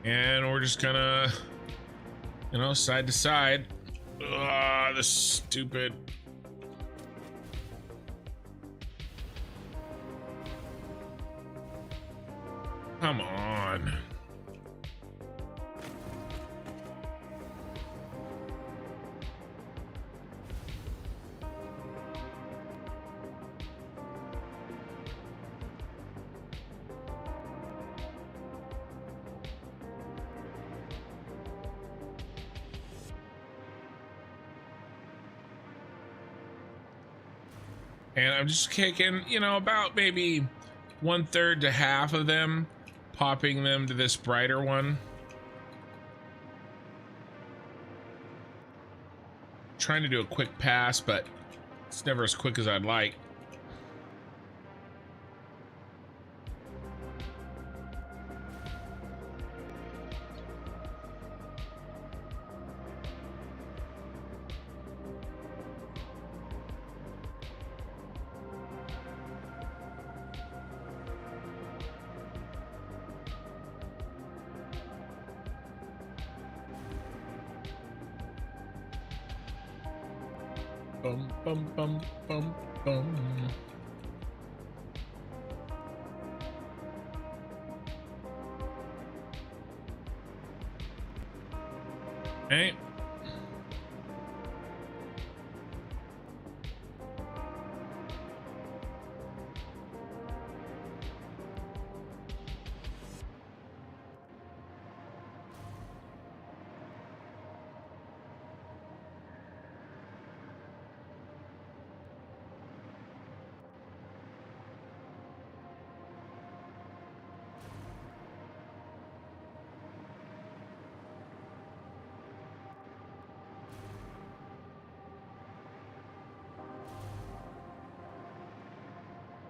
And we're just gonna, you know, side to side. Ah, this stupid. Come on. And I'm just kicking, you know, about maybe 1/3 to half of them, popping them to this brighter one. Trying to do a quick pass, but it's never as quick as I'd like. Bum, bum, bum, bum, bum. Okay.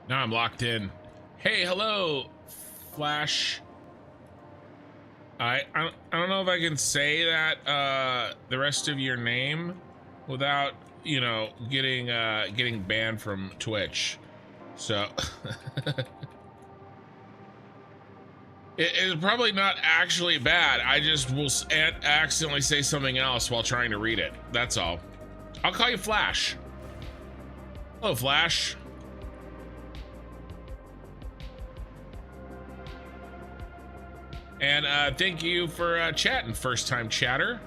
Now I'm locked in. Hey, hello, Flash. I don't know if I can say that the rest of your name without, you know, getting banned from Twitch. So it's probably not actually bad. I just will accidentally say something else while trying to read it. That's all. I'll call you Flash. Hello, Flash. And thank you for chatting, first time chatter.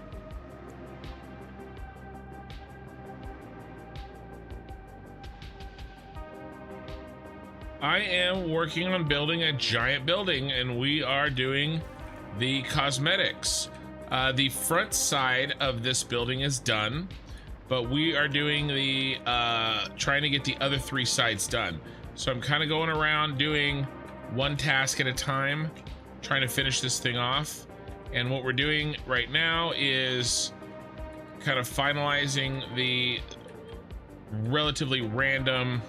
I am working on building a giant building, and we are doing the cosmetics. The front side of this building is done, but we are doing the trying to get the other three sides done. So I'm kind of going around doing one task at a time, trying to finish this thing off. And what we're doing right now is kind of finalizing the relatively random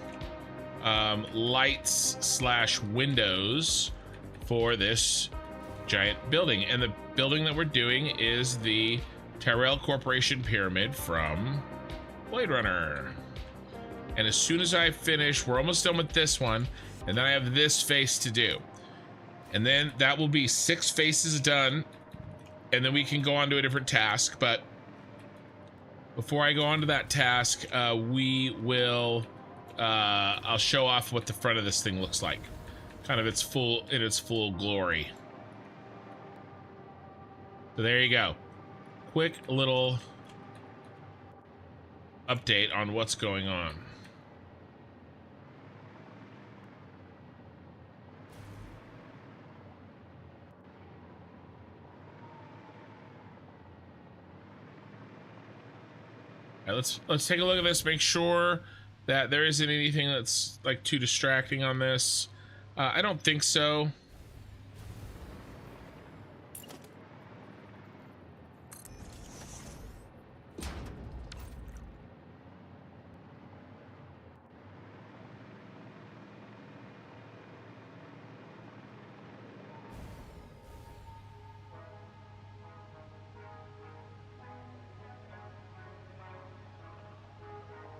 lights slash windows for this giant building. And the building that we're doing is the Tyrell Corporation pyramid from Blade Runner. And as soon as I finish, we're almost done with this one, and then I have this face to do. And then that will be 6 faces done, and then we can go on to a different task. But before I go on to that task, we will I'll show off what the front of this thing looks like, kind of in its full glory. So there you go, quick little update on what's going on. All right, let's take a look at this, make sure that there isn't anything that's like too distracting on this. I don't think so.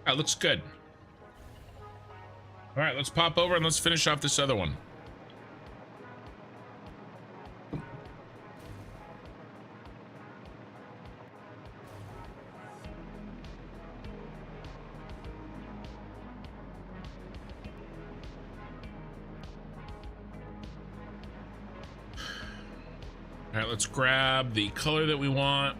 That looks good. All right, let's pop over and let's finish off this other one. All right, let's grab the color that we want.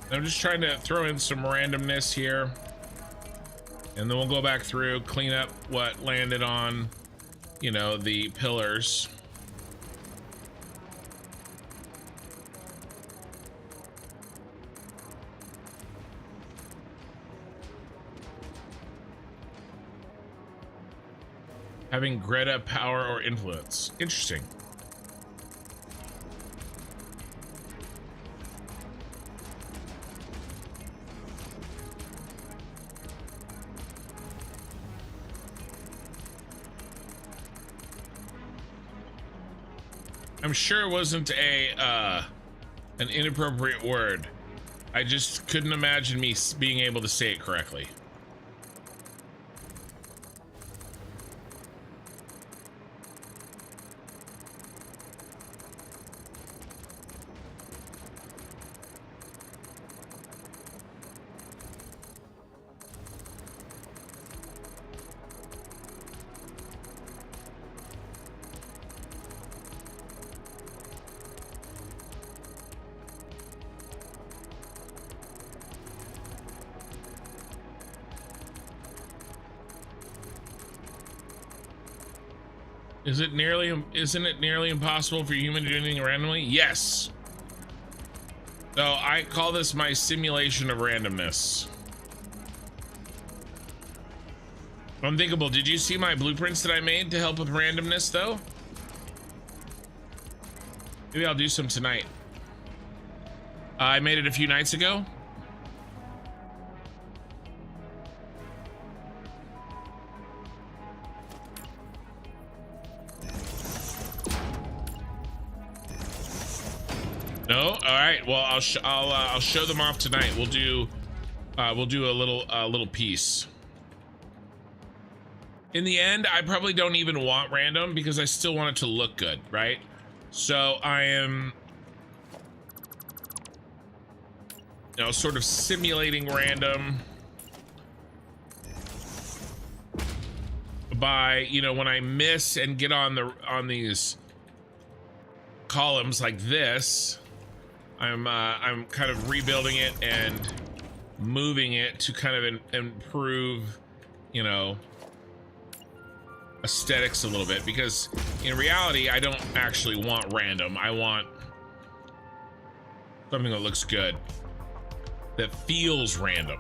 I'm just trying to throw in some randomness here, and then we'll go back through, clean up what landed on, you know, the pillars. Having Greta power or influence. Interesting. I'm sure it wasn't an inappropriate word. I just couldn't imagine me being able to say it correctly. Isn't it nearly impossible for a human to do anything randomly? Yes. So I call this my simulation of randomness. Unthinkable. Did you see my blueprints that I made to help with randomness though? Maybe I'll do some tonight. I made it a few nights ago. No, all right. Well, I'll show them off tonight. We'll do a little piece. In the end, I probably don't even want random because I still want it to look good, right? So I am, you know, sort of simulating random by, you know, when I miss and get on these columns like this. I'm kind of rebuilding it and moving it to kind of improve, you know, aesthetics a little bit, because in reality I don't actually want random. I want something that looks good, that feels random.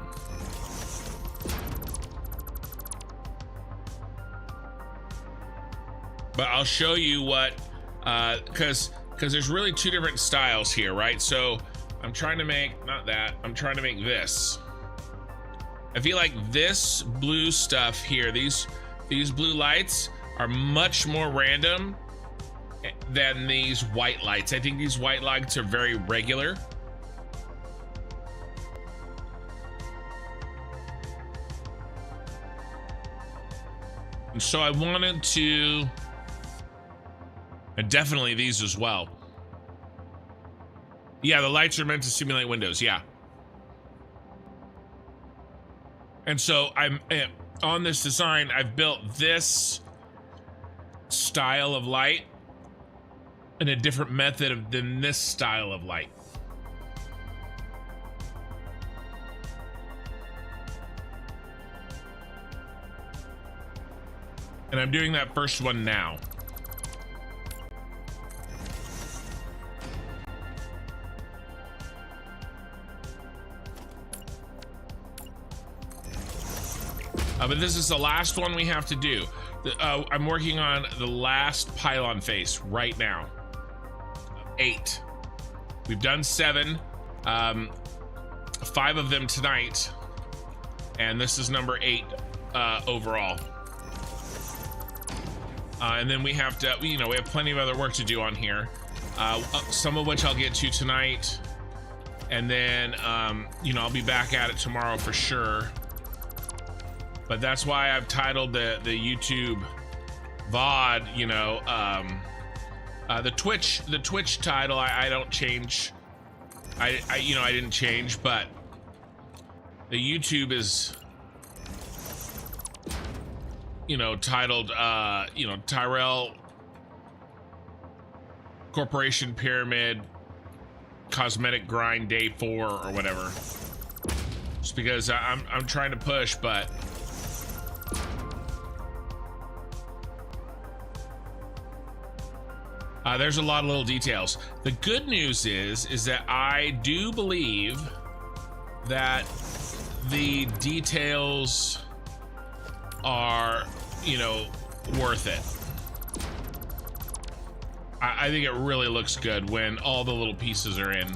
But I'll show you what, because there's really two different styles here, right? So I'm trying to make, not that, I'm trying to make this. I feel like this blue stuff here, these blue lights are much more random than these white lights. I think these white lights are very regular. And so I wanted to, and definitely these as well. Yeah, the lights are meant to simulate windows, yeah. And so I'm on this design, I've built this style of light in a different method than this style of light. And I'm doing that first one now. But this is the last one we have to do. I'm working on the last pylon face right now. 8. We've done 7. 5 of them tonight. And this is number 8 overall. And then we have to, you know, we have plenty of other work to do on here. Some of which I'll get to tonight. And then, you know, I'll be back at it tomorrow for sure. But that's why I've titled the YouTube VOD, you know, the Twitch title, I don't change. You know, I didn't change, but the YouTube is, you know, titled, you know, Tyrell Corporation Pyramid Cosmetic Grind Day 4 or whatever. Just because I'm trying to push, but there's a lot of little details. The good news is that I do believe that the details are, you know, worth it. I think it really looks good when all the little pieces are in.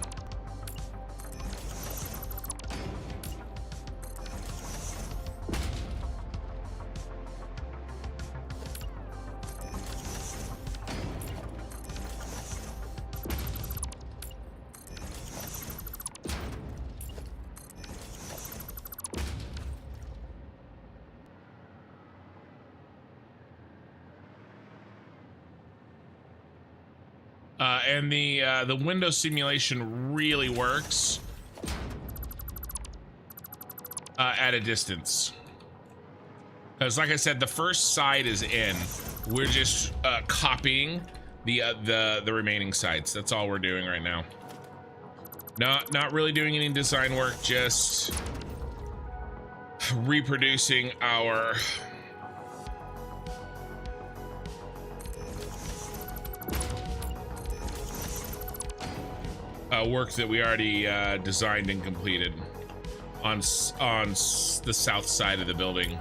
And the window simulation really works at a distance. Because like I said, the first side is in. We're just copying the remaining sides. That's all we're doing right now. Not really doing any design work, just reproducing our work that we already designed and completed on the south side of the building.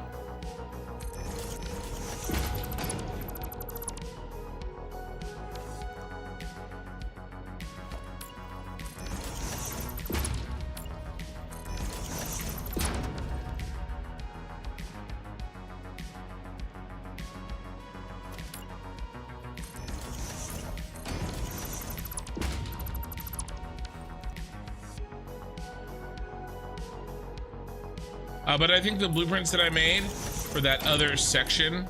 But I think the blueprints that I made for that other section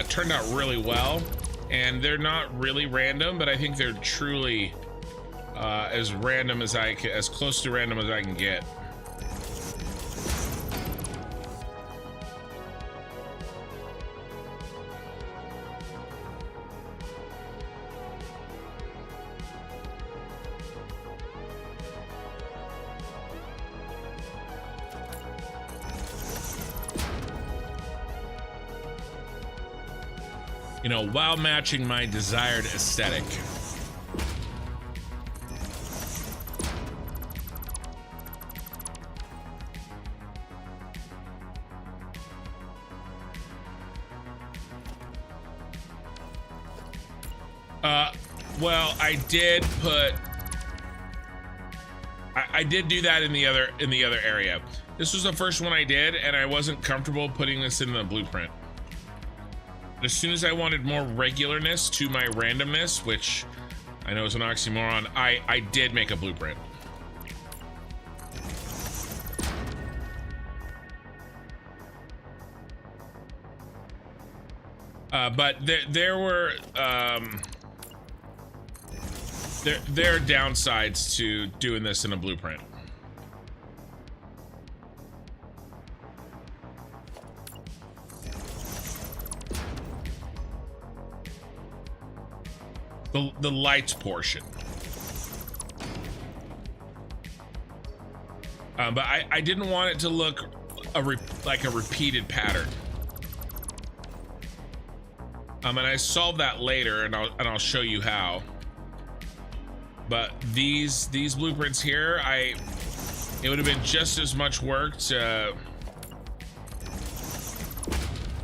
turned out really well, and they're not really random, but I think they're truly as random as as close to random as I can get. You know, while matching my desired aesthetic. Well, I did put I did do that in the other area. This was the first one I did, and I wasn't comfortable putting this in the blueprint. As soon as I wanted more regularness to my randomness, which I know is an oxymoron, I did make a blueprint. But there were there are downsides to doing this in a blueprint. The lights portion. But I didn't want it to look like a repeated pattern. And I solved that later, and I'll show you how. But these blueprints here, it would have been just as much work to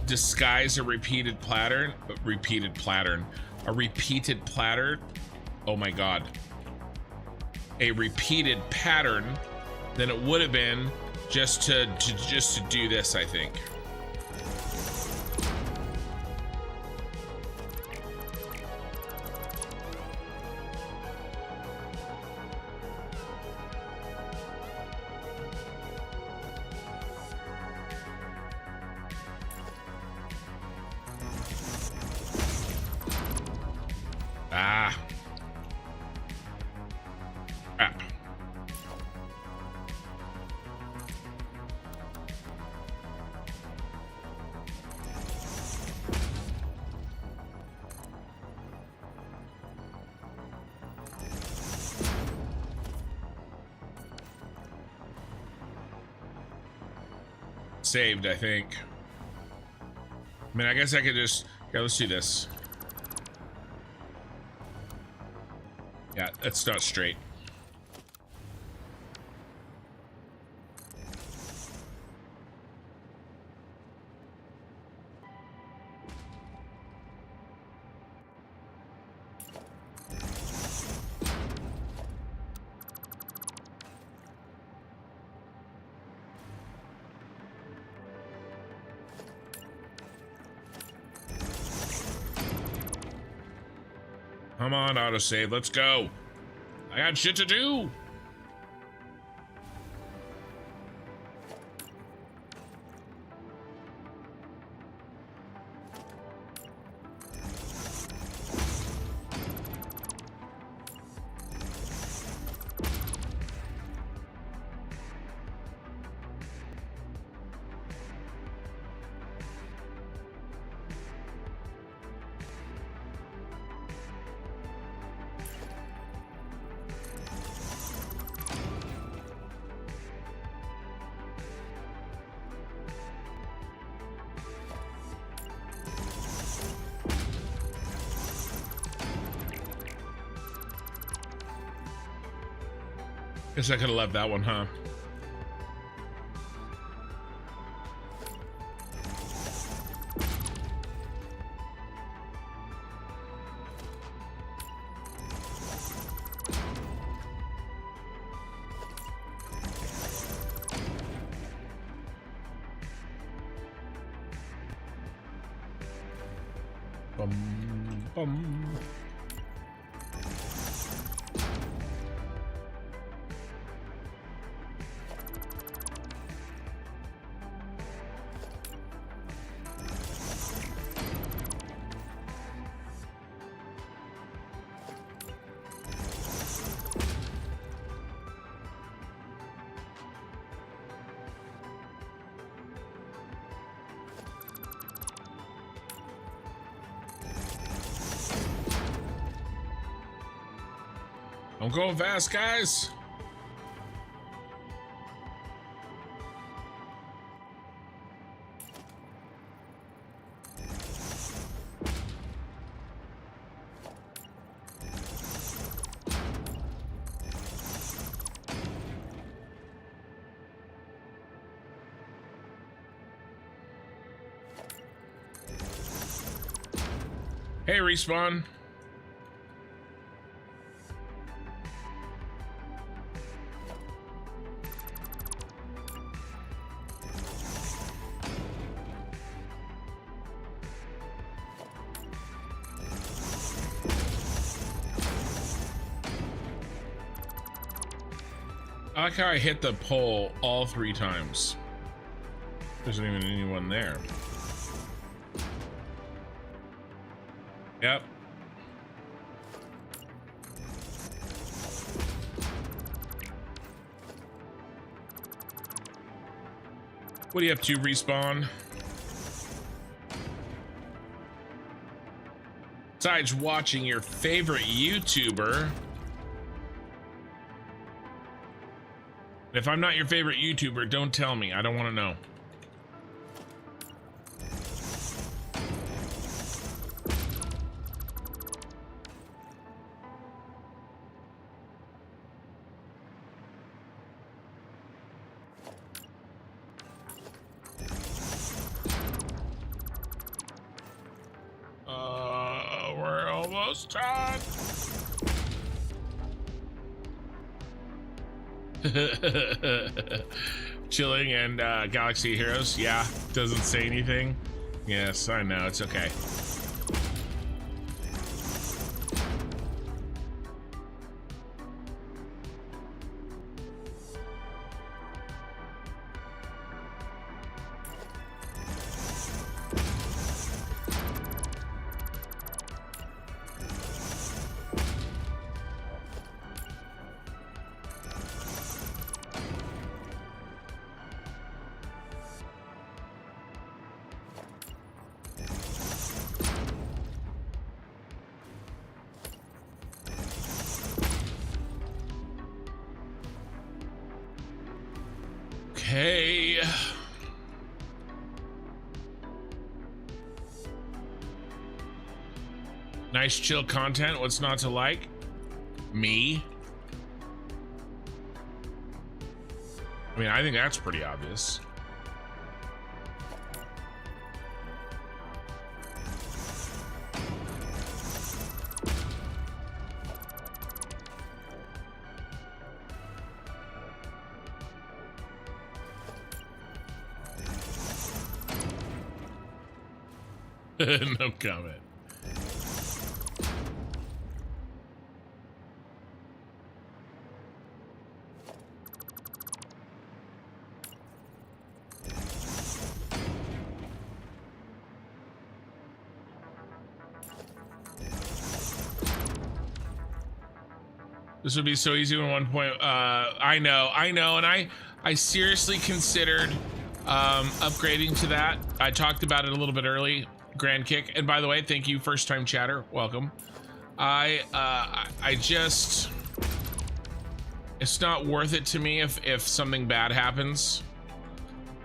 disguise a repeated pattern. A repeated platter. Oh my god. A repeated pattern than it would have been just to do this, I think. Saved, I think. I mean, I guess I could just... Yeah, let's do this. Yeah, that's not straight. Come on, autosave, let's go. I got shit to do. Guess I could have left that one, huh? Bum, bum. I'm going fast, guys. Hey, Respawn. I like how I hit the pole all 3 times. There isn't even anyone there. Yep. What are you up to, Respawn? Besides watching your favorite YouTuber. If I'm not your favorite YouTuber, don't tell me. I don't want to know. We're almost done. Chilling and Galaxy Heroes. Yeah, doesn't say anything. Yes, I know. It's okay. Okay. Nice chill content. What's not to like? Me. I mean, I think that's pretty obvious. No comment. This would be so easy in 1.0. I know, and I seriously considered upgrading to that. I talked about it a little bit early. Grand Kick, and by the way, thank you, first time chatter, welcome. I just, it's not worth it to me if something bad happens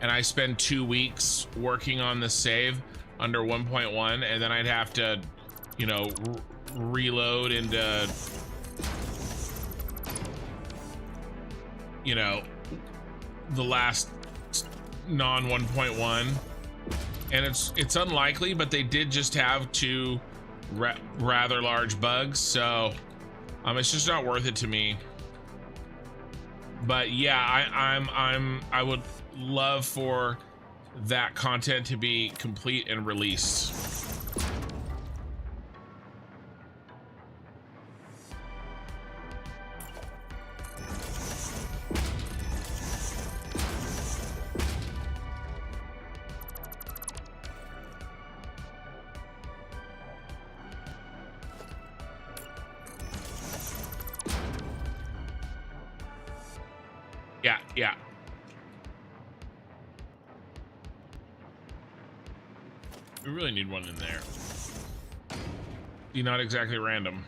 and I spend 2 weeks working on the save under 1.1 and then I'd have to, you know, reload into you know, the last non 1.1, and it's unlikely, but they did just have two rather large bugs, so it's just not worth it to me. But yeah, I would love for that content to be complete and released. Yeah. We really need one in there. Be not exactly random.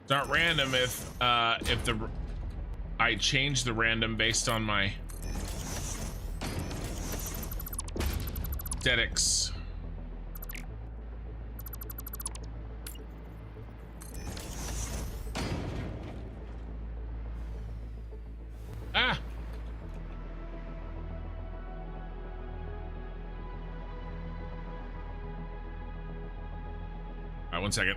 It's not random if I change the random based on my aesthetics. Ah! All right, 1 second.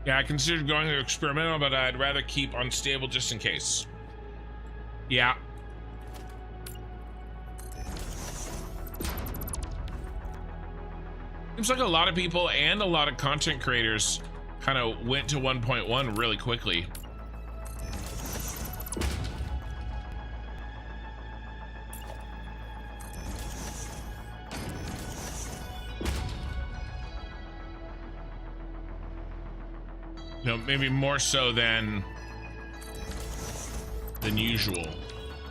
Yeah, I considered going to experimental, but I'd rather keep unstable just in case. Yeah. Seems like a lot of people and a lot of content creators kind of went to 1.1 really quickly. You know, maybe more so than usual,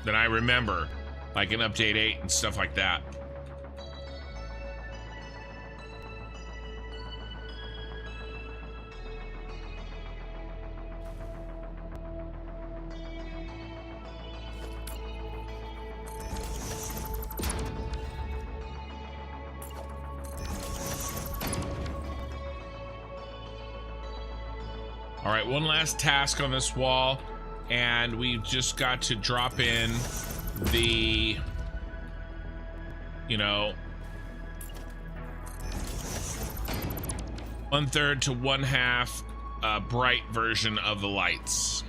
than I remember, like in update 8 and stuff like that. All right, one last task on this wall, and we've just got to drop in the, you know, 1/3 to 1/2 bright version of the lights.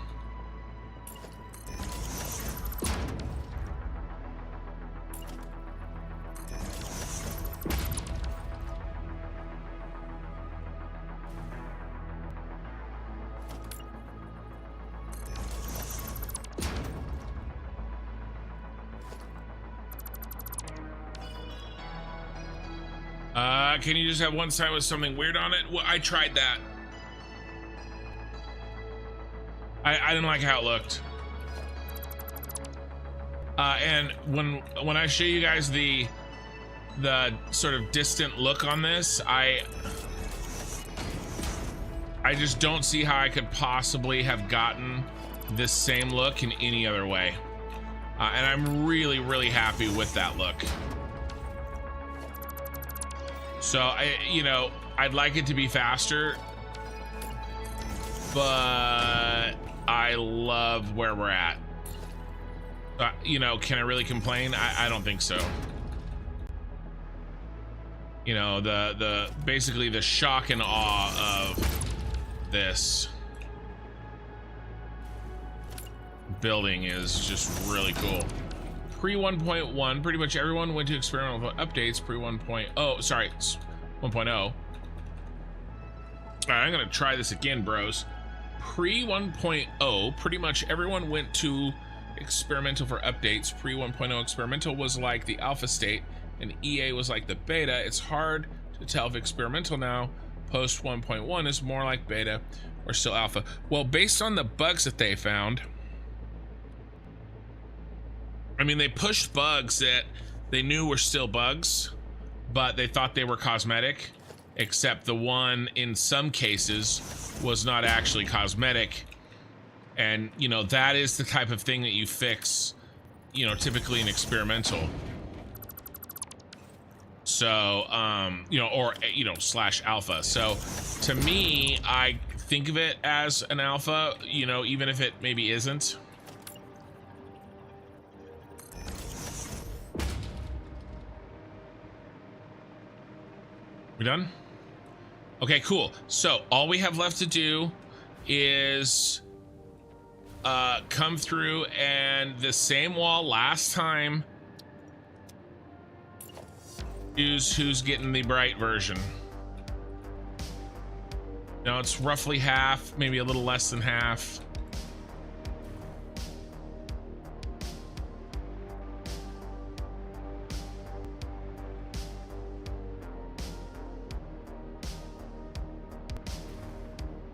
Can you just have one side with something weird on it? Well, I tried that. I didn't like how it looked. And when I show you guys the sort of distant look on this, I just don't see how I could possibly have gotten this same look in any other way. And I'm really, really happy with that look. So you know, I'd like it to be faster, but I love where we're at. You know, can I really complain? I don't think so. You know, the basically the shock and awe of this building is just really cool. Pre 1.1, pretty much everyone went to experimental updates. Pre 1.0, sorry, 1.0. All right, I'm gonna try this again, bros. Pre 1.0, pretty much everyone went to experimental for updates. Pre 1.0 experimental was like the alpha state, and EA was like the beta. It's hard to tell if experimental now, post 1.1 is more like beta or still alpha. Well, based on the bugs that they found, I mean, they pushed bugs that they knew were still bugs, but they thought they were cosmetic, except the one in some cases was not actually cosmetic. And, you know, that is the type of thing that you fix, you know, typically in experimental. So, you know, or, you know, / alpha. So to me, I think of it as an alpha, you know, even if it maybe isn't. We done? Okay, cool. So all we have left to do is come through, and the same wall last time. Who's getting the bright version? No, it's roughly half, maybe a little less than half.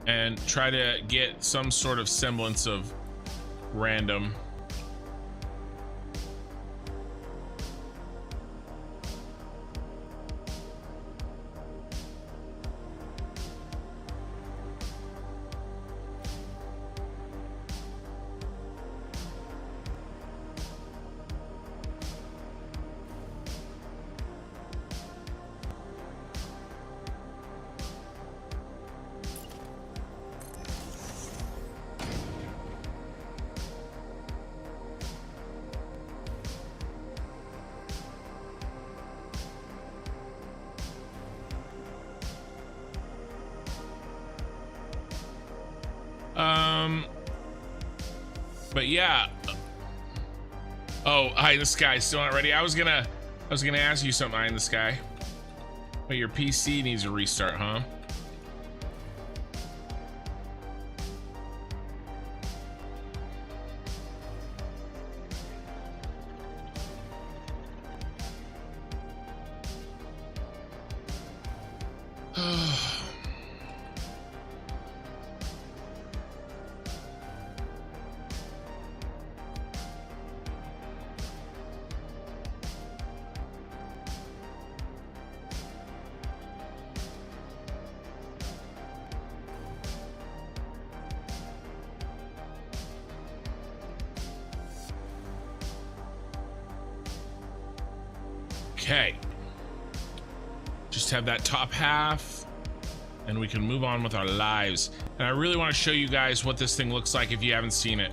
And try to get some sort of semblance of random. But yeah. Oh, Eye in the Sky still not ready. I was gonna ask you something, Eye in the Sky. But your PC needs a restart, huh? Okay, just have that top half and we can move on with our lives. And I really want to show you guys what this thing looks like if you haven't seen it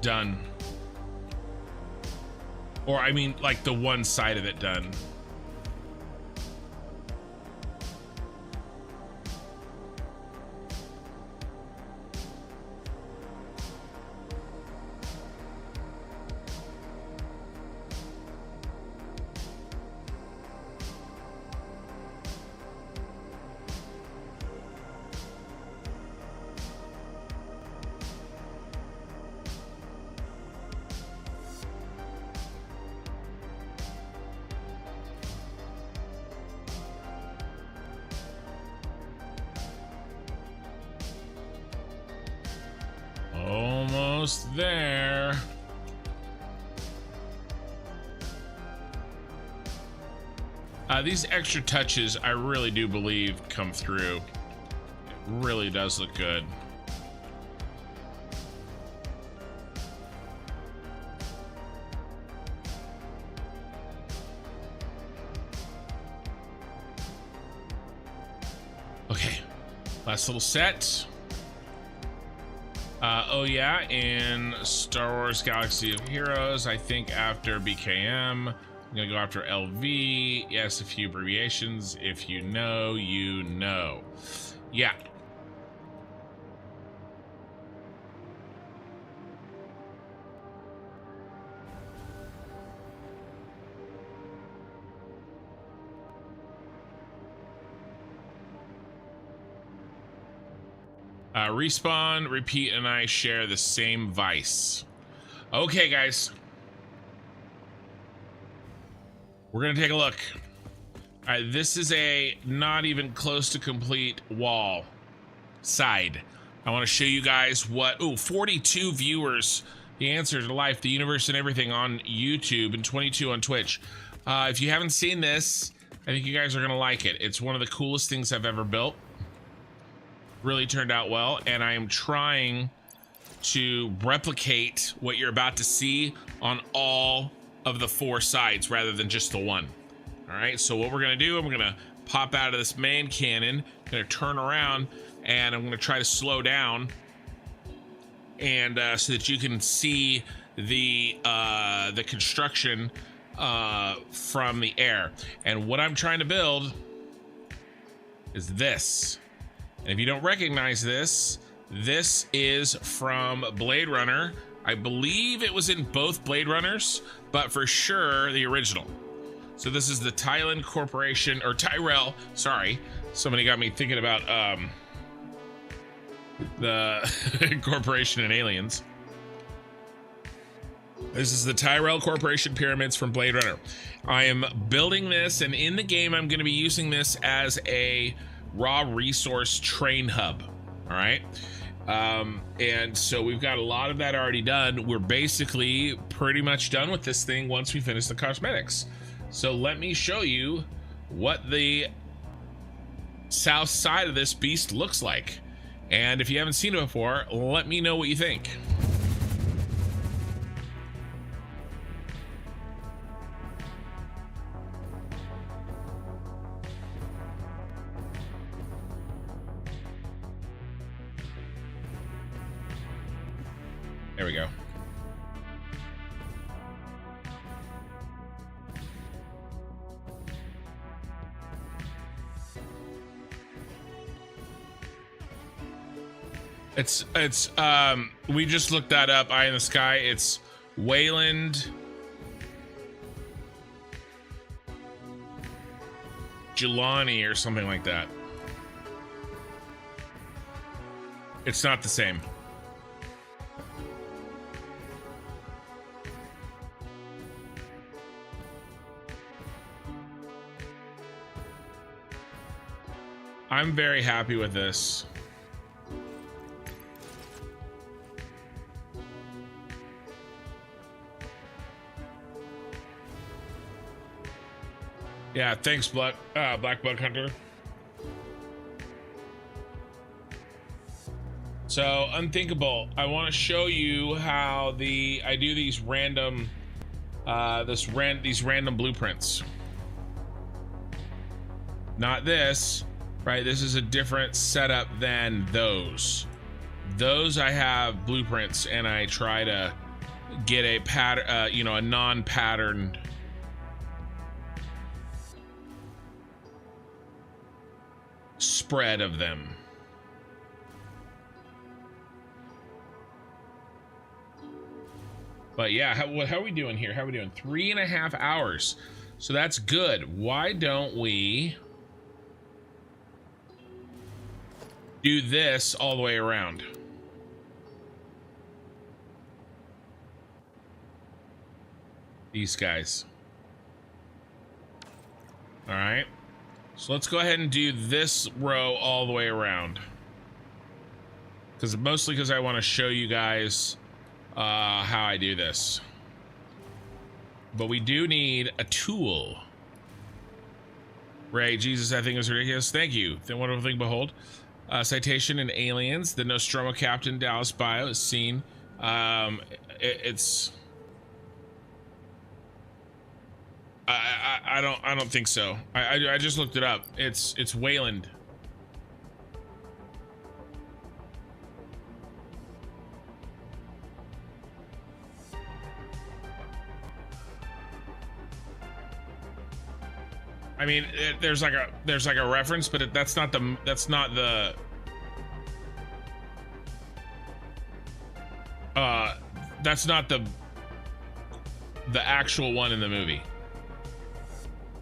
done, or I mean like the one side of it done. Almost there. These extra touches, I really do believe, come through. It really does look good. Okay, last little set. Oh yeah, in Star Wars Galaxy of Heroes, I think after BKM, I'm gonna go after LV. Yes, a few abbreviations. If you know, you know. Yeah. Respawn, Repeat, and I share the same vice. Okay, guys. We're gonna take a look. All right, this is a not even close to complete wall side. I want to show you guys what, 42 viewers, the answer to life, the universe, and everything on YouTube, and 22 on Twitch. If you haven't seen this, I think you guys are gonna like it. It's one of the coolest things I've ever built. Really turned out well, and I am trying to replicate what you're about to see on all of the 4 sides rather than just the one. All right, so what we're gonna do, we're gonna pop out of this main cannon, gonna turn around, and I'm going to try to slow down, and so that you can see the construction from the air. And what I'm trying to build is this. And if you don't recognize this, this is from Blade Runner. I believe it was in both Blade Runners, but for sure the original. So this is the Tyrell Corporation, or Tyrell, sorry. Somebody got me thinking about the Corporation and Aliens. This is the Tyrell Corporation pyramids from Blade Runner. I am building this, and in the game I'm going to be using this as a raw resource train hub. All right. And so we've got a lot of that already done. We're basically pretty much done with this thing once we finish the cosmetics. So let me show you what the south side of this beast looks like. And if you haven't seen it before, let me know what you think. There we go. It's we just looked that up, Eye in the Sky. It's Wayland Jelani or something like that. It's not the same. I'm very happy with this. Yeah, thanks, Black Bug Hunter. So, Unthinkable, I want to show you how I do these random these random blueprints. Not this, right? This is a different setup than those. Those I have blueprints, and I try to get a pattern, you know, a non-patterned spread of them. But yeah, how are we doing here? How are we doing? 3.5 hours. So that's good. Why don't we do this all the way around? These guys. All right. So let's go ahead and do this row all the way around. Mostly because I want to show you guys how I do this. But we do need a tool. Ray, Jesus, I think it was ridiculous. Thank you. The wonderful thing, behold. Citation in Aliens. The Nostromo Captain, Dallas Bio, is seen. It's... I don't think so. I just looked it up. It's Wayland. I mean, there's like a reference, but that's not the actual one in the movie.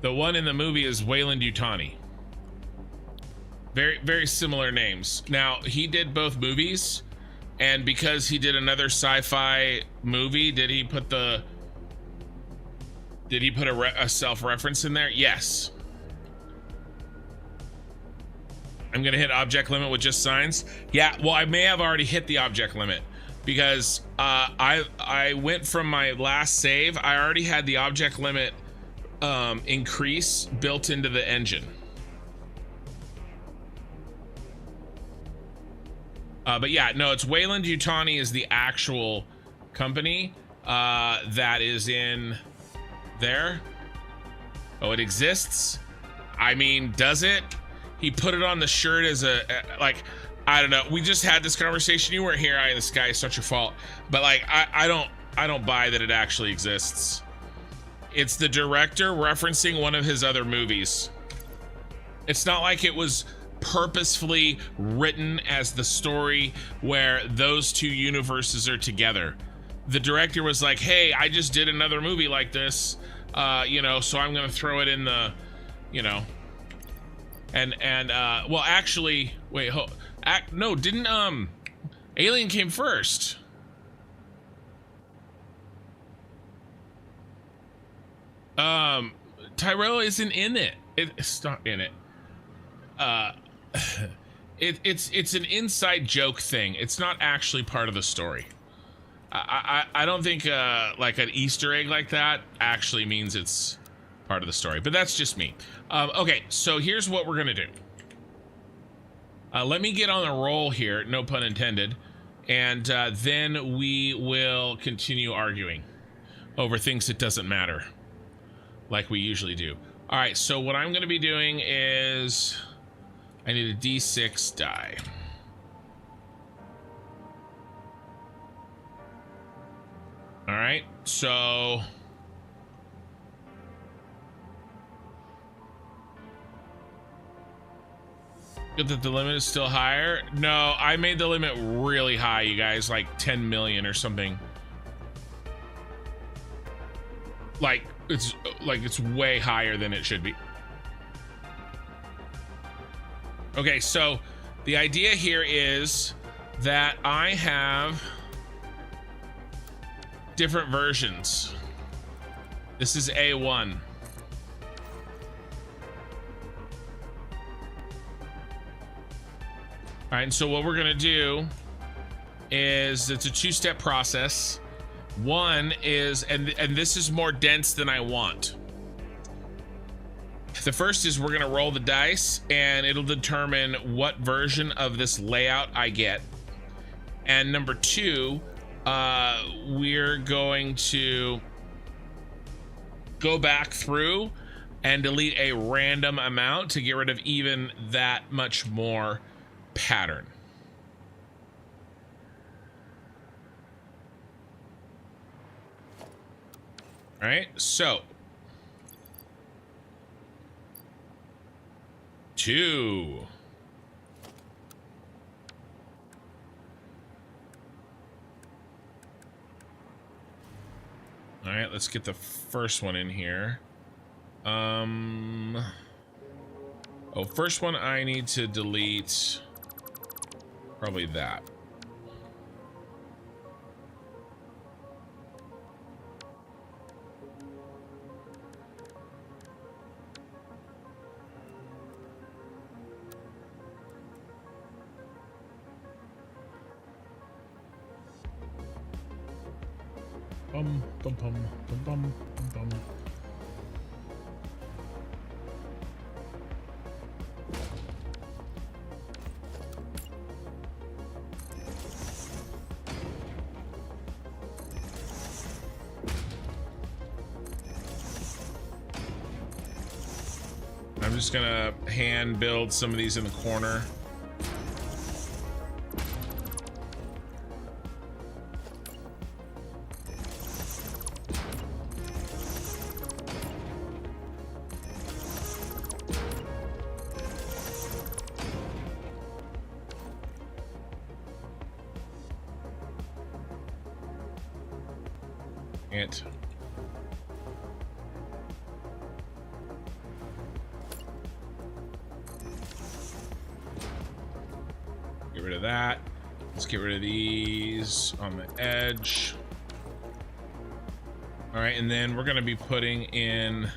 The one in the movie is Wayland Yutani. Very, very similar names. Now, he did both movies, and because he did another sci-fi movie, did he put a self-reference in there? Yes. I'm gonna hit object limit with just signs. Yeah, well, I may have already hit the object limit because I went from my last save. I already had the object limit increase built into the engine. But yeah, no, it's Wayland Yutani is the actual company that is in there. Oh, it exists. I mean, does it? He put it on the shirt as like, I don't know. We just had this conversation. You weren't here. This guy is not your fault. But like, I don't buy that it actually exists. It's the director referencing one of his other movies. It's not like it was purposefully written as the story where those two universes are together. The director was like, hey, I just did another movie like this, you know, so I'm gonna throw it in the, you know, and well, actually, wait, no, didn't Alien came first. Tyrell isn't in it. It's not in it. It's an inside joke thing. It's not actually part of the story. I don't think like an Easter egg like that actually means it's part of the story, but that's just me. Okay, so here's what we're gonna do. Let me get on the roll here, no pun intended, and then we will continue arguing over things that doesn't matter, like we usually do. All right, so what I'm gonna be doing is I need a D6 die. All right, so good that the limit is still higher. No, I made the limit really high, you guys, like 10 million or something. Like it's way higher than it should be. Okay, so the idea here is that I have different versions. This is A1. All right, and so what we're gonna do is it's a two-step process. One is, and this is more dense than I want. The first is we're gonna roll the dice and it'll determine what version of this layout I get. And number two, we're going to go back through and delete a random amount to get rid of even that much more pattern. All right, so 2. All right, let's get the first one in here. Oh, first one I need to delete probably that. Bum, bum, bum, bum, bum, bum, bum. I'm just gonna hand build some of these in the corner. Get rid of that. Let's get rid of these on the edge. All right, and then we're gonna be putting in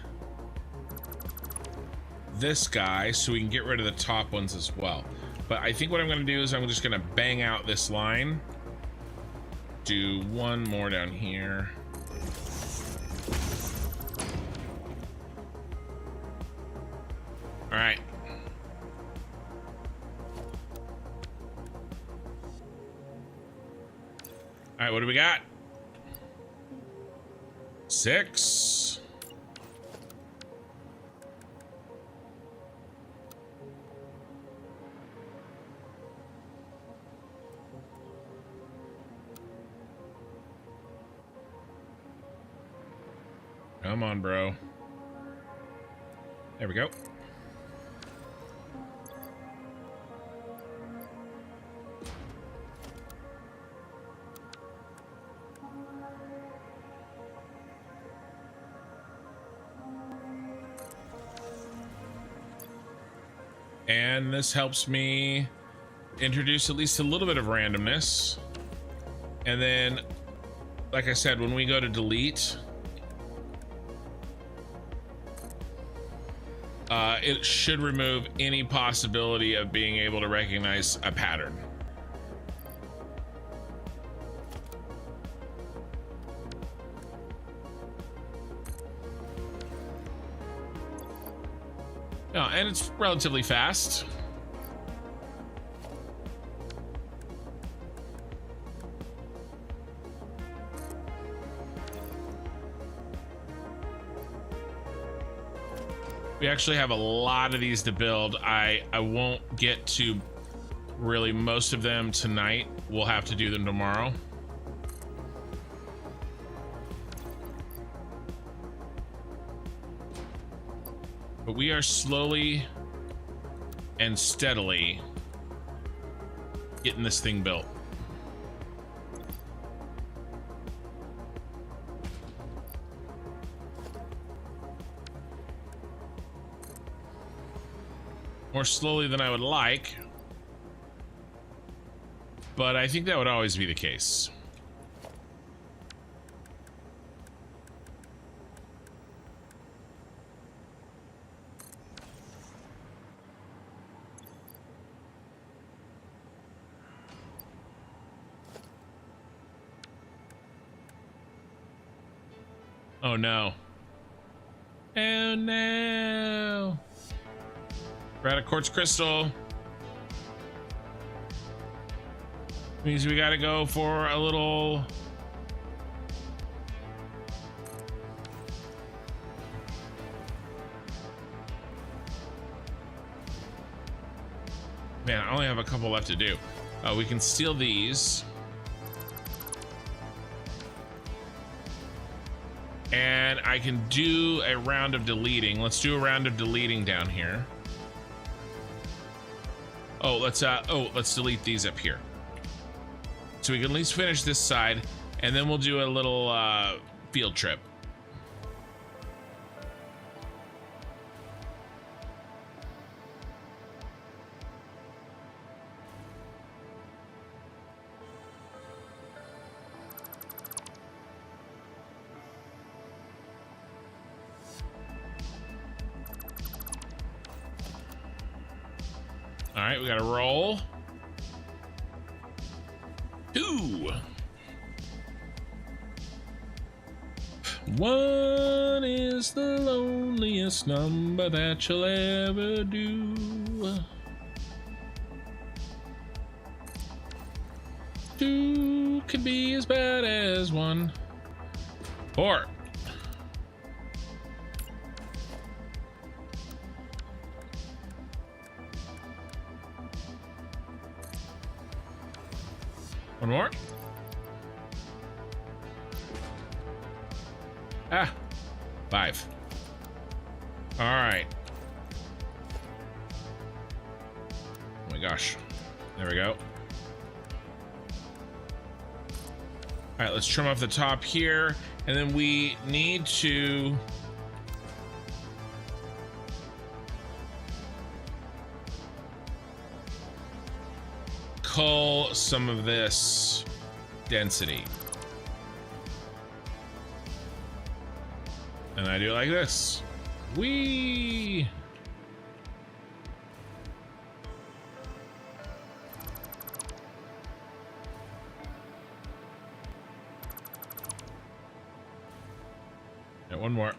this guy so we can get rid of the top ones as well. But I think what I'm gonna do is I'm just gonna bang out this line. Do one more down here. All right. All right, what do we got? 6. Come on, bro. There we go. And this helps me introduce at least a little bit of randomness. And then, like I said, when we go to delete, it should remove any possibility of being able to recognize a pattern. Oh, and it's relatively fast. We actually have a lot of these to build. I won't get to really most of them tonight. We'll have to do them tomorrow. But we are slowly and steadily getting this thing built. More slowly than I would like, but I think that would always be the case. Oh no. Oh no. We're out of quartz crystal. Means we gotta go for a little... Man, I only have a couple left to do. We can steal these. And I can do a round of deleting. Let's do a round of deleting down here. Oh, let's delete these up here. So we can at least finish this side, and then we'll do a little field trip. All right, we got to roll. 2. 1 is the loneliest number that you'll ever do. 2 could be as bad as 1. 4. One more. Ah, 5. All right. Oh my gosh. There we go. All right, let's trim off the top here, and then we need to cull some of this density. And I do it like this. Whee! And one more.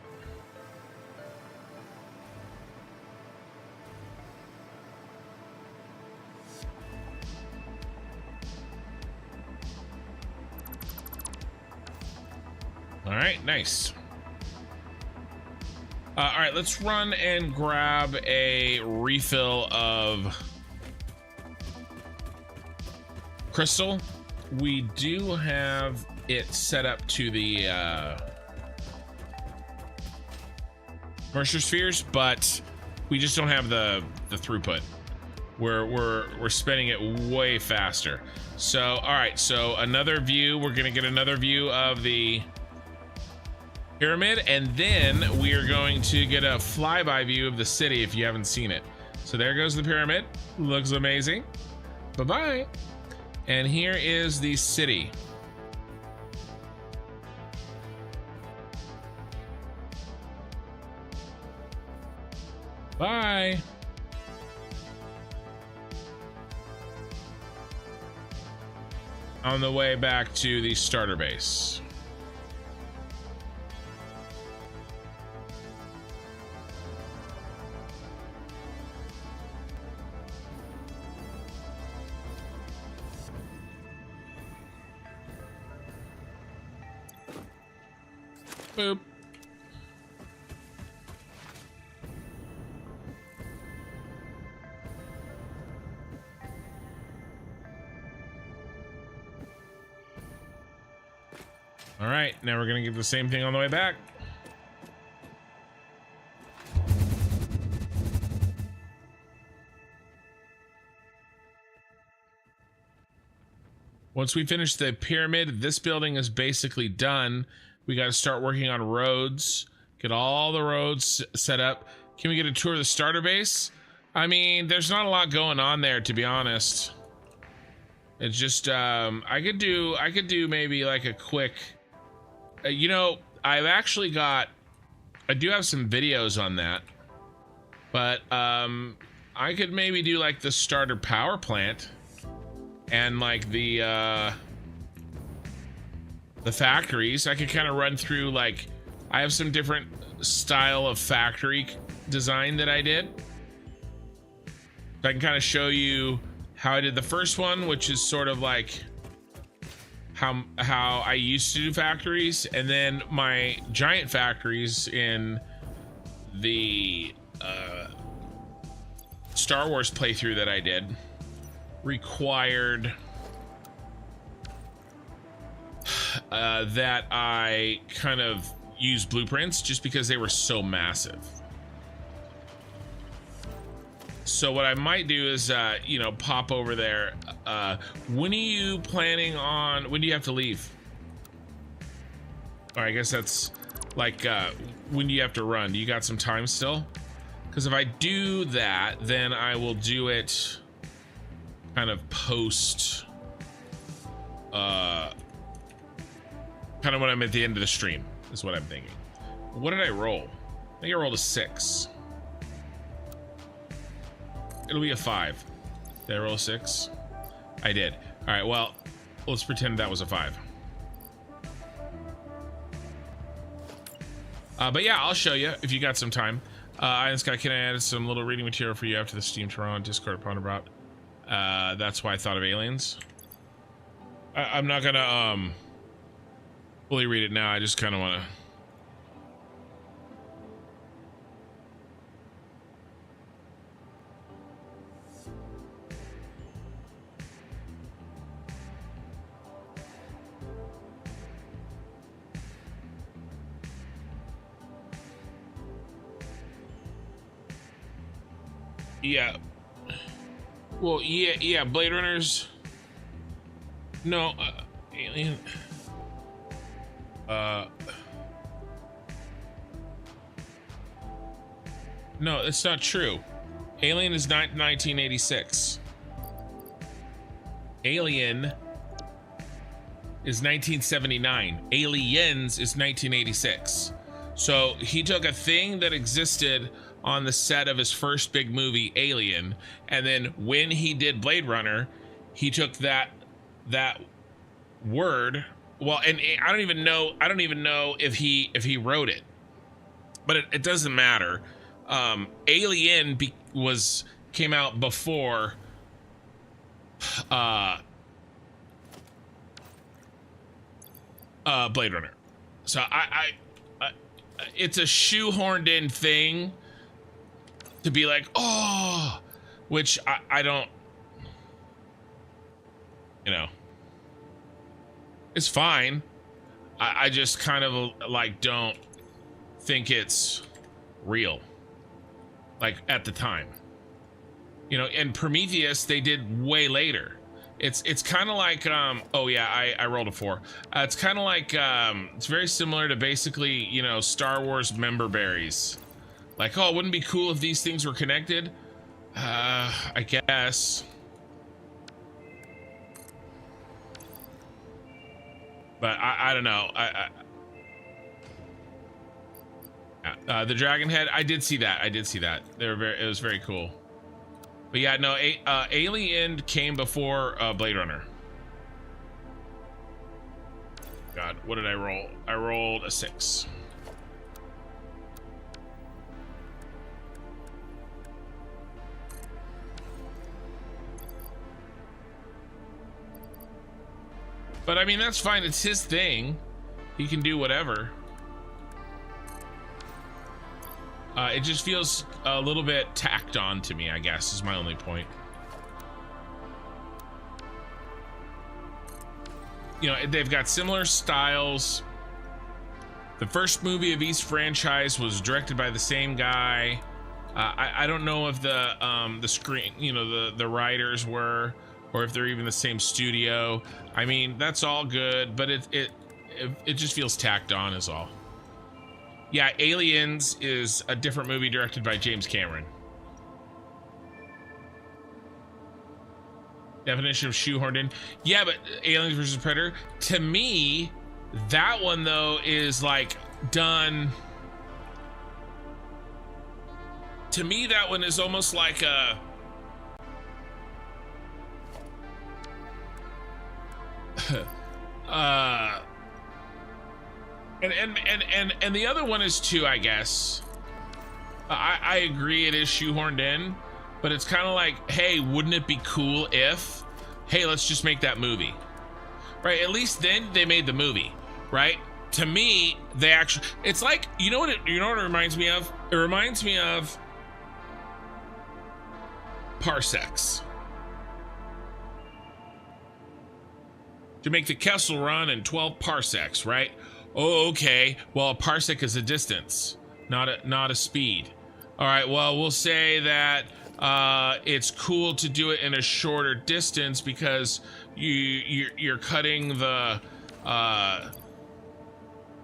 All right, nice. All right, let's run and grab a refill of crystal. We do have it set up to the moisture spheres, but we just don't have the throughput. We're spinning it way faster. So, all right, so another view. We're gonna get another view of the pyramid, and then we are going to get a flyby view of the city if you haven't seen it. So there goes the pyramid. Looks amazing. Bye-bye. And here is the city. Bye. On the way back to the starter base. Boop. All right, now we're gonna get the same thing on the way back. Once we finish the pyramid, this building is basically done. We got to start working on roads, get all the roads set up. Can we get a tour of the starter base? I mean, there's not a lot going on there, to be honest. It's just, I could do maybe like a quick, you know, I've actually got, I do have some videos on that, but, I could maybe do like the starter power plant and like the factories. I could kind of run through, like, I have some different style of factory design that I did. I can kind of show you how I did the first one, which is sort of like how I used to do factories, and then my giant factories in the Star Wars playthrough that I did required that I kind of use blueprints just because they were so massive. So what I might do is, you know, pop over there. When are you planning on, when do you have to leave? Or I guess that's like, when do you have to run? Do you got some time still? Because if I do that, then I will do it kind of post, kind of when I'm at the end of the stream, is what I'm thinking. What did I roll? I think I rolled a 6. It'll be a 5. Did I roll a 6? I did. All right, well, let's pretend that was a 5. But yeah, I'll show you if you got some time. I just can add some little reading material for you after the Steam Toronto Discord upon about. That's why I thought of aliens. I'm not gonna fully read it now. I just kind of want to. Yeah. Well, yeah, Blade Runners. No, Alien. No, it's not true. Alien is not 1986. Alien is 1979. Aliens is 1986. So he took a thing that existed on the set of his first big movie, Alien, and then when he did Blade Runner, he took that word. Well, and I don't even know if he wrote it, but it doesn't matter. Alien came out before Blade Runner, so I it's a shoehorned in thing to be like, oh, which I don't, you know, it's fine. I just kind of like don't think it's real, like at the time. You know, and Prometheus they did way later. It's kind of like oh yeah, I rolled a 4. It's kind of like it's very similar to basically, you know, Star Wars member berries. Like, oh, wouldn't it be cool if these things were connected? I guess. But I don't know. The dragon head, I did see that. They were it was very cool. But yeah, no, Alien came before Blade Runner. God, what did I roll? I rolled a 6. But I mean, that's fine. It's his thing. He can do whatever. It just feels a little bit tacked on to me, I guess, is my only point. You know, they've got similar styles. The first movie of each franchise was directed by the same guy. I don't know if the screen, you know, the writers were, or if they're even the same studio. I mean, that's all good, but it just feels tacked on is all. Yeah, Aliens is a different movie directed by James Cameron. Definition of shoehorned in. Yeah, but Aliens versus Predator, to me, that one though is like done. To me, that one is almost like a and the other one is too, I guess. I agree it is shoehorned in, but it's kind of like, hey, wouldn't it be cool if, hey, let's just make that movie, right? At least then they made the movie, right? To me, they actually, it's like, you know what it reminds me of? It reminds me of parsecs. To make the Kessel run in 12 parsecs, right? Oh, okay. Well, a parsec is a distance, not a speed. All right. Well, we'll say that it's cool to do it in a shorter distance because you're cutting the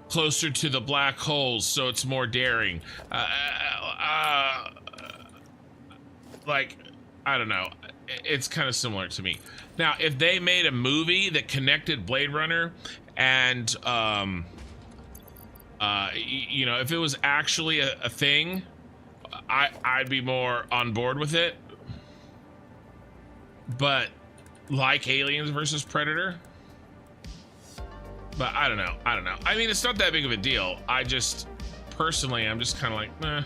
closer to the black holes, so it's more daring. Like, I don't know. It's kind of similar to me. Now, if they made a movie that connected Blade Runner and you know, if it was actually a thing, I'd be more on board with it. But like Aliens versus Predator, but I don't know. I mean, it's not that big of a deal. I just personally, I'm just kind of like, meh.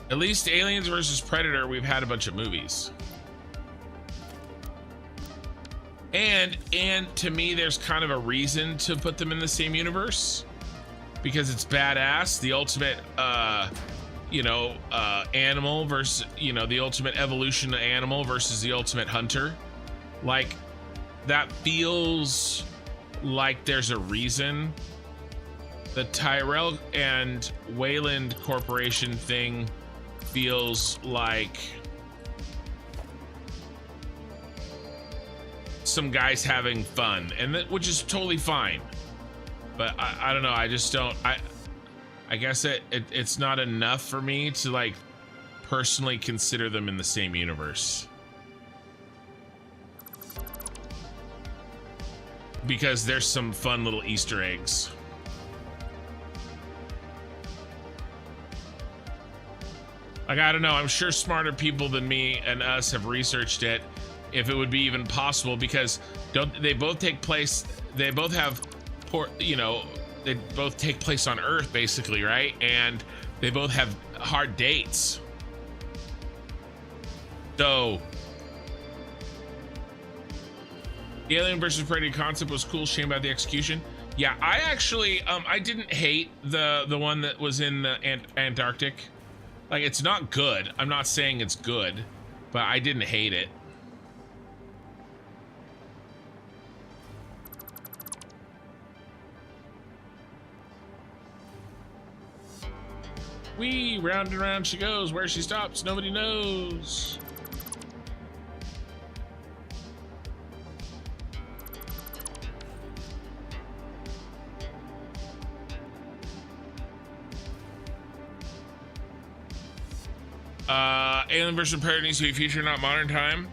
At least Aliens versus Predator, we've had a bunch of movies. And to me, there's kind of a reason to put them in the same universe because it's badass. The ultimate, you know, animal versus, you know, the ultimate evolution of animal versus the ultimate hunter. Like, that feels like there's a reason. The Tyrell and Wayland Corporation thing feels like some guys having fun, and that, which is totally fine. But I don't know. I just don't. I guess it's not enough for me to like personally consider them in the same universe because there's some fun little Easter eggs. Like, I don't know, I'm sure smarter people than me and us have researched it, if it would be even possible, because they both take place, they both have they both take place on Earth, basically, right? And they both have hard dates. So the Alien versus Predator concept was cool, shame about the execution. Yeah, I actually I didn't hate the one that was in the Antarctic. Like, it's not good. I'm not saying it's good, but I didn't hate it. Wee, round and round she goes. Where she stops, nobody knows. Alien vs. Predator needs to be future, not modern time.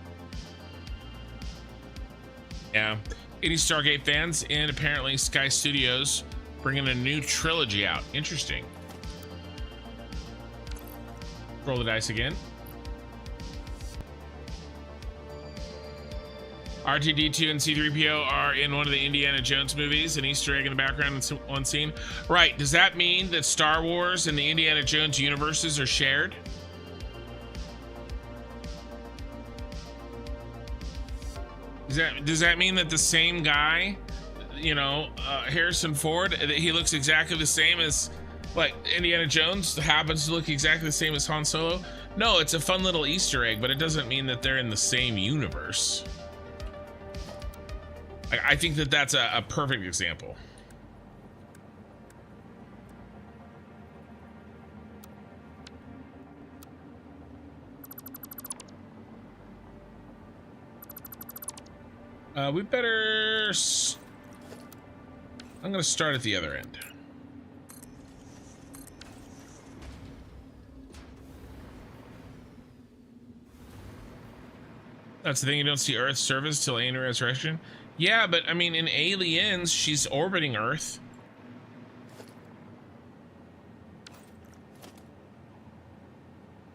Yeah. 80 Stargate fans and apparently Sky Studios bringing a new trilogy out. Interesting. Roll the dice again. R2-D2 and C-3PO are in one of the Indiana Jones movies, an Easter egg in the background in one scene. Right, does that mean that Star Wars and the Indiana Jones universes are shared? Does that mean that the same guy, you know, Harrison Ford, that he looks exactly the same as, like, Indiana Jones happens to look exactly the same as Han Solo? No, it's a fun little Easter egg, but it doesn't mean that they're in the same universe. I think that that's a perfect example. We better... I'm gonna start at the other end. That's the thing, you don't see Earth's surface till Alien Resurrection? Yeah, but I mean, in Aliens, she's orbiting Earth.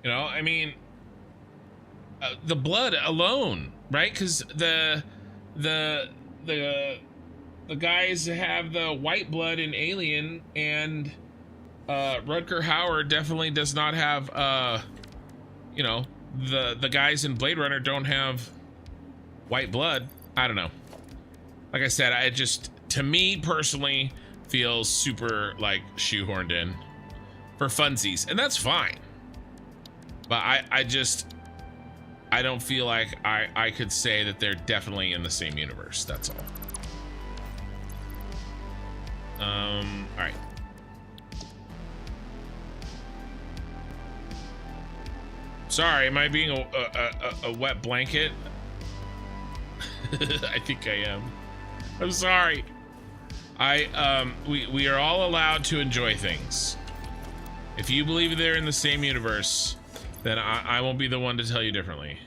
You know, I mean, the blood alone, right? Because the guys have the white blood in Alien, and Rutger Hauer definitely does not have, you know, the guys in Blade Runner don't have white blood. I don't know. Like I said, I just, to me personally, feels super like shoehorned in for funsies, and that's fine. But I don't feel like I could say that they're definitely in the same universe. That's all. All right. Sorry, am I being a wet blanket? I think I am. I'm sorry. We are all allowed to enjoy things. If you believe they're in the same universe, then I won't be the one to tell you differently.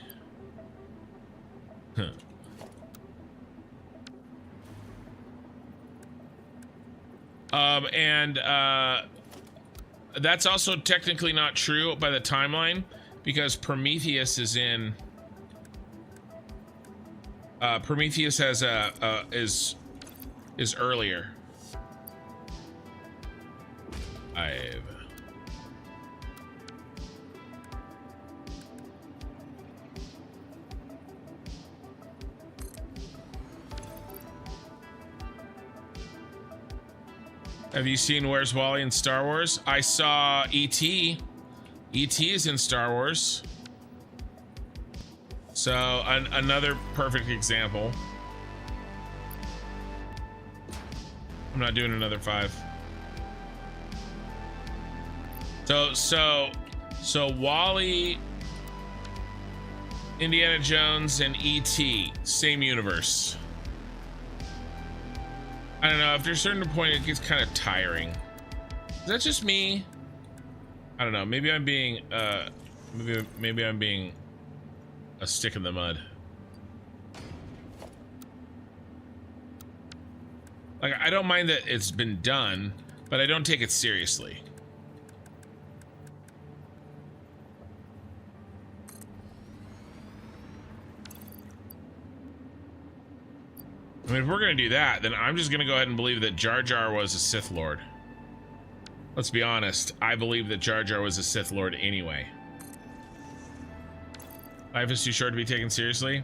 Huh. That's also technically not true by the timeline, because Prometheus is in. Prometheus has is earlier. Have you seen Where's Wally in Star Wars? I saw E.T. E.T. is in Star Wars. So another perfect example. I'm not doing another 5. So Wally, Indiana Jones, and E.T. same universe. I don't know, after a certain point it gets kind of tiring. Is that just me? I don't know, maybe I'm being maybe I'm being a stick in the mud. Like, I don't mind that it's been done, but I don't take it seriously. I mean, if we're gonna do that, then I'm just gonna go ahead and believe that Jar Jar was a Sith Lord. Let's be honest, I believe that Jar Jar was a Sith Lord anyway. Life is too short to be taken seriously.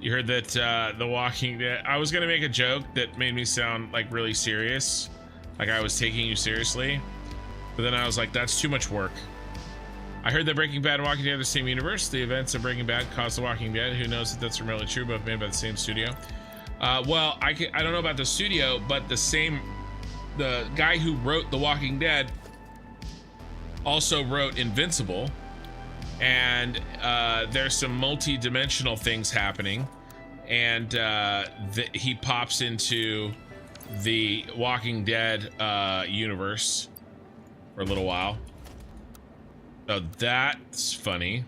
You heard that The Walking Dead. I was gonna make a joke that made me sound like really serious, like I was taking you seriously, but then I was like, that's too much work. I heard that Breaking Bad and Walking Dead are the same universe. The events of Breaking Bad caused The Walking Dead. Who knows if that's remotely true, both made by the same studio. Well, I don't know about the studio, but the guy who wrote The Walking Dead also wrote Invincible, and there's some multi-dimensional things happening, and he pops into the Walking Dead universe for a little while. So that's funny.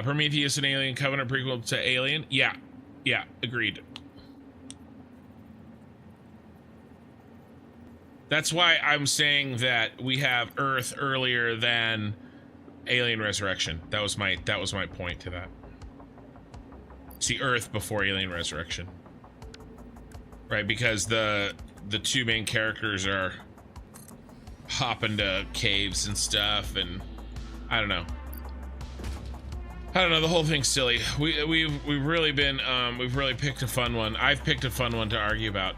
Prometheus and Alien Covenant prequel to Alien. Yeah, agreed. That's why I'm saying that we have Earth earlier than Alien Resurrection. That was my point to that. See, Earth before Alien Resurrection, right? Because the two main characters are hopping to caves and stuff, and I don't know. The whole thing's silly. We've really been we've really picked a fun one. I've picked a fun one to argue about.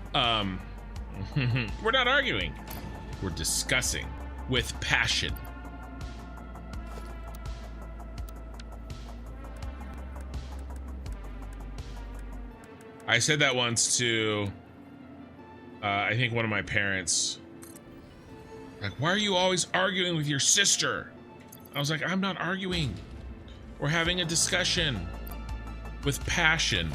We're not arguing. We're discussing with passion. I said that once to I think one of my parents. Like, why are you always arguing with your sister? I was like, I'm not arguing. We're having a discussion with passion.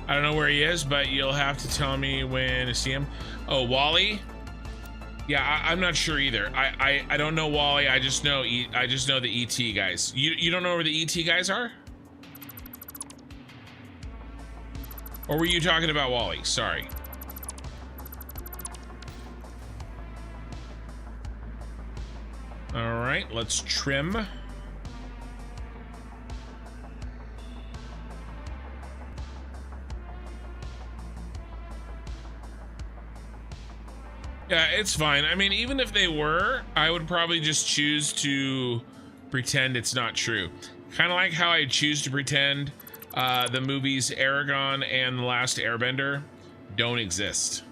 I don't know where he is, but you'll have to tell me when to see him. Oh, Wally? Yeah, I'm not sure either. I don't know Wally. I just know the ET guys. You don't know where the ET guys are? Or were you talking about Wally? Sorry. All right, let's trim. Yeah, it's fine. I mean, even if they were, I would probably just choose to pretend it's not true. Kind of like how I choose to pretend the movies Aragon and The Last Airbender don't exist.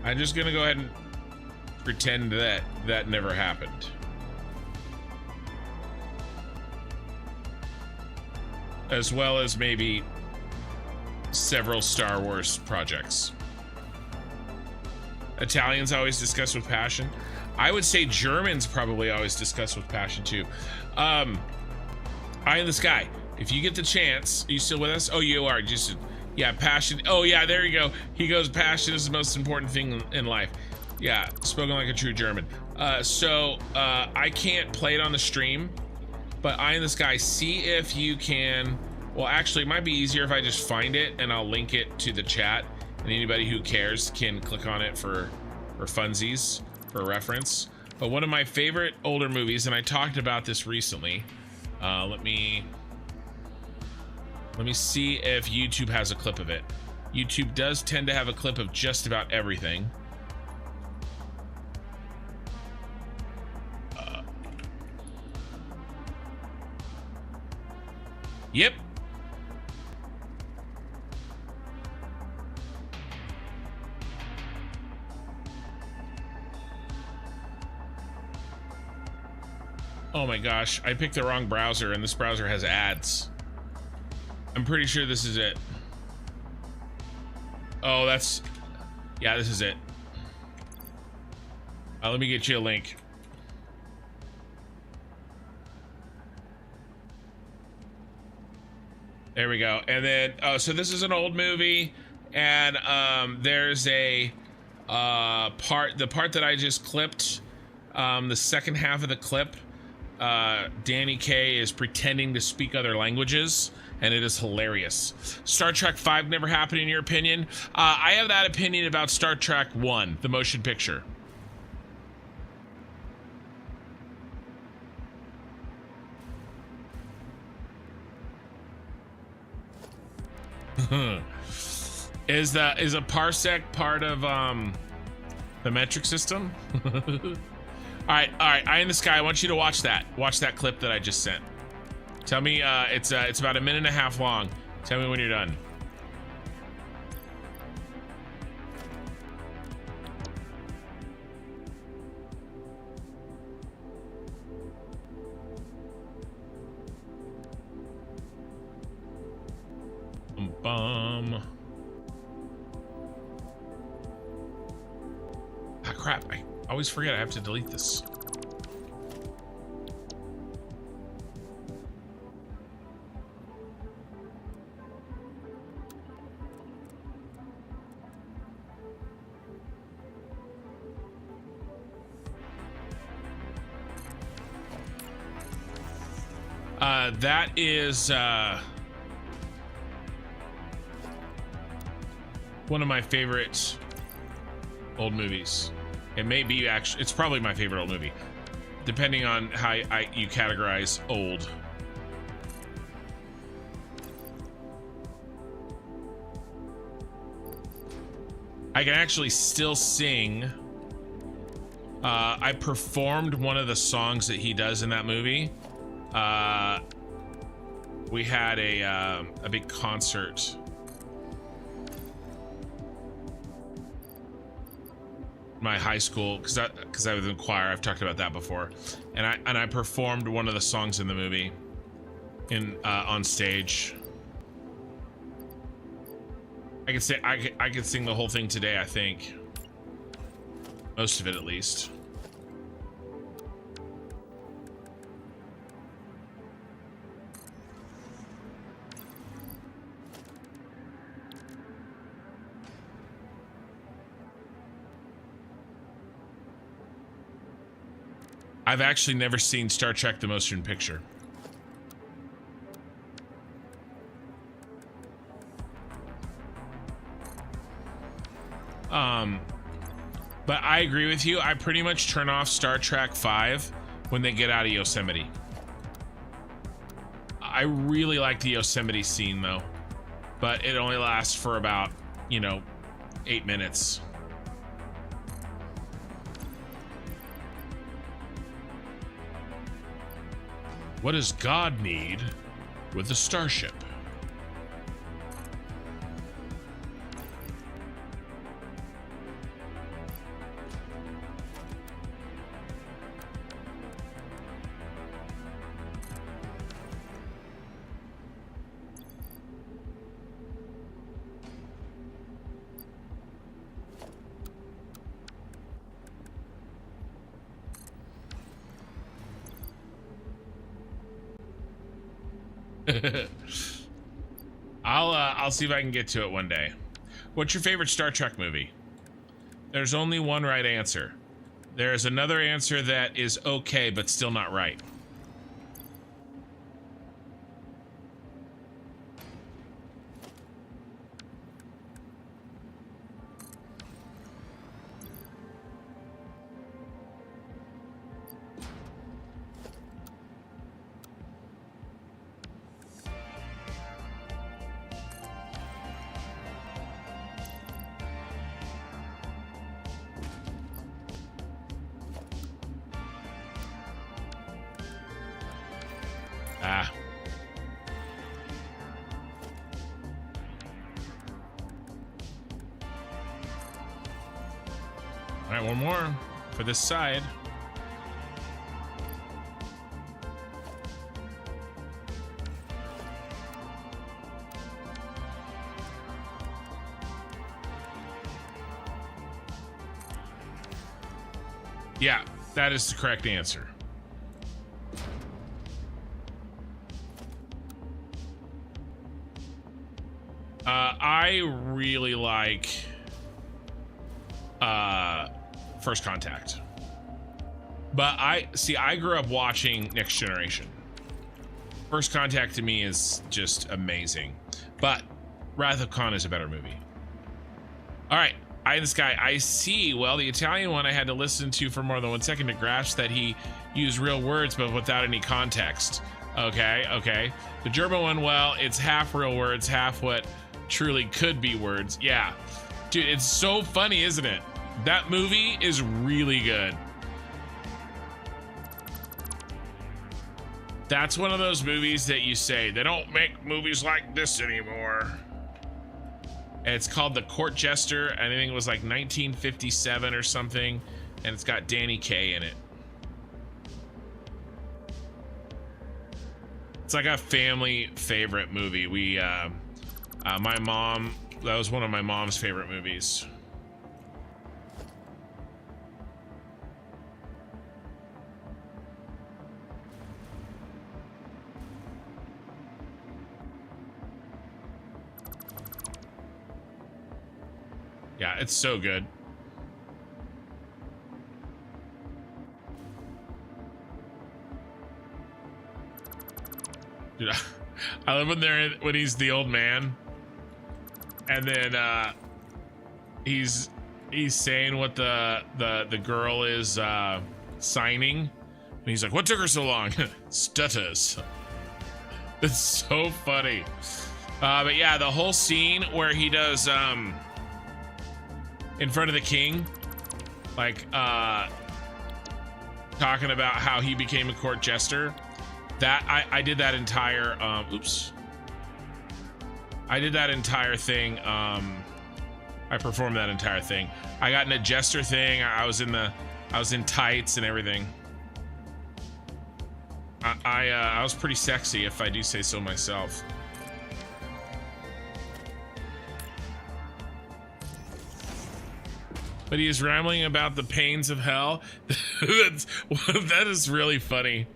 I'm just gonna go ahead and pretend that that never happened. As well as maybe several Star Wars projects. Italians always discuss with passion. I would say Germans probably always discuss with passion too. Eye in the Sky. If you get the chance, are you still with us? Oh, you are. Just, yeah, passion. Oh, yeah, there you go. He goes, passion is the most important thing in life. Yeah, spoken like a true German. I can't play it on the stream, but Eye in the Sky, see if you can. Well, actually, it might be easier if I just find it and I'll link it to the chat, and anybody who cares can click on it for funsies, for reference. But one of my favorite older movies, and I talked about this recently. Let me see if YouTube has a clip of it. YouTube does tend to have a clip of just about everything. Yep. Oh my gosh, I picked the wrong browser and this browser has ads. I'm pretty sure this is it. Oh, yeah, this is it. Let me get you a link. There we go. And then, so this is an old movie, and there's a the part that I just clipped, the second half of the clip, Danny Kaye is pretending to speak other languages, and it is hilarious. Star Trek 5 never happened in your opinion? I have that opinion about Star Trek 1, the motion picture. Is a parsec part of the metric system? All right. Eye in the Sky. I want you to watch that. Watch that clip that I just sent. Tell me, it's about 1.5 minutes long. Tell me when you're done. Bum. Ah, crap. I always forget I have to delete this. That is one of my favorite old movies. It may be actually, it's probably my favorite old movie, depending on how you categorize old. I can actually still sing. I performed one of the songs that he does in that movie. We had a big concert. My high school, because I was in choir. I've talked about that before, and I performed one of the songs in the movie, on stage. I could say I could sing the whole thing today. I think most of it, at least. I've actually never seen Star Trek: The Motion Picture. But I agree with you. I pretty much turn off Star Trek 5 when they get out of Yosemite. I really like the Yosemite scene though, but it only lasts for about, 8 minutes. What does God need with a starship? I'll see if I can get to it one day. What's your favorite Star Trek movie? There's only one right answer. There's another answer that is okay, but still not right. Ah. All right, one more for this side. Yeah, that is the correct answer. I really like First Contact, but I grew up watching Next Generation. First Contact to me is just amazing, but Wrath of Khan is a better movie. All right, Eye in the Sky. I see. Well, the Italian one I had to listen to for more than 1 second to grasp that he used real words, but without any context. Okay. The German one, well, it's half real words, half what truly could be words. Yeah, dude, it's so funny, isn't it? That movie is really good. That's one of those movies that you say, they don't make movies like this anymore. And it's called The Court Jester, and I think it was like 1957 or something, and it's got Danny Kaye in it. It's like a family favorite movie. My mom, that was one of my mom's favorite movies. Yeah, it's so good. Dude, I love when he's the old man, and then he's saying what the girl is signing, and he's like, "What took her so long?" Stutters. It's so funny. But yeah, the whole scene where he does in front of the king, like talking about how he became a court jester. That I did that entire I did that entire thing. I performed that entire thing. I got in a jester thing. I was in tights and everything. I was pretty sexy, if I do say so myself. But he is rambling about the pains of hell. That is really funny.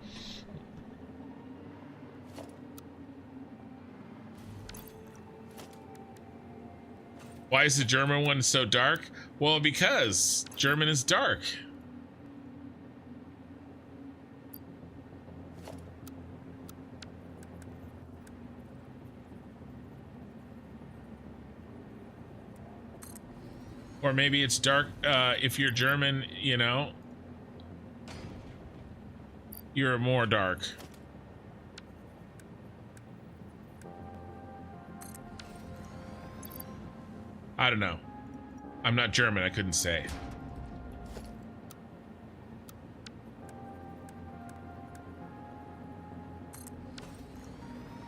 Why is the German one so dark? Well, because German is dark. Or maybe it's dark if you're German, you know, you're more dark. I don't know. I'm not German, I couldn't say.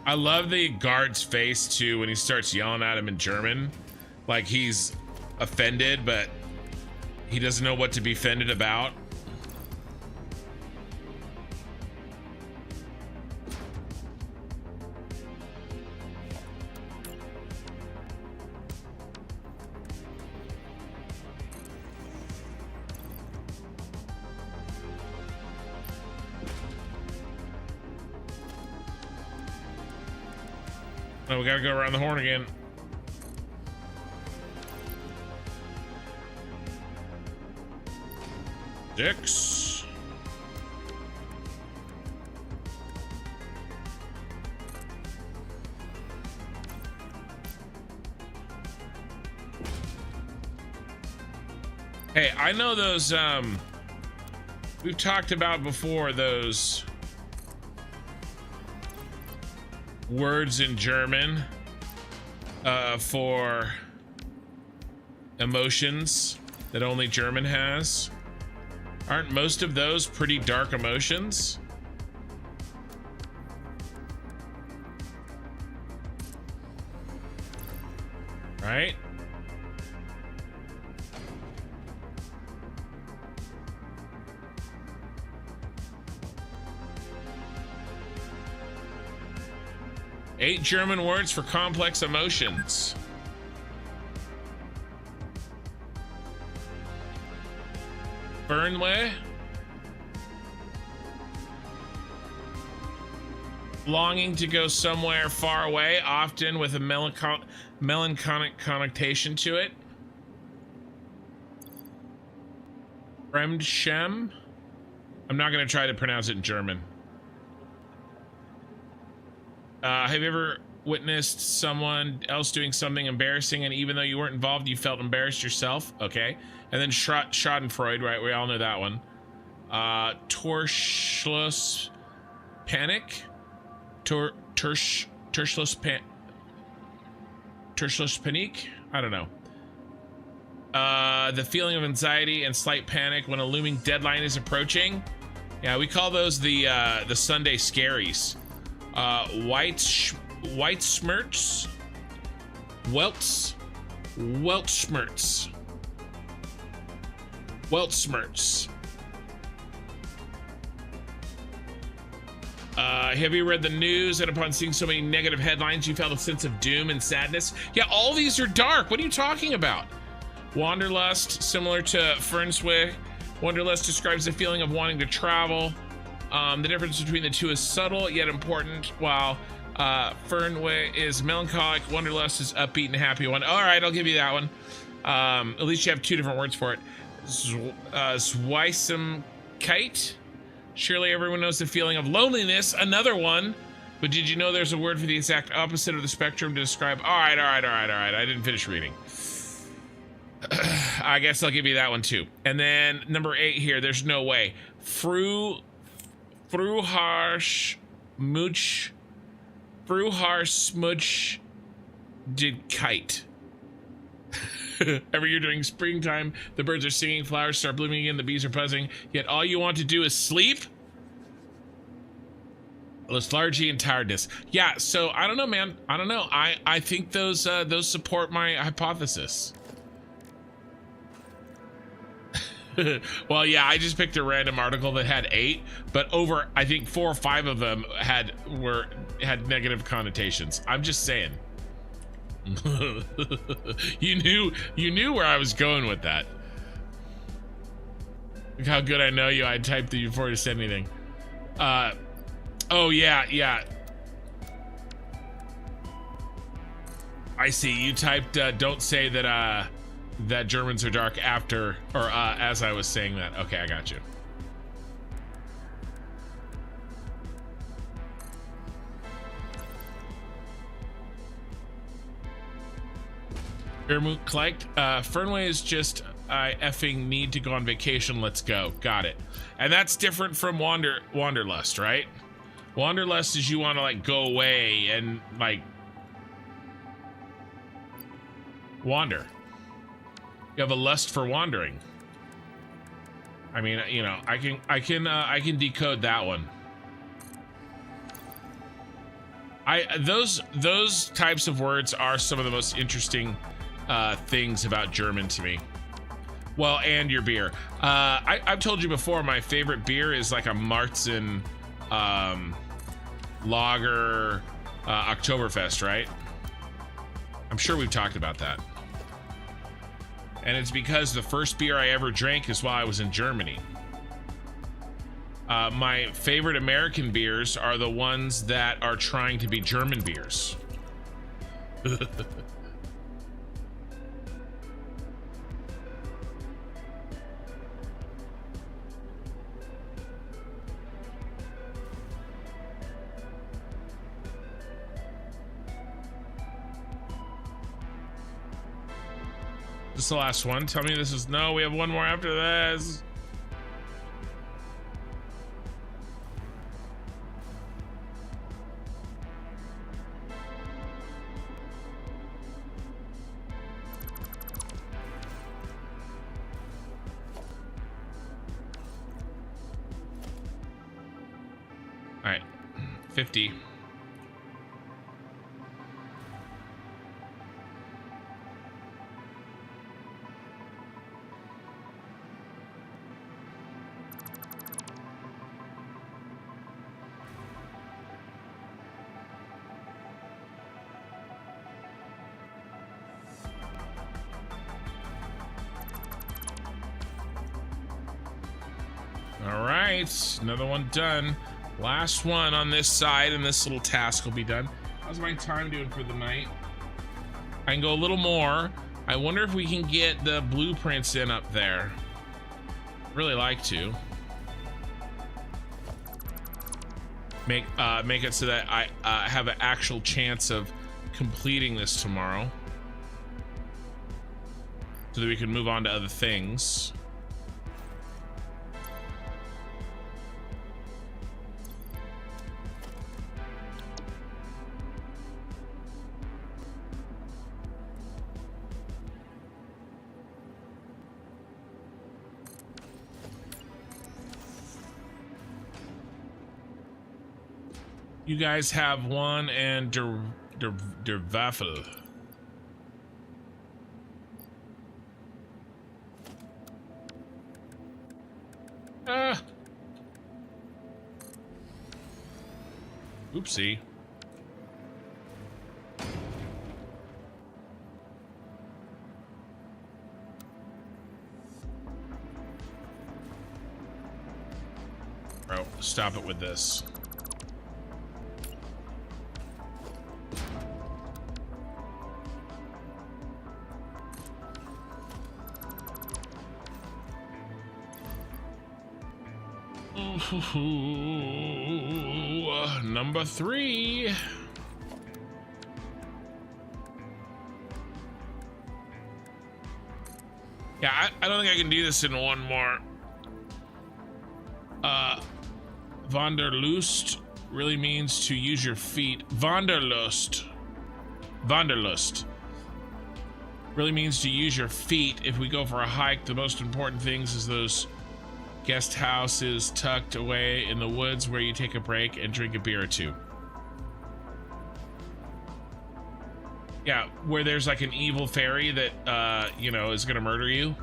I love the guard's face too when he starts yelling at him in German. Like he's offended, but he doesn't know what to be offended about. Oh, we gotta go around the horn again. Six. Hey, I know those, we've talked about before those words in German for emotions that only German has. Aren't most of those pretty dark emotions? Right? Eight German words for complex emotions. Fernweh. Longing to go somewhere far away, often with a melancholic connotation to it. Fremdscham. I'm not going to try to pronounce it in German. Have you ever witnessed someone else doing something embarrassing, and even though you weren't involved, you felt embarrassed yourself? Okay. And then Schadenfreude, right? We all know that one. Torschluss Panic? Torschluss Panique? I don't know. The feeling of anxiety and slight panic when a looming deadline is approaching. Yeah, we call those the Sunday scaries. White smirts, welts, smirts, smirts. Have you read the news and upon seeing so many negative headlines, you felt a sense of doom and sadness? Yeah, all these are dark. What are you talking about? Wanderlust, similar to Fernswick. Wanderlust describes the feeling of wanting to travel. The difference between the two is subtle yet important. While Fernway is melancholic, Wanderlust is upbeat and happy one. All right, I'll give you that one. At least you have two different words for it. Zweisamkeit. Surely everyone knows the feeling of loneliness. Another one. But did you know there's a word for the exact opposite of the spectrum to describe? All right. I didn't finish reading. I guess I'll give you that one too. And then number 8 here. There's no way. Fruharsh Smuch did kite. Every year during springtime, the birds are singing, flowers start blooming again, the bees are buzzing, yet all you want to do is sleep? Lethargy and tiredness. Yeah, so I don't know, man. I don't know. I think those support my hypothesis. Well, yeah, I just picked a random article that had 8, but over, I think 4 or 5 of them had negative connotations. I'm just saying. You knew where I was going with that. Look how good I know you. I typed it before you said anything. Oh yeah. I see. You typed don't say that that Germans are dark after or as I was saying that. Okay, I got you. Fernway is just I effing need to go on vacation. Let's go. Got it. And that's different from Wanderlust, right? Wanderlust is you want to like go away and like wander. You have a lust for wandering. I mean, you know, I can decode that one. Those types of words are some of the most interesting things about German to me. Well, and your beer. I've told you before, my favorite beer is like a Marzen Lager Oktoberfest, right? I'm sure we've talked about that. And it's because the first beer I ever drank is while I was in Germany. My favorite American beers are the ones that are trying to be German beers. This is the last one. Tell me this is no, we have one more after this. All right, 50. All right, another one done. Last one on this side, and this little task will be done. How's my time doing for the night? I can go a little more. I wonder if we can get the blueprints in up there. Really like to. Make it so that I have an actual chance of completing this tomorrow. So that we can move on to other things. You guys have one and der Waffel. Oopsie. Bro, stop it with this. Number 3. Yeah, I don't think I can do this in one more. Wanderlust really means to use your feet. Wanderlust really means to use your feet. If we go for a hike, the most important things is those guest houses tucked away in the woods where you take a break and drink a beer or two. Yeah, where there's like an evil fairy that, you know, is gonna murder you.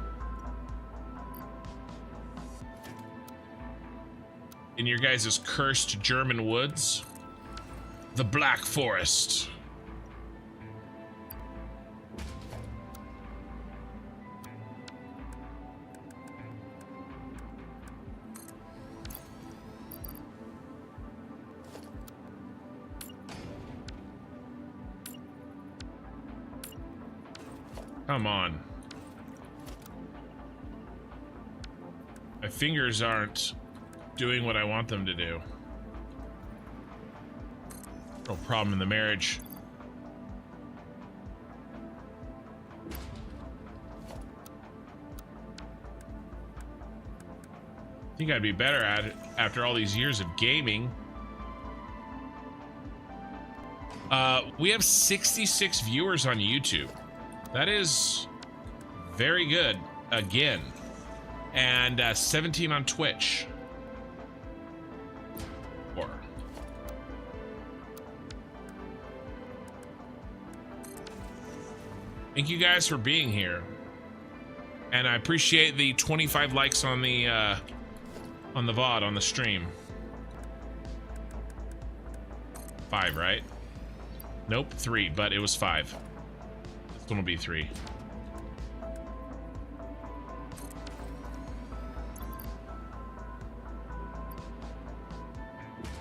In your guys' cursed German woods. The Black Forest. Come on. My fingers aren't doing what I want them to do. No problem in the marriage. I think I'd be better at it after all these years of gaming. We have 66 viewers on YouTube. That is very good, again. And 17 on Twitch. Thank you guys for being here. And I appreciate the 25 likes on the VOD, on the stream. 5, right? Nope, 3, but it was 5. This one will be 3.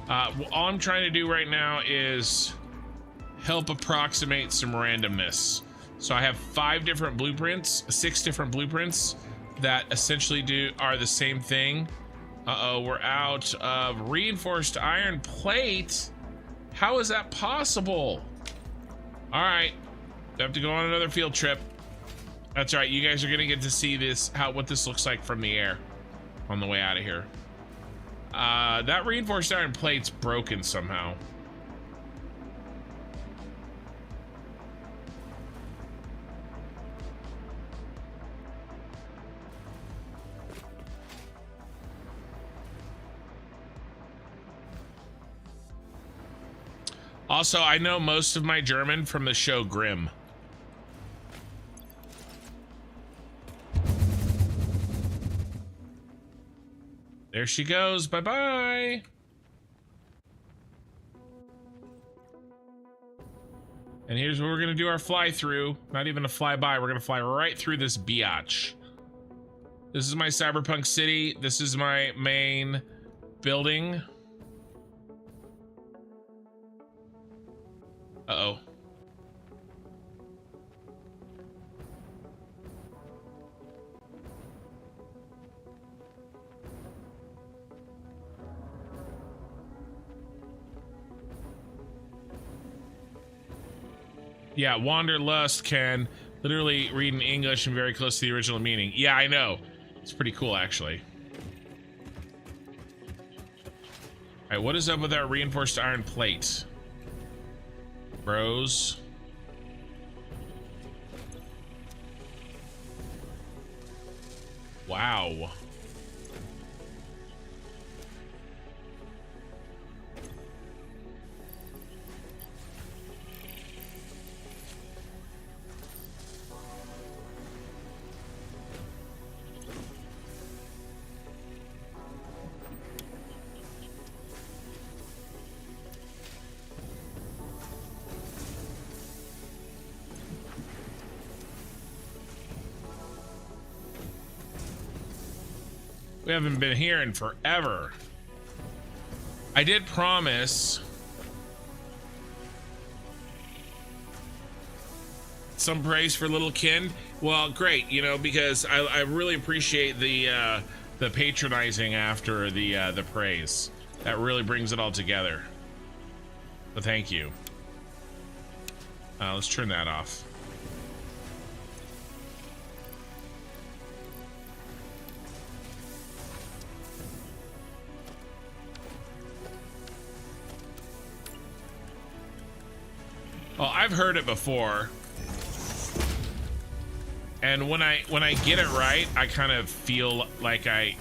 All I'm trying to do right now is help approximate some randomness. So I have 5 different blueprints, 6 different blueprints that essentially are the same thing. Uh-oh, we're out of reinforced iron plate. How is that possible? All right, I have to go on another field trip. That's right, you guys are gonna get to see this, what this looks like from the air on the way out of here. That reinforced iron plate's broken somehow. Also, I know most of my German from the show Grimm. There she goes. Bye-bye. And here's where we're going to do our fly through. Not even a flyby. We're going to fly right through this biatch. This is my cyberpunk city. This is my main building. Uh-oh. Yeah, Wanderlust can literally read in English and very close to the original meaning. Yeah, I know. It's pretty cool, actually. All right, what is up with our reinforced iron plate? Bros. Wow. We haven't been here in forever. I did promise some praise for little Kin. Well, great, you know, because I really appreciate the patronizing after the praise. That really brings it all together. So thank you. Let's turn that off. Well, I've heard it before, and when I get it right, I kind of feel like it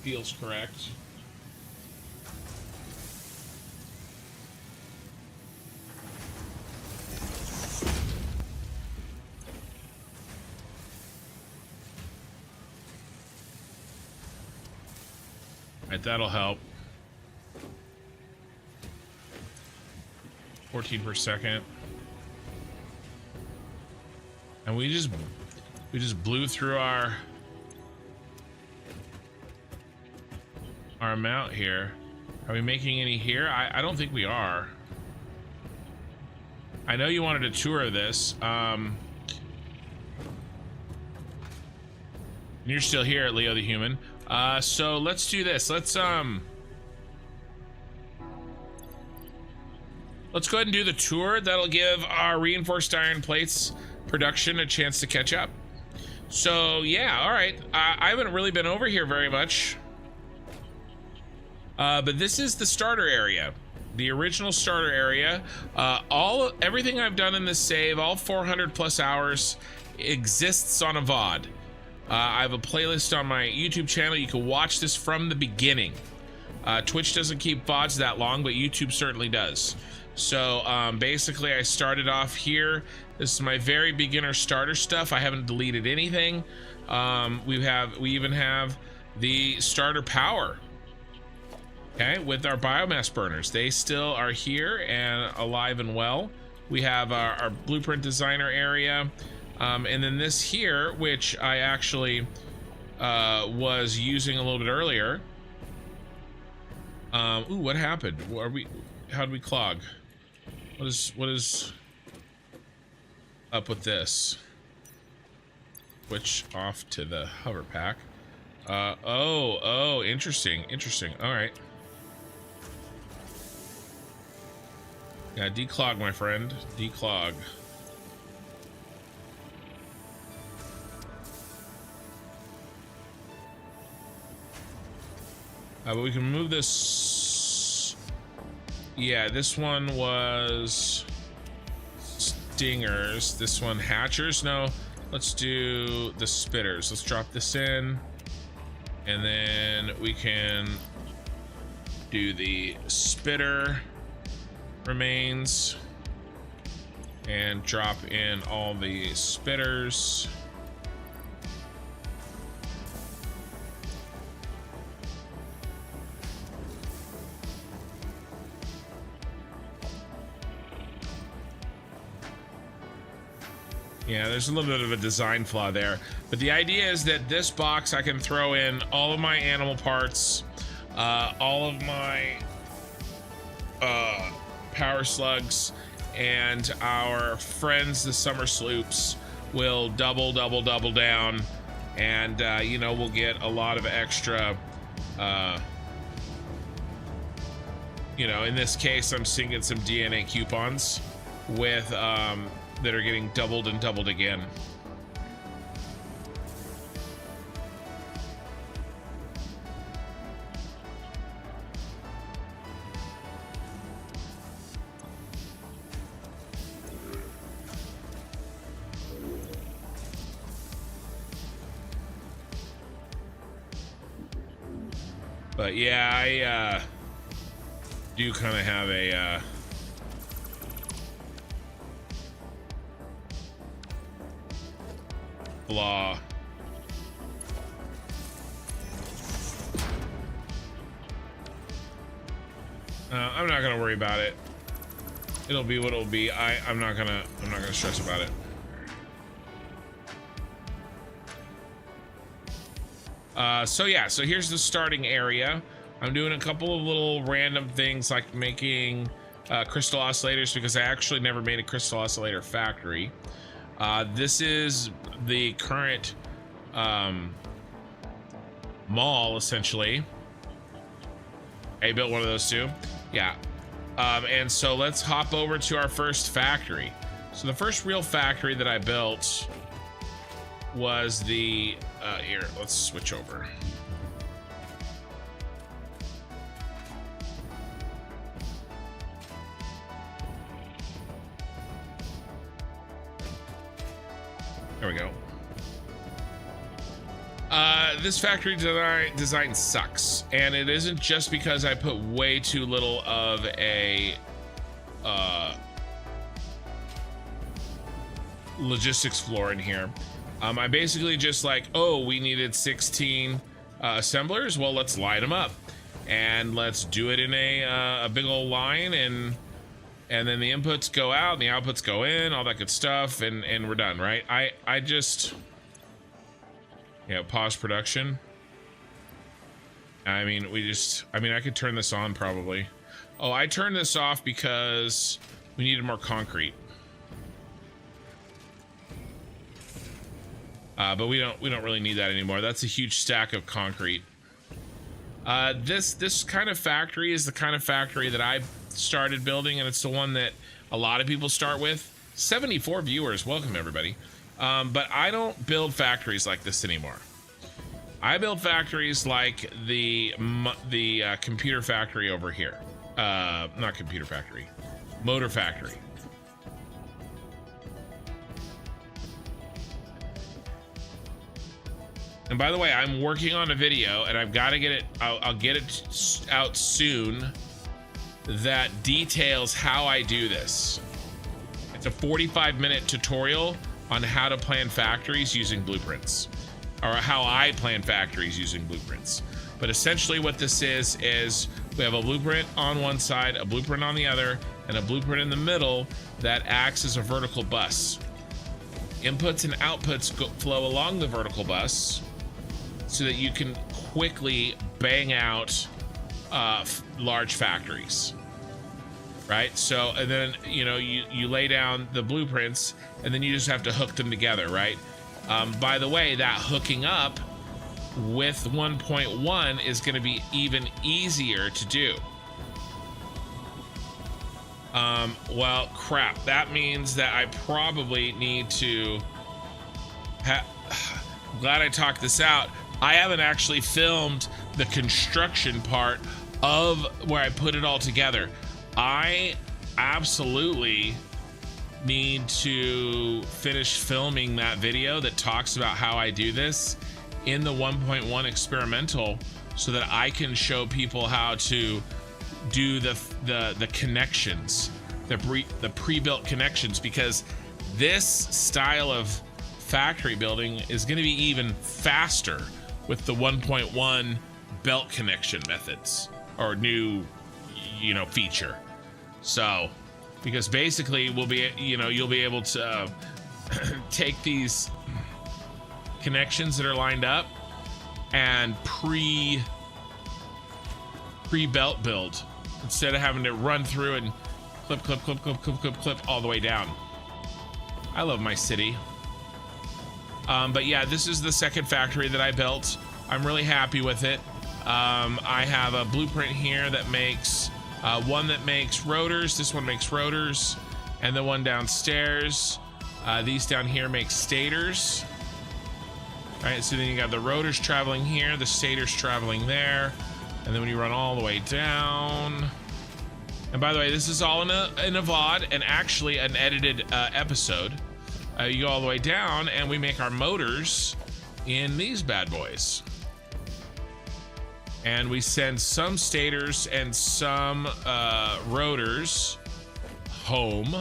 feels correct. Right, that'll help. 14 per second. And we just blew through our amount here. Are we making any here? I don't think we are. I know you wanted a tour of this. You're still here, Leo the Human. So let's do this. Let's go ahead and do the tour. That'll give our reinforced iron plates production a chance to catch up. So yeah, all right. I haven't really been over here very much. But this is the starter area, the original starter area. Everything I've done in this save, all 400 plus hours, exists on a VOD. I have a playlist on my YouTube channel. You can watch this from the beginning. Twitch doesn't keep VODs that long, but YouTube certainly does. So basically I started off here. This is my very beginner starter stuff. I haven't deleted anything. We even have the starter power, okay, with our biomass burners. They still are here and alive and well. We have our blueprint designer area, and then this here, which I actually was using a little bit earlier. Ooh, what happened? How did we clog? What is up with this? Switch off to the hover pack. Oh, interesting. All right. Yeah, declog, my friend. Declog. But we can move this. Yeah, this one was stingers. This one hatchers. No, let's do the spitters. Let's drop this in, and then we can do the spitter remains and drop in all the spitters. Yeah, there's a little bit of a design flaw there, but the idea is that this box I can throw in all of my animal parts, all of my power slugs, and our friends the summer sloops will double down, and you know, we'll get a lot of extra, you know, in this case I'm seeing some DNA coupons with that are getting doubled and doubled again. But yeah, I do kind of have a flaw. I'm not gonna worry about it. It'll be what it'll be. I'm not gonna stress about it. So yeah, so here's the starting area. I'm doing a couple of little random things like making crystal oscillators, because I actually never made a crystal oscillator factory. This is the current mall, essentially. I built one of those too. Yeah. And so let's hop over to our first factory. So the first real factory that I built was the here, let's switch over. There we go. This factory design sucks, and it isn't just because I put way too little of a logistics floor in here. I basically just like, oh, we needed 16 assemblers. Well, let's line them up, and let's do it in a big old line, and then the inputs go out and the outputs go in, all that good stuff, and we're done, right? I just, yeah, pause production. I mean, I could turn this on probably. Oh, I turned this off because we needed more concrete. But we don't really need that anymore. That's a huge stack of concrete. This kind of factory is the kind of factory that I started building, and it's the one that a lot of people start with. 74 viewers, welcome everybody. But I don't build factories like this anymore. I build factories like the computer factory over here. Not computer factory, motor factory. And by the way, I'm working on a video, and I've got to get it. I'll get it out soon. That details how I do this. It's a 45-minute tutorial on how to plan factories using blueprints, or how I plan factories using blueprints. But essentially what this is we have a blueprint on one side, a blueprint on the other, and a blueprint in the middle that acts as a vertical bus. Inputs and outputs flow along the vertical bus so that you can quickly bang out large factories, right? So, and then, you know, you lay down the blueprints, and then you just have to hook them together, right? By the way, that hooking up with 1.1 is going to be even easier to do. Well, crap. That means that I probably need to glad I talked this out. I haven't actually filmed the construction part of where I put it all together. I absolutely need to finish filming that video that talks about how I do this in the 1.1 experimental, so that I can show people how to do the connections, the pre-built connections, because this style of factory building is going to be even faster with the 1.1 belt connection methods, or new, you know, feature. So, because basically we'll be, you know, you'll be able to take these connections that are lined up and pre-belt build, instead of having to run through and clip all the way down. I love my city. But yeah, this is the second factory that I built. I'm really happy with it. I have a blueprint here that makes one that makes rotors. This one makes rotors, and the one downstairs, these down here make stators. All right, so then you got the rotors traveling here, the stators traveling there, and then when you run all the way down. And by the way, this is all in a VOD, and actually an edited episode. You go all the way down, and we make our motors in these bad boys. And we send some stators and some rotors home,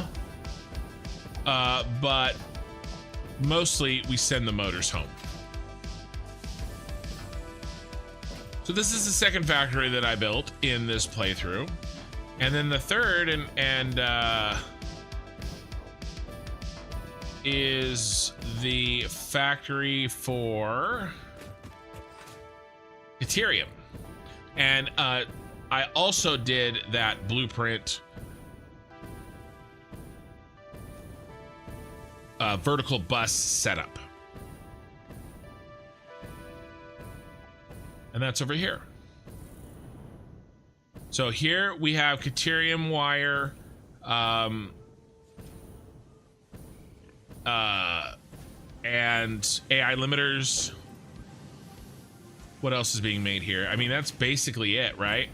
but mostly we send the motors home. So this is the second factory that I built in this playthrough. And then the third is the factory for Ethereum. And I also did that blueprint vertical bus setup. And that's over here. So here we have Caterium wire, and AI limiters. What else is being made here? I mean, that's basically it, right?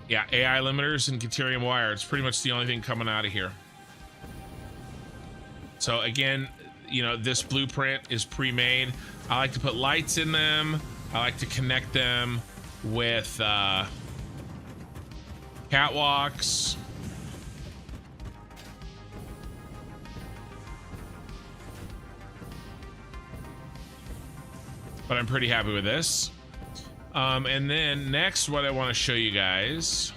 Yeah, AI limiters and Caterium wire. It's pretty much the only thing coming out of here. So again, you know, this blueprint is pre-made. I like to put lights in them. I like to connect them with catwalks. But I'm pretty happy with this. And then next, what I want to show you guys.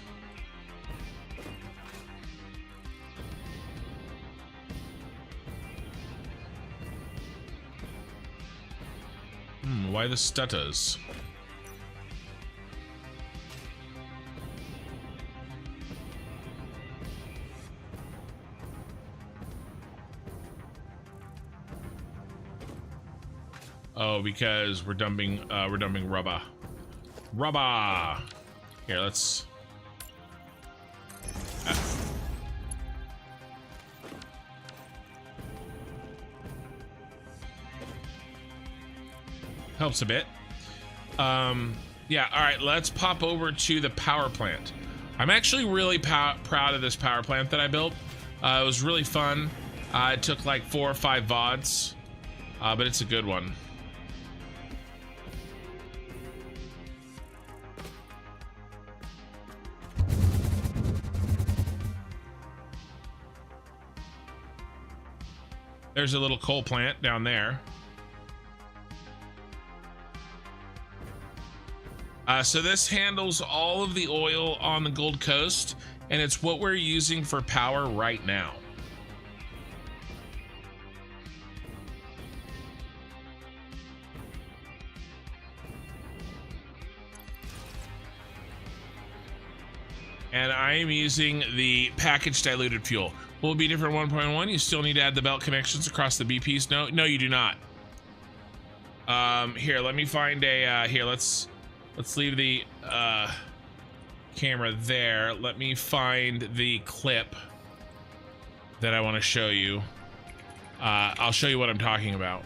Why the stutters? Oh, because we're dumping rubber. Rubber. Here, let's. Helps a bit. Yeah, all right, let's pop over to the power plant. I'm actually really proud of this power plant that I built. It was really fun. It took like 4 or 5 VODs, but it's a good one. There's a little coal plant down there. So this handles all of the oil on the Gold Coast, and it's what we're using for power right now. And I am using the packaged diluted fuel. Will it be different 1.1? You still need to add the belt connections across the BPs? No, you do not. Here, let me find a, here, let's leave the camera there. Let me find the clip that I want to show you. I'll show you what I'm talking about.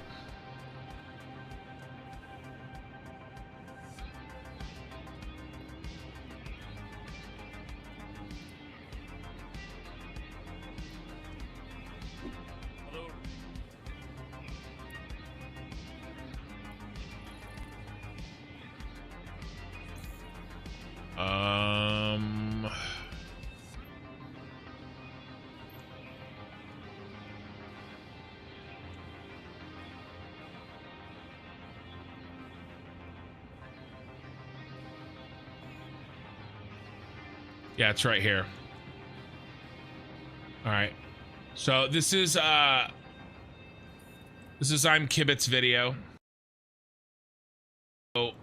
Yeah, it's right here. All right. So this is I'm Kibbit's video. So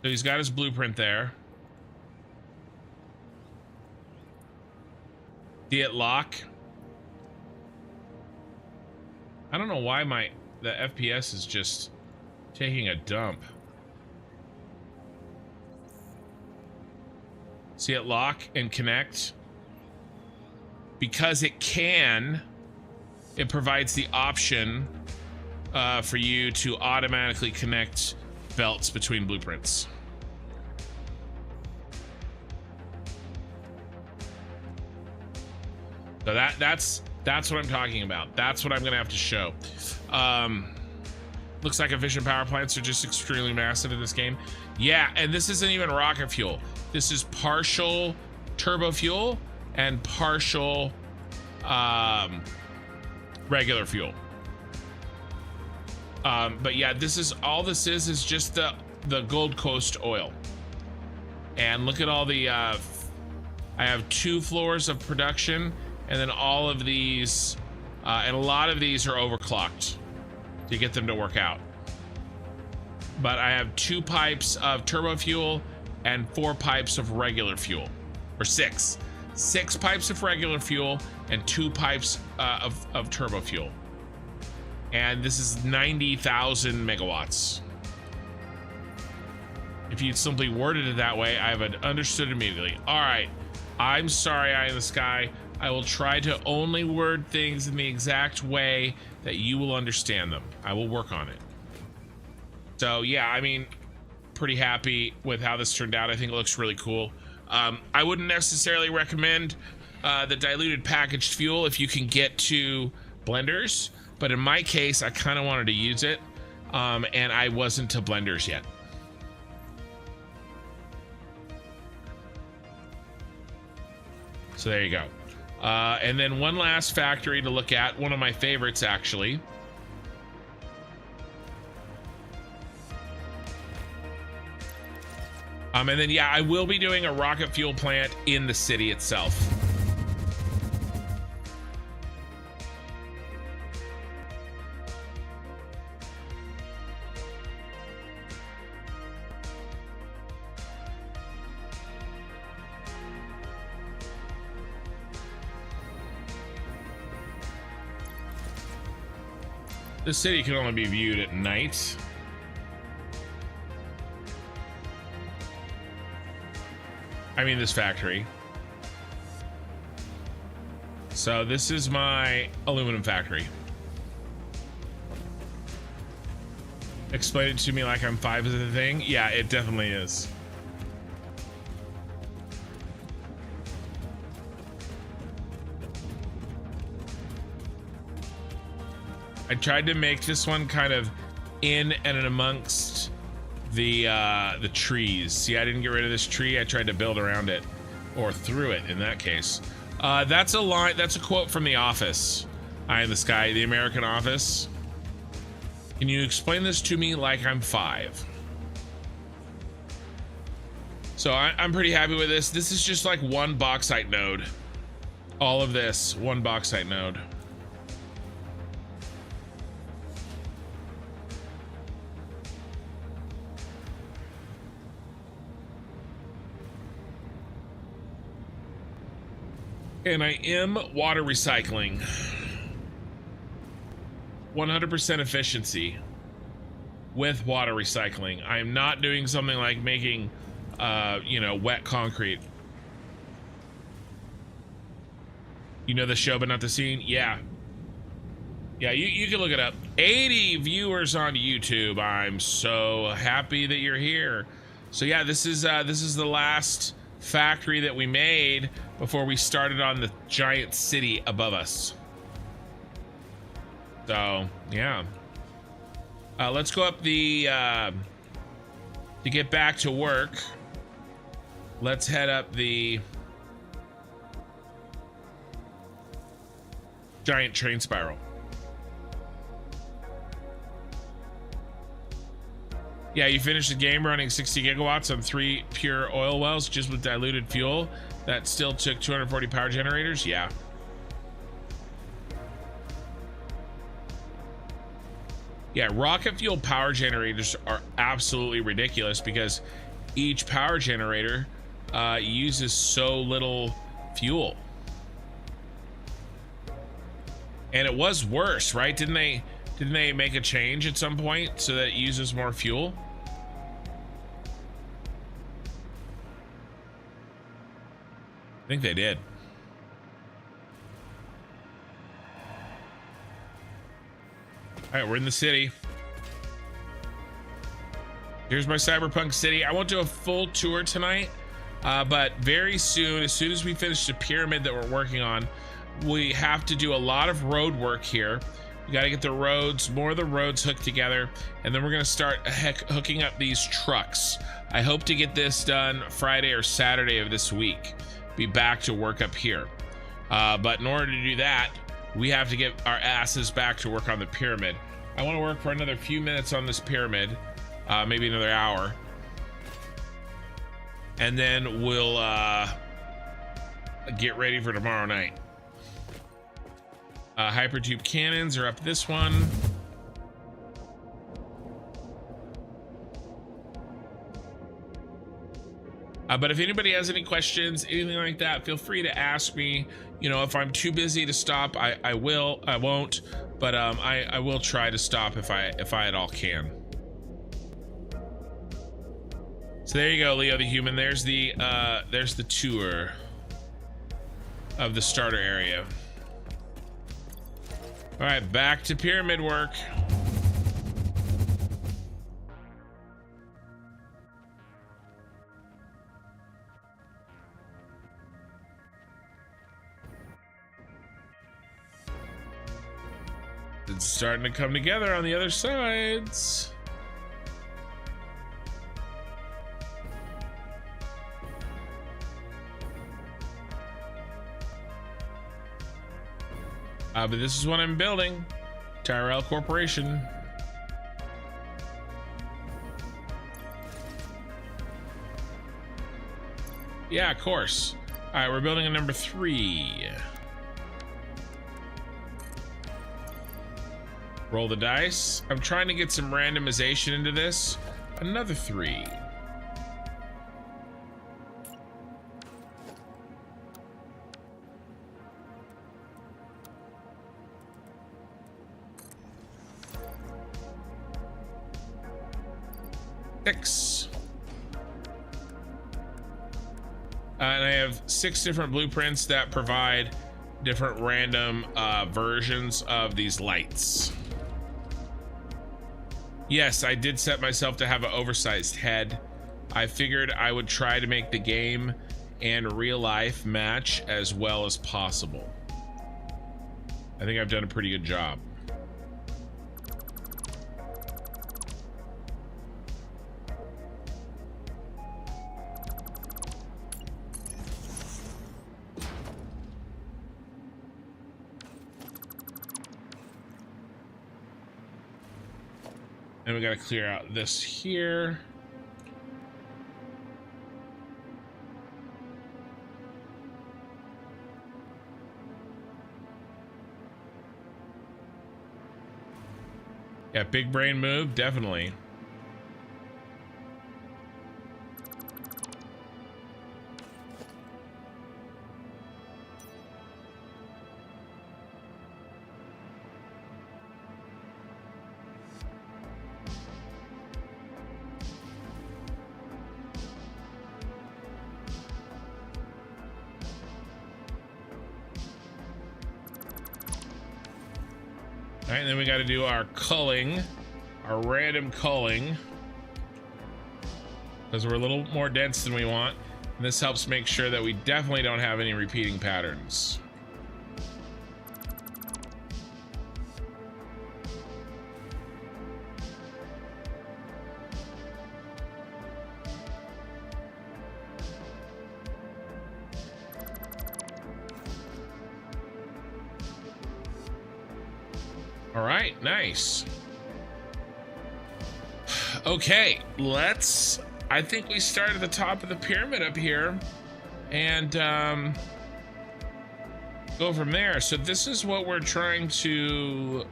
he's got his blueprint there. See it lock? I don't know why the FPS is just taking a dump. See it lock and connect? Because it provides the option for you to automatically connect belts between blueprints. So that's what I'm talking about. That's what I'm gonna have to show. Looks like efficient power plants are just extremely massive in this game. Yeah, and this isn't even rocket fuel. This is partial turbo fuel and partial regular fuel. But yeah, this is just the Gold Coast oil. And look at all the I have 2 floors of production, and then all of these And a lot of these are overclocked to get them to work out. But I have 2 pipes of turbo fuel and 4 pipes of regular fuel, or 6 pipes of regular fuel and 2 pipes of turbo fuel. And this is 90,000 megawatts. If you'd simply worded it that way, I would have understood immediately. All right, I'm sorry, Eye in the Sky. I will try to only word things in the exact way that you will understand them. I will work on it. So yeah, I mean, pretty happy with how this turned out. I think it looks really cool. I wouldn't necessarily recommend the diluted packaged fuel if you can get to blenders, but in my case, I kind of wanted to use it, and I wasn't to blenders yet. So there you go. And then one last factory to look at, one of my favorites actually. And then yeah, I will be doing a rocket fuel plant in the city itself. The city can only be viewed at night. I mean, this factory. So this is my aluminum factory. Explain it to me like I'm 5 is the thing. Yeah, it definitely is. I tried to make this one kind of in and amongst the trees. See, I didn't get rid of this tree. I tried to build around it, or through it in that case. That's a line. That's a quote from The Office. Eye in the Sky, the American Office. Can you explain this to me like I'm 5? So I'm pretty happy with this. This is just like one bauxite node. All of this, one bauxite node. And I am water recycling. 100% efficiency with water recycling. I am not doing something like making, you know, wet concrete. You know the show, but not the scene? Yeah. Yeah, you can look it up. 80 viewers on YouTube. I'm so happy that you're here. So yeah, this is the last factory that we made before we started on the giant city above us. So yeah, let's go up the to get back to work. Let's head up the giant train spiral. Yeah, you finished the game running 60 gigawatts on 3 pure oil wells just with diluted fuel. That still took 240 power generators. Yeah. Yeah, rocket fuel power generators are absolutely ridiculous because each power generator uses so little fuel. And it was worse, right? Didn't they make a change at some point so that it uses more fuel? I think they did. All right, we're in the city. Here's my cyberpunk city. I won't do a full tour tonight, but very soon, as soon as we finish the pyramid that we're working on, we have to do a lot of road work here. We got to get the roads, more of the roads hooked together, and then we're going to start hooking up these trucks. I hope to get this done Friday or Saturday of this week. Be back to work up here. But in order to do that, we have to get our asses back to work on the pyramid. I want to work for another few minutes on this pyramid, maybe another hour. And then we'll get ready for tomorrow night. Hypertube cannons are up this one. But if anybody has any questions, anything like that, feel free to ask me. You know, if I'm too busy to stop, I won't, but I will try to stop if I at all can. So there you go, Leo the Human. There's the tour of the starter area. All right, back to pyramid work. It's starting to come together on the other sides. But this is what I'm building. Tyrell Corporation. Yeah, of course. All right, we're building a number 3. Roll the dice. I'm trying to get some randomization into this. Another 3. Six. And I have 6 different blueprints that provide different random versions of these lights. Yes, I did set myself to have an oversized head. I figured I would try to make the game and real life match as well as possible. I think I've done a pretty good job. And we got to clear out this here. Yeah, big brain move, definitely. All right, and then we got to do our culling, our random culling, because we're a little more dense than we want. And this helps make sure that we definitely don't have any repeating patterns. All right, nice. Okay, I think we start at the top of the pyramid up here and go from there. So this is what we're trying to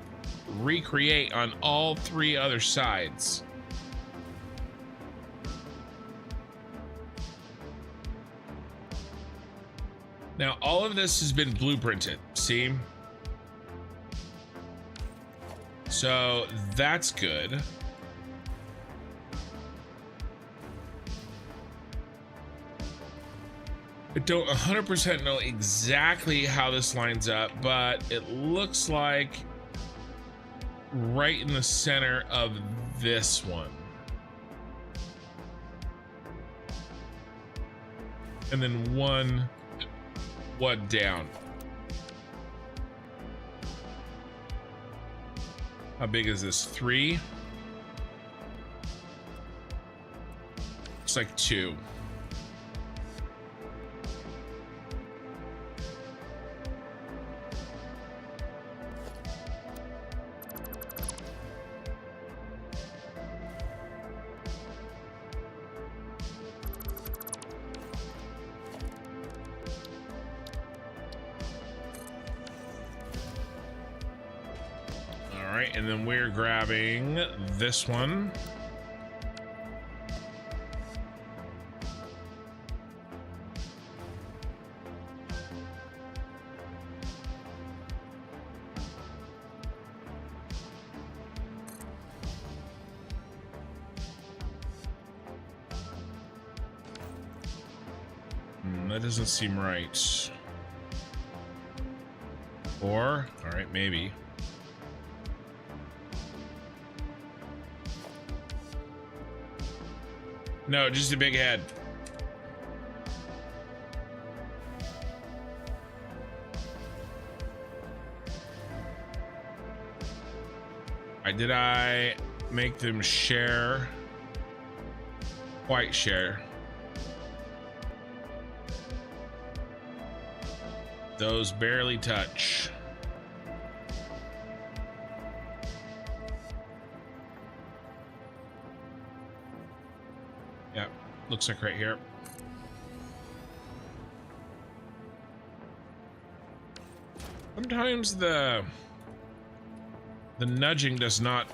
recreate on all 3 other sides. Now, all of this has been blueprinted, see? So that's good. I don't 100% know exactly how this lines up, but it looks like right in the center of this one. And then one down. How big is this? 3? Looks like 2. right, and then we're grabbing this one. That doesn't seem right. Or, all right, maybe. No, just a big head. Did I make them share? Quite share. Those barely touch. Yeah, looks like right here. Sometimes the nudging does not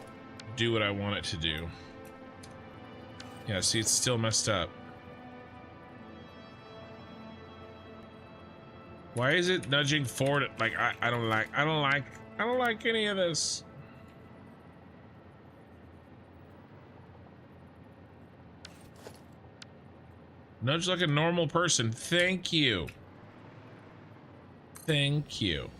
do what I want it to do. Yeah, see, it's still messed up. Why is it nudging forward? Like I don't like any of this. Nudge like a normal person. Thank you. Thank you.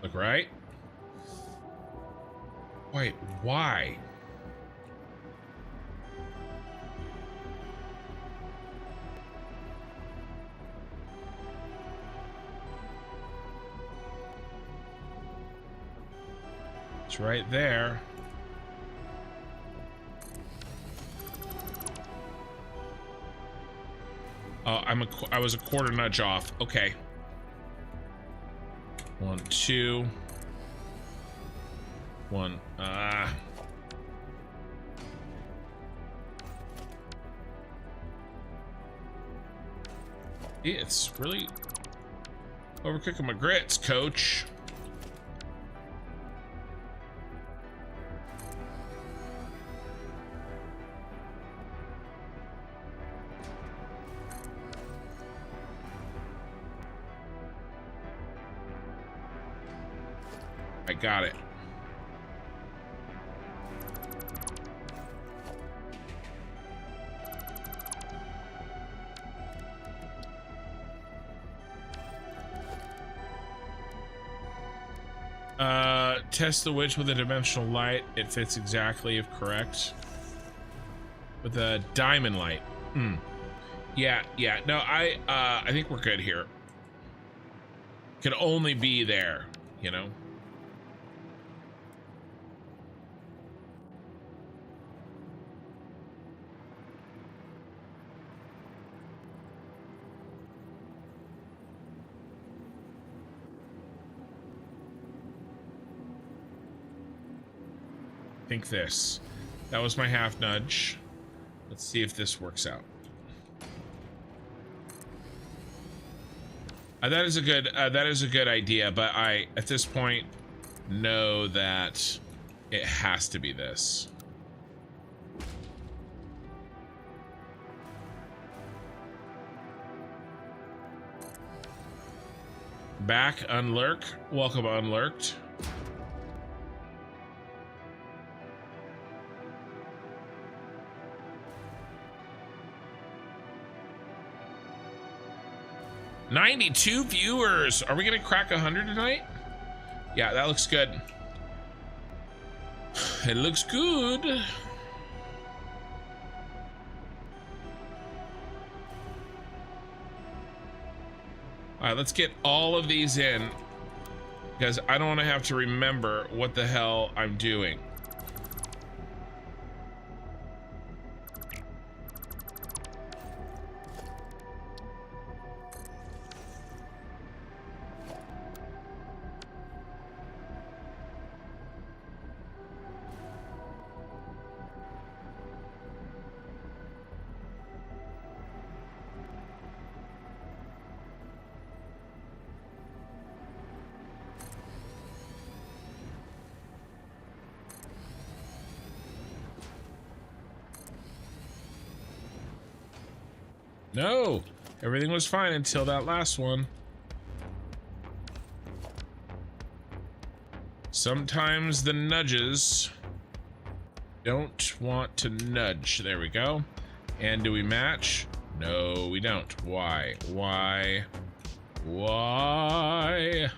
Look, right? Wait, why? It's right there. Oh, I was a quarter nudge off. Okay. 1, 2. 1. It's really overcooking my grits, coach. I got it. Test the witch with a dimensional light. It fits exactly if correct. With a diamond light. Yeah. No, I think we're good here. Could only be there, you know. Think this. That was my half nudge. Let's see if this works out. That is a good idea, but I at this point know that it has to be this. Back, unlurk. Welcome, unlurked. $92 viewers. Are we gonna crack 100 tonight? Yeah, that looks good. It looks good. All right, let's get all of these in because I don't want to have to remember what the hell I'm doing. No, everything was fine until that last one. Sometimes the nudges don't want to nudge. There we go. And do we match? No, we don't. Why? Why? Why?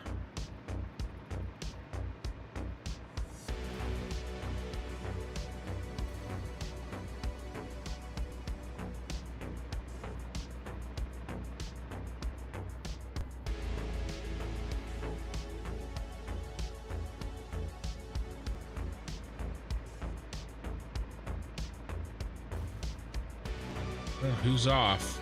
Oh, who's off?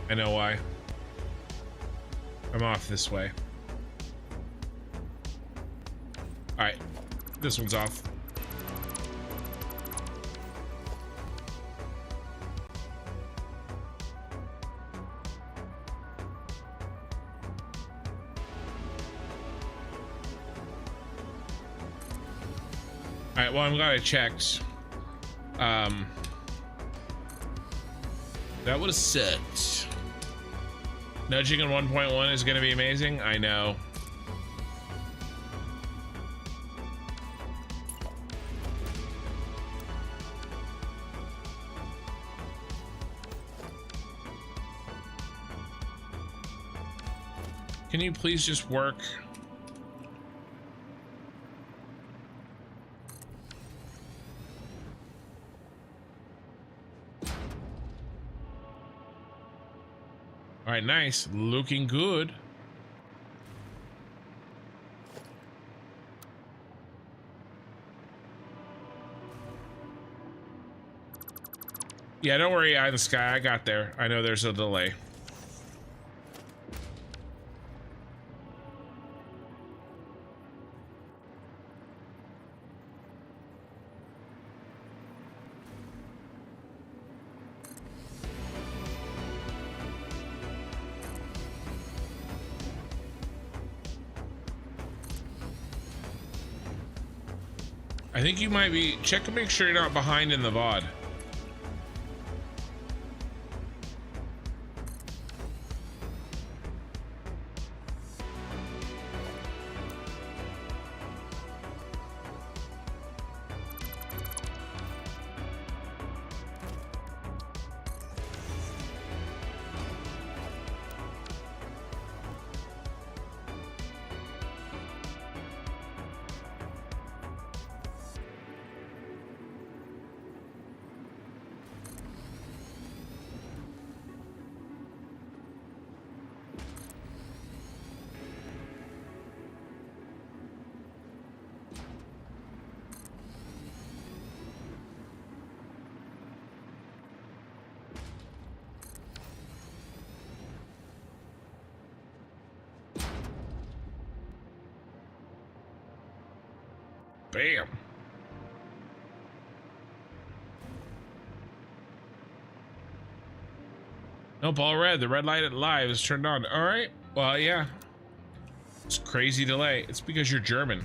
I know why. I'm off this way. All right, this one's off. All right, well, I'm glad I checked. That would have sucked. Nudging in 1.1 is going to be amazing. I know. Can you please just work? All right, nice. Looking good. Yeah, don't worry, Eye in the Sky. I got there. I know there's a delay. I think you might be, check to make sure you're not behind in the VOD. Bam. Nope, all red. The red light at live is turned on. All right. Well, yeah. It's crazy delay. It's because you're German.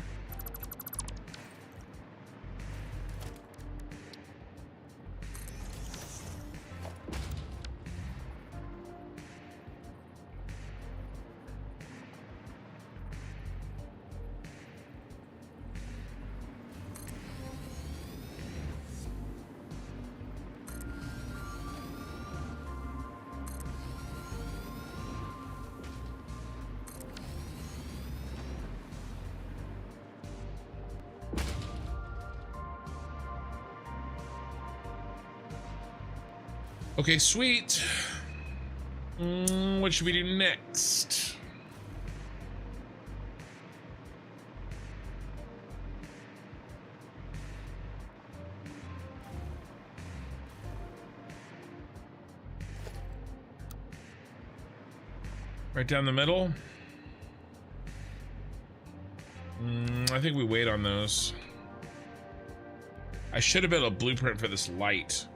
Okay, sweet. What should we do next? Right down the middle. I think we wait on those. I should have built a blueprint for this light.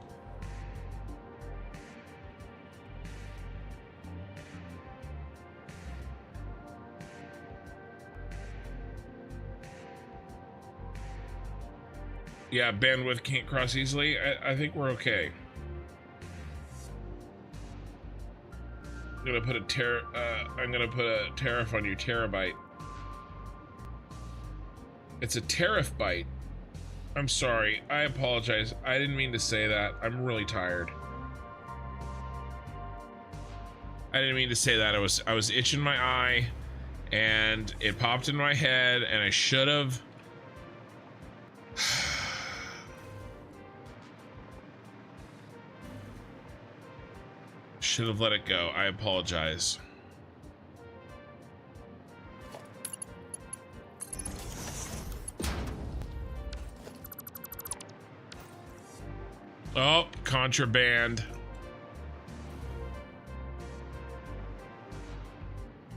Yeah, bandwidth can't cross easily. I think we're okay. I'm gonna put a tariff on your terabyte. It's a tariff byte. I'm sorry. I apologize. I didn't mean to say that. I'm really tired. I didn't mean to say that. I was itching my eye, and it popped in my head, and I should have. Should have let it go. I apologize. Oh, contraband.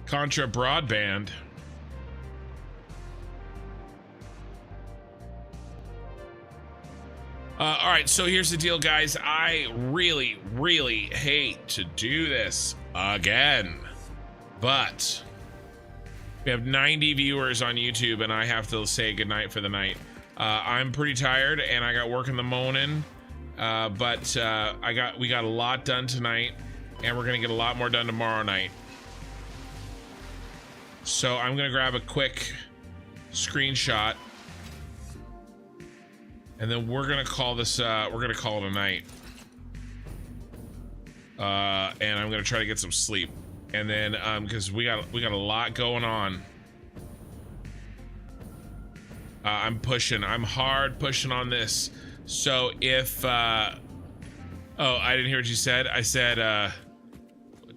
Contra broadband. All right, so here's the deal, guys. I really, really hate to do this again, but we have 90 viewers on YouTube, and I have to say goodnight for the night. I'm pretty tired, and I got work in the morning, but we got a lot done tonight, and we're gonna get a lot more done tomorrow night. So I'm gonna grab a quick screenshot. And then we're gonna call this. We're gonna call it a night. And I'm gonna try to get some sleep. And then, because we got a lot going on. I'm hard pushing on this. So if, oh, I didn't hear what you said. I said,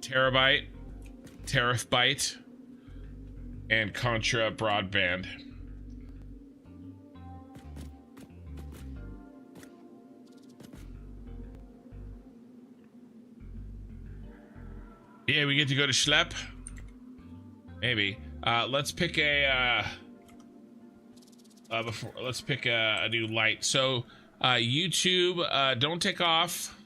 terabyte, tariff byte, and contra broadband. Yeah, we get to go to Schlep. Maybe. Let's pick a let's pick a new light. So YouTube, don't take off.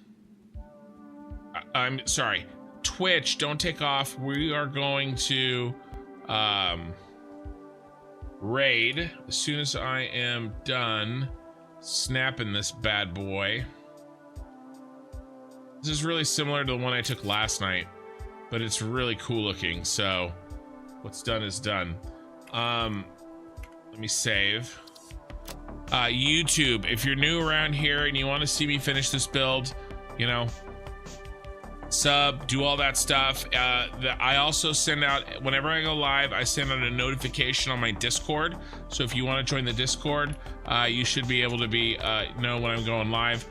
I'm sorry, Twitch, don't take off. We are going to raid as soon as I am done snapping this bad boy. This is really similar to the one I took last night, but it's really cool looking. So what's done is done. Let me save. YouTube, if you're new around here and you want to see me finish this build, you know, sub, do all that stuff. I also send out, whenever I go live, I send out a notification on my Discord. So if you want to join the Discord, you should be able to know when I'm going live.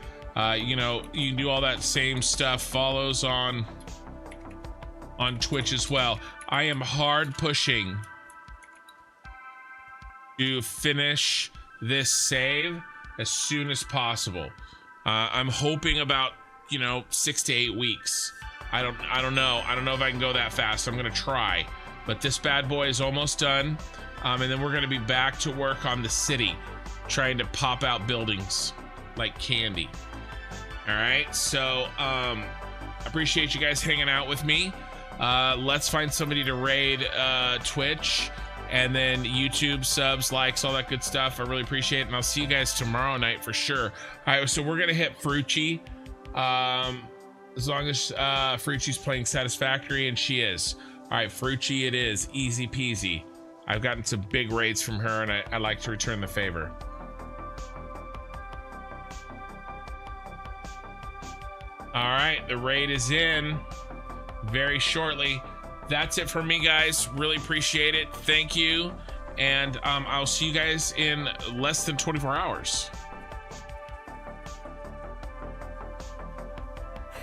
You know, you can do all that same stuff. Follows on Twitch as well. I am hard pushing to finish this save as soon as possible. I'm hoping about, you know, 6 to 8 weeks. I don't know. I don't know if I can go that fast. I'm gonna try, but this bad boy is almost done. And then we're gonna be back to work on the city, trying to pop out buildings like candy. All right, so appreciate you guys hanging out with me. Let's find somebody to raid Twitch, and then YouTube, subs, likes, all that good stuff. I really appreciate it, and I'll see you guys tomorrow night for sure. All right, so we're gonna hit Frucci, as long as Frucci's playing Satisfactory, and she is. All right, Frucci it is, easy peasy. I've gotten some big raids from her, and I like to return the favor. All right, the raid is in very shortly. That's it for me, guys. Really appreciate it. Thank you. And I'll see you guys in less than 24 hours.